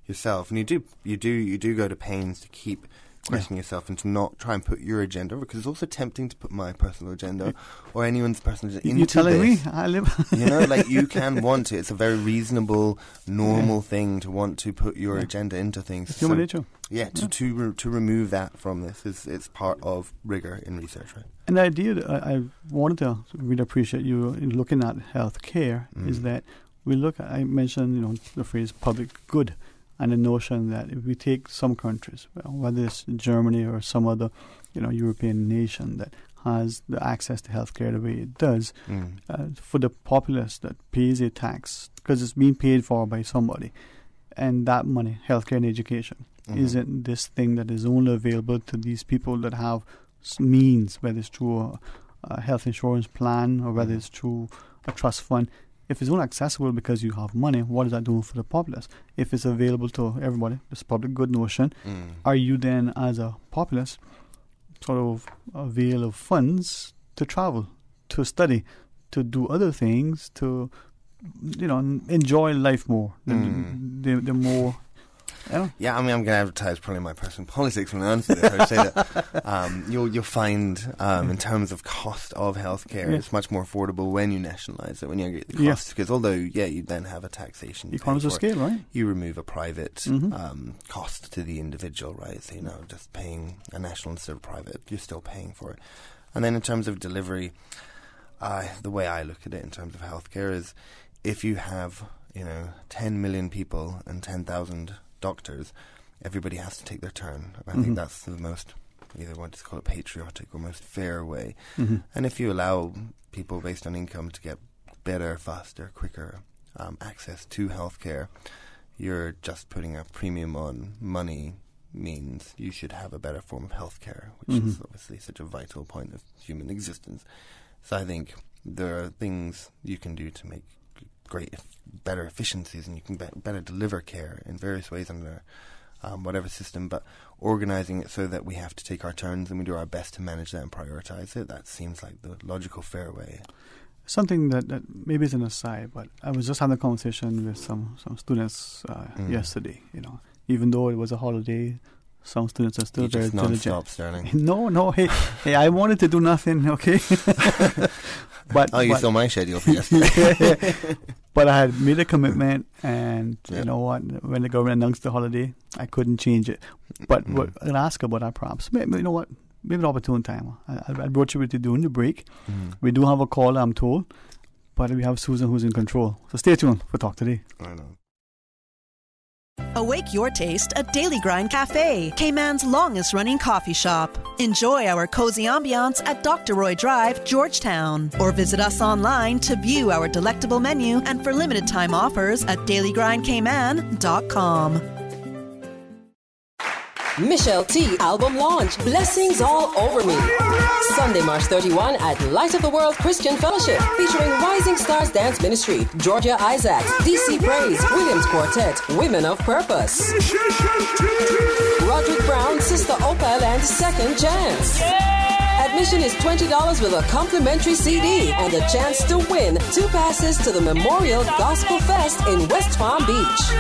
yourself. And you do go to pains to keep questioning yourself and to not try and put your agenda, because it's also tempting to put my personal agenda or anyone's personal agenda into
You're telling
this.
me I live...
You can want to. It's a very reasonable, normal thing to want to put your agenda into things.
It's human nature.
Yeah, to remove that from this it's part of rigor in research, right?
And the idea that I wanted to really appreciate you in looking at healthcare is that we look at, I mentioned, the phrase public good, and the notion that if we take some countries, whether it's Germany or some other, European nation that has the access to healthcare the way it does, for the populace that pays a tax, because it's being paid for by somebody, and that money, healthcare and education, isn't this thing that is only available to these people that have means, whether it's through a health insurance plan or whether it's through a trust fund. If it's only accessible because you have money, what is that doing for the populace? If it's available to everybody, this public good notion, are you then, as a populace, sort of avail of funds to travel, to study, to do other things, to, enjoy life more? The more...
Yeah, I'm going to advertise probably my personal politics when I answer this. I would say that you'll find, in terms of cost of healthcare, it's much more affordable when you nationalise it, when you get the cost. Because although, you then have a taxation.
Economies of scale, right?
You remove a private cost to the individual, right? So, just paying a national instead of private, you're still paying for it. And then in terms of delivery, the way I look at it in terms of healthcare is if you have, 10 million people and 10,000 doctors, everybody has to take their turn. I think that's the most, either want to call it patriotic or most fair way. And if you allow people based on income to get better, faster, quicker access to healthcare, you're just putting a premium on money means you should have a better form of healthcare, which is obviously such a vital point of human existence. So I think there are things you can do to make better efficiencies, and you can better deliver care in various ways under whatever system, but organizing it so that we have to take our turns and we do our best to manage that and prioritize it, that seems like the logical, fair way.
Something that maybe is an aside, but I was just having a conversation with some students yesterday. Even though it was a holiday, some students are still very diligent.
Non-stop, Sterling.
No, hey, I wanted to do nothing, okay?
You saw my schedule for yesterday.
But I had made a commitment, and you know what? When the government announced the holiday, I couldn't change it. But I'll ask about our props. Maybe, you know what? Maybe an opportune time. I brought you with you during the break. We do have a call, I'm told, but we have Susan who's in control. So stay tuned for Talk Today.
I know.
Awake your taste at Daily Grind Cafe, Cayman's longest running coffee shop. Enjoy our cozy ambiance at Dr. Roy Drive, Georgetown. Or visit us online to view our delectable menu and for limited time offers at dailygrindcayman.com.
Michelle T. album launch, Blessings All Over Me. Sunday, March 31 at Light of the World Christian Fellowship, featuring Rising Stars Dance Ministry, Georgia Isaacs, DC Praise, Williams Quartet, Women of Purpose, Roderick Brown, Sister Opal, and Second Chance. Admission is $20 with a complimentary CD and a chance to win 2 passes to the Memorial Gospel Fest in West Palm Beach.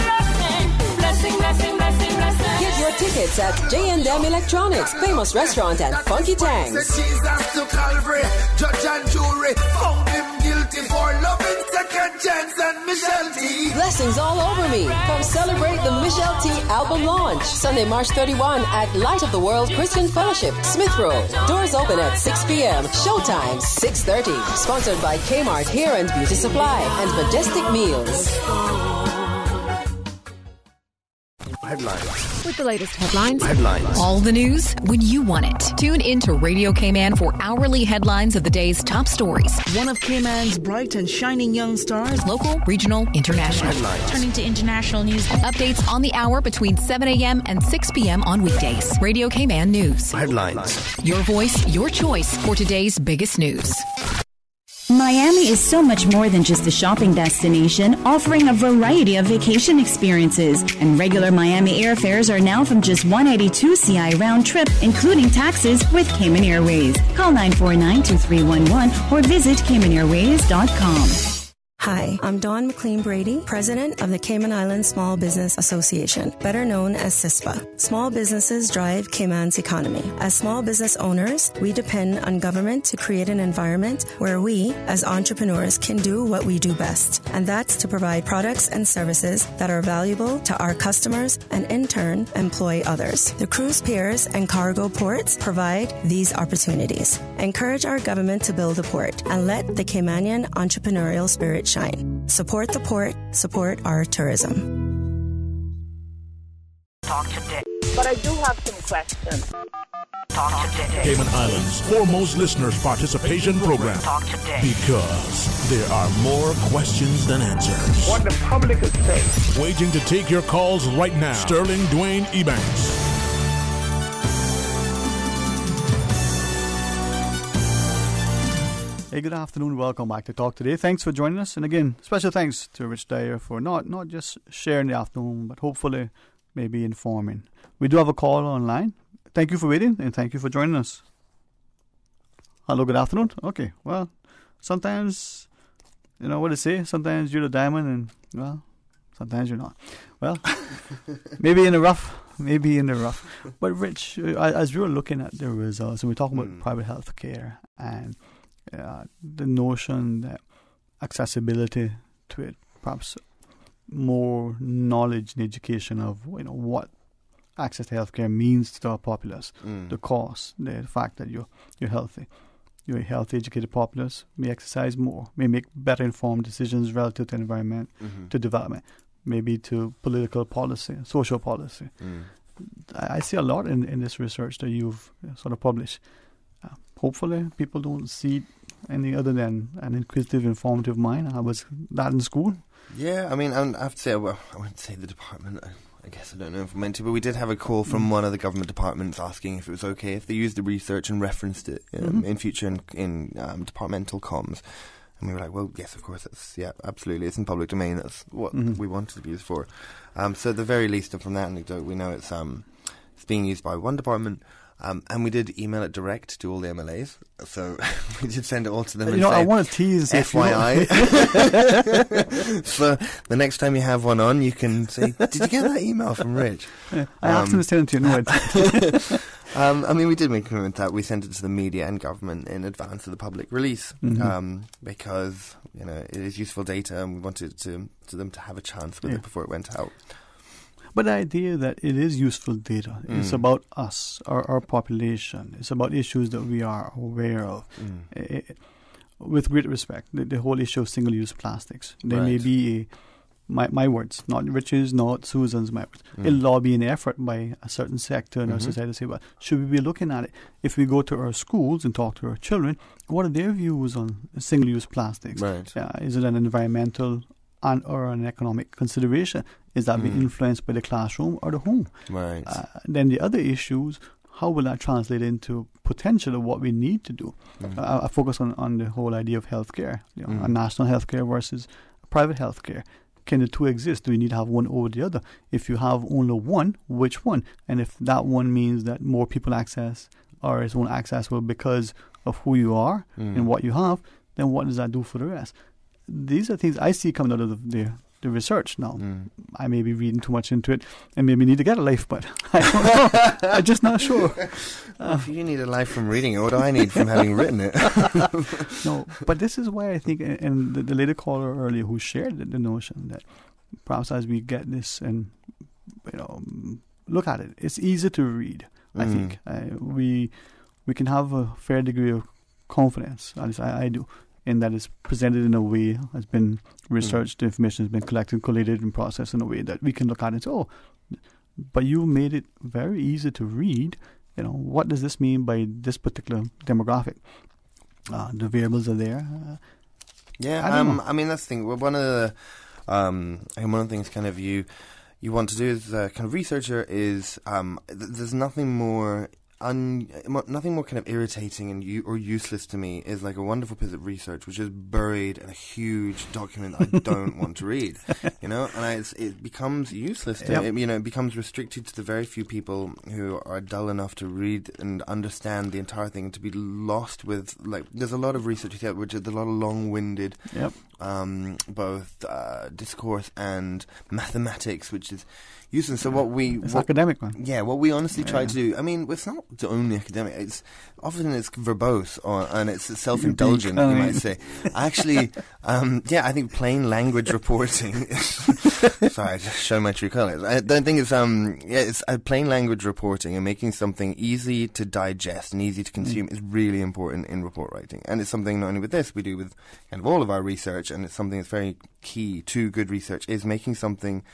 Get your tickets at J&M Electronics, Famous Restaurant, and Funky Tangs.
Jesus to Calvary, judge and jury, found him guilty for loving
Second Chance and Michelle T.
Blessings all over me. Come celebrate the Michelle T album launch. Sunday, March 31 at Light of the World Christian Fellowship, Smith Road. Doors open at 6 p.m. Showtime, 6:30. Sponsored by Kmart Hair and Beauty Supply and Majestic Meals.
Headlines.
With the latest headlines.
All
the news when you want it. Tune in to Radio K-Man for hourly headlines of the day's top stories.
One of K-Man's bright and shining young stars.
Local, regional, international.
Turning to international news.
Updates on the hour between 7 a.m. and 6 p.m. on weekdays. Radio K-Man News.
Headlines. Your voice, your choice for today's biggest news.
Miami is so much more than just a shopping destination, offering a variety of vacation experiences. And regular Miami airfares are now from just $182 CI round trip, including taxes, with Cayman Airways. Call 949-2311 or visit CaymanAirways.com.
Hi, I'm Dawn McLean Brady, President of the Cayman Islands Small Business Association, better known as CISPA. Small businesses drive Cayman's economy. As small business owners, we depend on government to create an environment where we, as entrepreneurs, can do what we do best, and that's to provide products and services that are valuable to our customers and, in turn, employ others. The cruise piers and cargo ports provide these opportunities. Encourage our government to build a port and let the Caymanian entrepreneurial spirit shine. Support the port, support our tourism.
Talk today.
But I do have some questions.
Talk today.
Cayman Islands' foremost listeners' participation program.
Talk today.
Because there are more questions than answers.
What the public is saying.
Waiting to take your calls right now. Sterling Dwayne Ebanks.
Hey, good afternoon. Welcome back to Talk Today. Thanks for joining us. And again, special thanks to Rich Dyer for not just sharing the afternoon, but hopefully maybe informing. We do have a call online. Thank you for waiting and thank you for joining us. Hello, good afternoon. Okay, well, sometimes, you know what they say, sometimes you're the diamond and, well, sometimes you're not. Well, maybe in the rough. But Rich, as we were looking at the results, and we're talking about private health care and the notion that accessibility to it, perhaps more knowledge and education of what access to healthcare means to our populace, the cost, the fact that you're healthy. You're a healthy, educated populace, may exercise more, may make better informed decisions relative to environment, to development, maybe to political policy, social policy. I see a lot in this research that you've sort of published. Hopefully people don't see any other than an inquisitive, informative mind. I was that in school.
Yeah, I mean, I have to say, well, I wouldn't say the department. I guess I don't know if I meant to, but we did have a call from one of the government departments asking if it was okay if they used the research and referenced it in future in departmental comms. And we were like, well, yes, of course, absolutely. It's in public domain. That's what we wanted to be used for. So at the very least, from that anecdote, we know it's being used by one department. And we did email it direct to all the MLAs, so we did send it all to them. And say,
I want to tease
FYI. So the next time you have one on, you can say, "Did you get that email from Rich?"
Yeah, I asked him to send it to you. No,
I mean, we did make a commitment that we sent it to the media and government in advance of the public release, because it is useful data, and we wanted to them to have a chance with it before it went out.
But the idea that it is useful data, it's about us, our population, it's about issues that we are aware of. With great respect, the whole issue of single-use plastics. There may be my words, not Rich's, not Susan's, my words, a lobbying effort by a certain sector in our society to say, well, should we be looking at it? If we go to our schools and talk to our children, what are their views on single-use plastics?
Right.
Is it an environmental or an economic consideration? Is that being influenced by the classroom or the home?
Right.
Then the other issues, how will that translate into potential of what we need to do? I focus on the whole idea of healthcare, a national healthcare versus private healthcare. Can the two exist? Do we need to have one over the other? If you have only one, which one? And if that one means that more people access or is only accessible because of who you are and what you have, then what does that do for the rest? These are things I see coming out of the the research now. I may be reading too much into it and maybe need to get a life, but I don't know. I'm just not sure.
If you need a life from reading it, what do I need from having written it?
No, but this is why I think, and the lady caller earlier who shared the notion that perhaps as we get this and look at it, it's easy to read. I think we can have a fair degree of confidence, at least I do, in that it's presented in a way, has been researched, the information has been collected, collated, and processed in a way that we can look at it and say, oh, but you made it very easy to read. What does this mean by this particular demographic? The variables are there.
I mean, that's the thing. One of the things kind of you want to do as a kind of researcher is there's nothing more kind of irritating and or useless to me is like a wonderful piece of research which is buried in a huge document I don't want to read, and it becomes useless to me. It becomes restricted to the very few people who are dull enough to read and understand the entire thing, and to be lost with, like, there's a lot of research here which is a lot of long-winded both discourse and mathematics, which is useless. So
it's academic, man.
Yeah, what we honestly try to do. I mean, it's not only academic. It's verbose and it's self-indulgent. You might say. Actually, I think plain language reporting. Sorry, I just show my true colours. I don't think it's it's plain language reporting and making something easy to digest and easy to consume is really important in report writing. And it's something not only with this we do with kind of all of our research, and it's something that's very key to good research is making something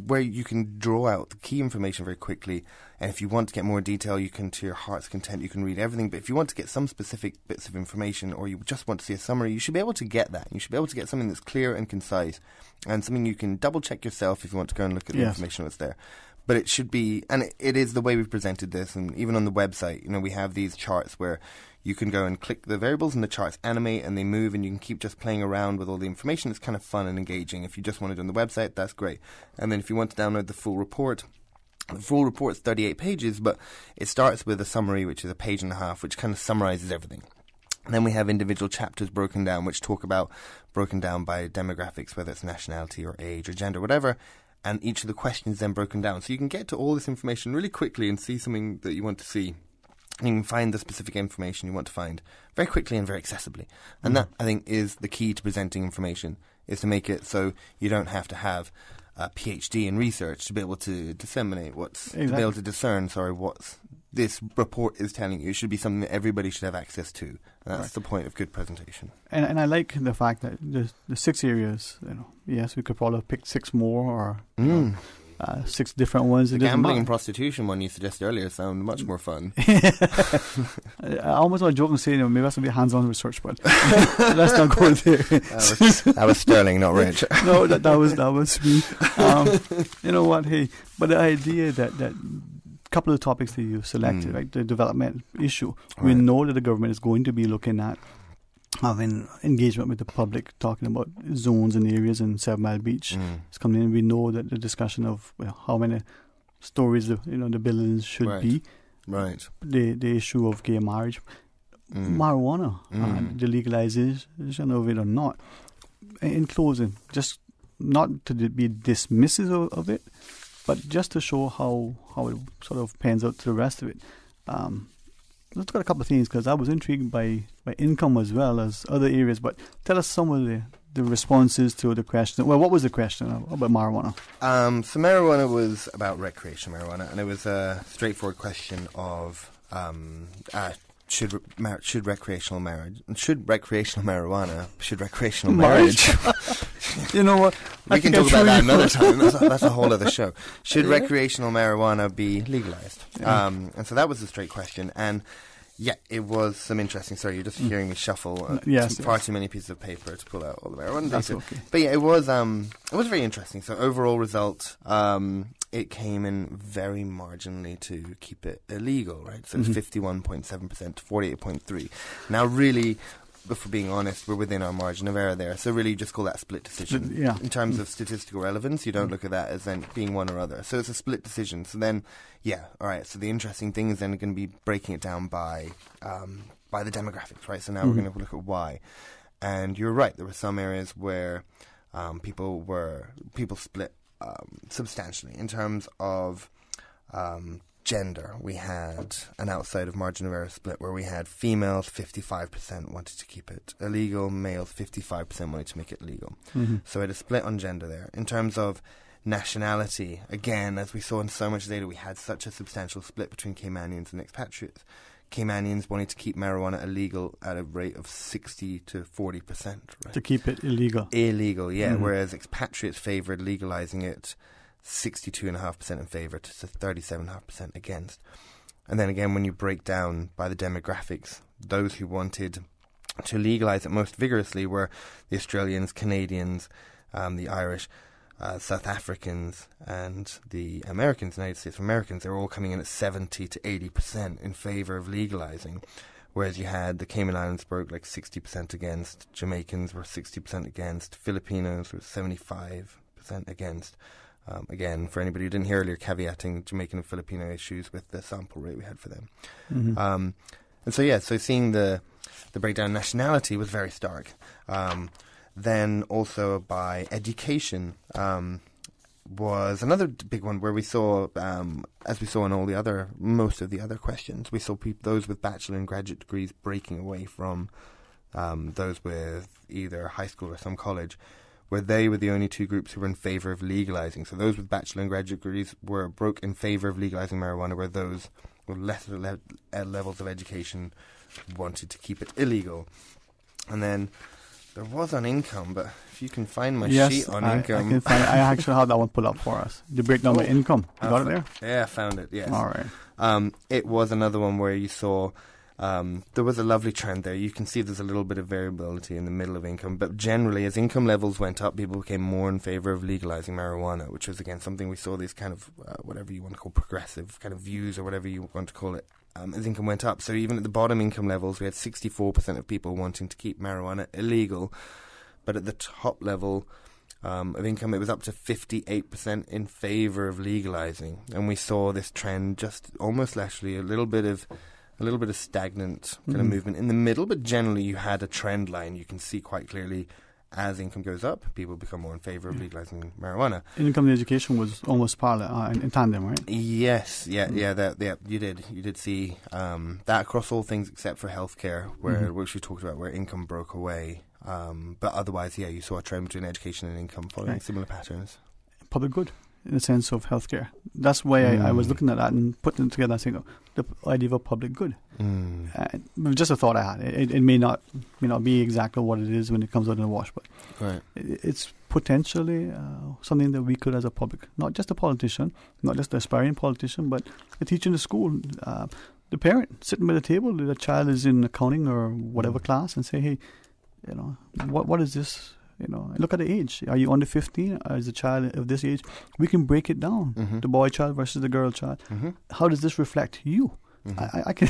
where you can draw out the key information very quickly, and if you want to get more detail, you can, to your heart's content, you can read everything. But if you want to get some specific bits of information, or you just want to see a summary, you should be able to get that. You should be able to get something that's clear and concise, and something you can double check yourself if you want to go and look at the information that's there. But it should be, and it is the way we've presented this, and even on the website, we have these charts where you can go and click the variables and the charts animate and they move, and you can keep just playing around with all the information. It's kind of fun and engaging. If you just want it on the website, that's great. And then if you want to download the full report's 38 pages, but it starts with a summary, which is a page and a half, which kind of summarizes everything. And then we have individual chapters broken down, which talk about, broken down by demographics, whether it's nationality or age or gender, whatever. And each of the questions then broken down. So you can get to all this information really quickly and see something that you want to see. And you can find the specific information you want to find very quickly and very accessibly. And that, I think, is the key to presenting information, is to make it so you don't have to have a PhD in research to be able to disseminate to be able to discern, what this report is telling you. It should be something that everybody should have access to. And that's the point of good presentation.
And I like the fact that the 6 areas, yes, we could probably pick 6 more or 6 different ones.
The gambling and prostitution one you suggested earlier sound much more fun.
I almost want to joke and say, maybe that's going to be hands-on research, but let's not go there.
That was Sterling, not Rich.
No, that was me. You know what? Hey, but the idea that couple of topics that you selected, right? The development issue. We know that the government is going to be looking at having engagement with the public, talking about zones and areas in 7 Mile Beach. It's coming in. We know that the discussion of how many stories the buildings should be.
Right.
The issue of gay marriage, marijuana, the legalization of it or not. In closing, just not to be dismissive of it, but just to show how it sort of pans out to the rest of it. Let's got a couple of things, because I was intrigued by income as well as other areas. But tell us some of the responses to the question. Well, what was the question about marijuana?
So marijuana was about recreational marijuana, and it was a straightforward question of should recreational marriage
You know what?
We can talk about that another time. That's a whole other show. Should recreational marijuana be legalized?
Yeah.
And so that was the straight question. And it was some interesting. Sorry, you're just hearing me shuffle. Far too many pieces of paper to pull out all the marijuana.
That's okay.
But it was very interesting. So overall result, it came in very marginally to keep it illegal, right? So it's 51.7% to 48.3%. Now, really, if we're being honest, we're within our margin of error there. So really, you just call that a split decision.
Yeah.
In terms of statistical relevance, you don't look at that as then being one or other. So it's a split decision. So then, all right. So the interesting thing is then going to be breaking it down by the demographics, right? So now we're going to look at why. And you're right. There were some areas where people split substantially. In terms of gender, we had an outside of margin of error split where we had females 55% wanted to keep it illegal, males 55% wanted to make it legal.
Mm-hmm.
So we had a split on gender there. In terms of nationality, again, as we saw in so much data, we had such a substantial split between Caymanians and expatriates. Caymanians wanted to keep marijuana illegal at a rate of 60 to 40%. Right?
To keep it illegal.
Illegal, yeah.
Mm-hmm.
Whereas expatriates favoured legalising it 62.5% in favour to 37.5% against. And then again, when you break down by the demographics, those who wanted to legalise it most vigorously were the Australians, Canadians, the Irish, South Africans, and the Americans, United States Americans. They were all coming in at 70 to 80% in favour of legalising. Whereas you had the Cayman Islands broke like 60% against, Jamaicans were 60% against, Filipinos were 75% against. Again, for anybody who didn't hear earlier, caveating Jamaican and Filipino issues with the sample rate we had for them.
Mm-hmm.
And so seeing the breakdown nationality was very stark. Then also by education was another big one where we saw, as we saw in most of the other questions, we saw those with bachelor and graduate degrees breaking away from those with either high school or some college, where they were the only two groups who were in favour of legalising. So those with bachelor and graduate degrees broke in favour of legalising marijuana, where those with lesser levels of education wanted to keep it illegal. And then there was on income, but if you can find my sheet on income.
I can find it. I actually have that one pulled up for us. The breakdown by income. You got it there?
Yeah, I found it, yes.
All right.
It was another one where you saw there was a lovely trend there. You can see there's a little bit of variability in the middle of income, but generally as income levels went up, people became more in favour of legalising marijuana, which was again something we saw these kind of, whatever you want to call progressive kind of views or whatever you want to call it, as income went up. So even at the bottom income levels, we had 64% of people wanting to keep marijuana illegal, but at the top level of income, it was up to 58% in favour of legalising. And we saw this trend just almost actually a little bit of stagnant kind of movement in the middle, but generally you had a trend line. You can see quite clearly as income goes up, people become more in favour of legalising marijuana.
Income and education was almost parallel, in tandem, right?
Yes, you did see that across all things except for healthcare, which we talked about, where income broke away. But otherwise, you saw a trend between education and income following similar patterns. Public
good, in the sense of healthcare. That's why I was looking at that and putting it together and saying, the idea of a public good. Just a thought I had. It may not be exactly what it is when it comes out in the wash, but it's potentially something that we could, as a public, not just a politician, not just the aspiring politician, but a teacher in the school, the parent sitting by the table, the child is in accounting or whatever class, and say, hey, what is this? Look at the age. Are you under 15? Or is a child of this age? We can break it down. The boy child versus the girl child. How does this reflect you? I can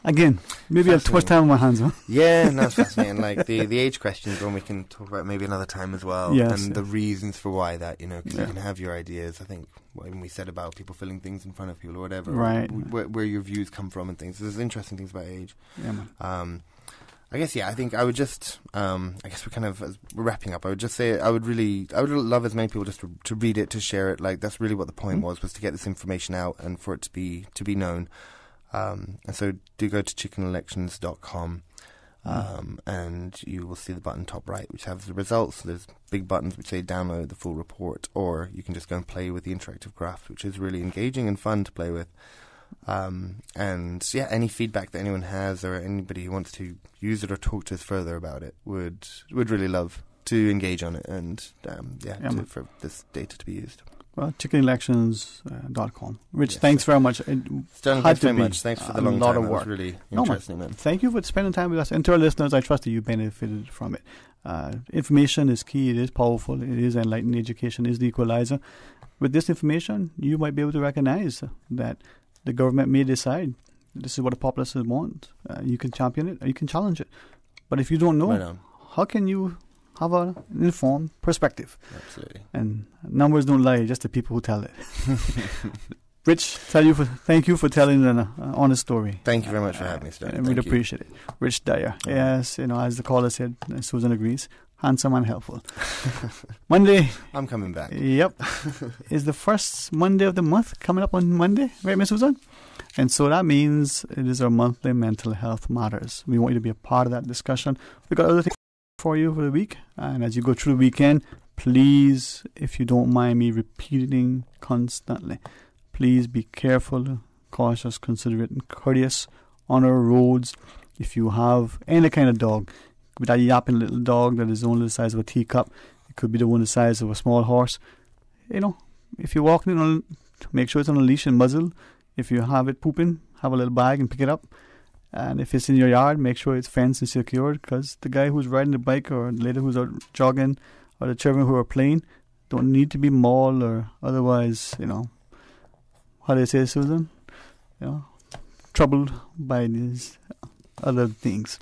again. Maybe I'll too much time on my hands. Huh?
Yeah, no, it's fascinating. Like the age question is one we can talk about maybe another time as well.
Yes,
and the reasons for why that. Because you can have your ideas. I think when we said about people filling things in front of people or whatever,
right?
Where your views come from and things. There's interesting things about age.
Yeah, man.
I guess, I think I would just, I guess we're kind of, as we're wrapping up, I would just say I would love as many people just to read it, to share it. Like, that's really what the point was to get this information out and for it to be known. And so do go to chickenelections.com and you will see the button top right, which has the results. There's big buttons which say download the full report, or you can just go and play with the interactive graphs, which is really engaging and fun to play with. Any feedback that anyone has, or anybody who wants to use it or talk to us further about it, would really love to engage on it and for this data to be used.
Well, chickenelections.com. Rich, thanks very much.
Sterling, thanks very much. Thanks for the long time. It was really interesting, man.
Thank you for spending time with us. And to our listeners, I trust that you benefited from it. Information is key. It is powerful. It is enlightening. Education is the equalizer. With this information, you might be able to recognize that the government may decide this is what the populace want. You can champion it or you can challenge it. But if you don't know, how can you have an informed perspective?
Absolutely.
And numbers don't lie, just the people who tell it. Rich, thank you for telling an honest story.
Thank you very much for having me, Stan.
I really appreciate it. Rich Dyer. Yes, as the caller said, Susan agrees. handsome and helpful. Monday.
I'm coming back.
Yep. Is the first Monday of the month coming up on Monday, right, Miss Susan? And so that means it is our monthly Mental Health Matters. We want you to be a part of that discussion. We've got other things for you for the week. And as you go through the weekend, please, if you don't mind me repeating constantly, please be careful, cautious, considerate, and courteous on our roads. If you have any kind of dog, it could be that yapping little dog that is only the size of a teacup. It could be the one the size of a small horse. You know, if you're walking in, make sure it's on a leash and muzzle. If you have it pooping, have a little bag and pick it up. And if it's in your yard, make sure it's fenced and secured, because the guy who's riding the bike or the lady who's out jogging or the children who are playing don't need to be mauled or otherwise, you know, how do you say, Susan? You know, troubled by these other things.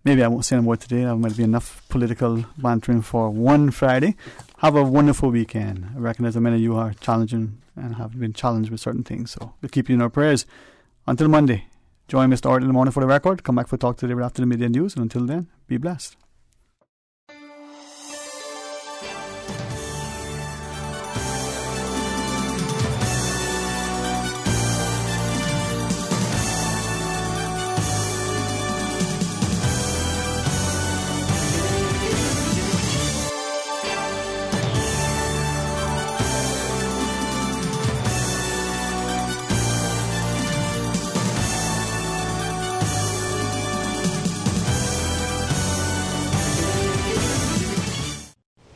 Maybe I won't say more today. There might be enough political bantering for one Friday. Have a wonderful weekend. I recognize that many of you are challenging and have been challenged with certain things, so we'll keep you in our prayers. Until Monday, join Mr. Art in the morning for the record. Come back for Talk Today right after the midday news. And until then, be blessed.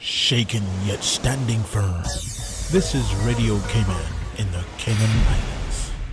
Shaken yet standing firm. This is Radio Cayman in the Cayman Islands.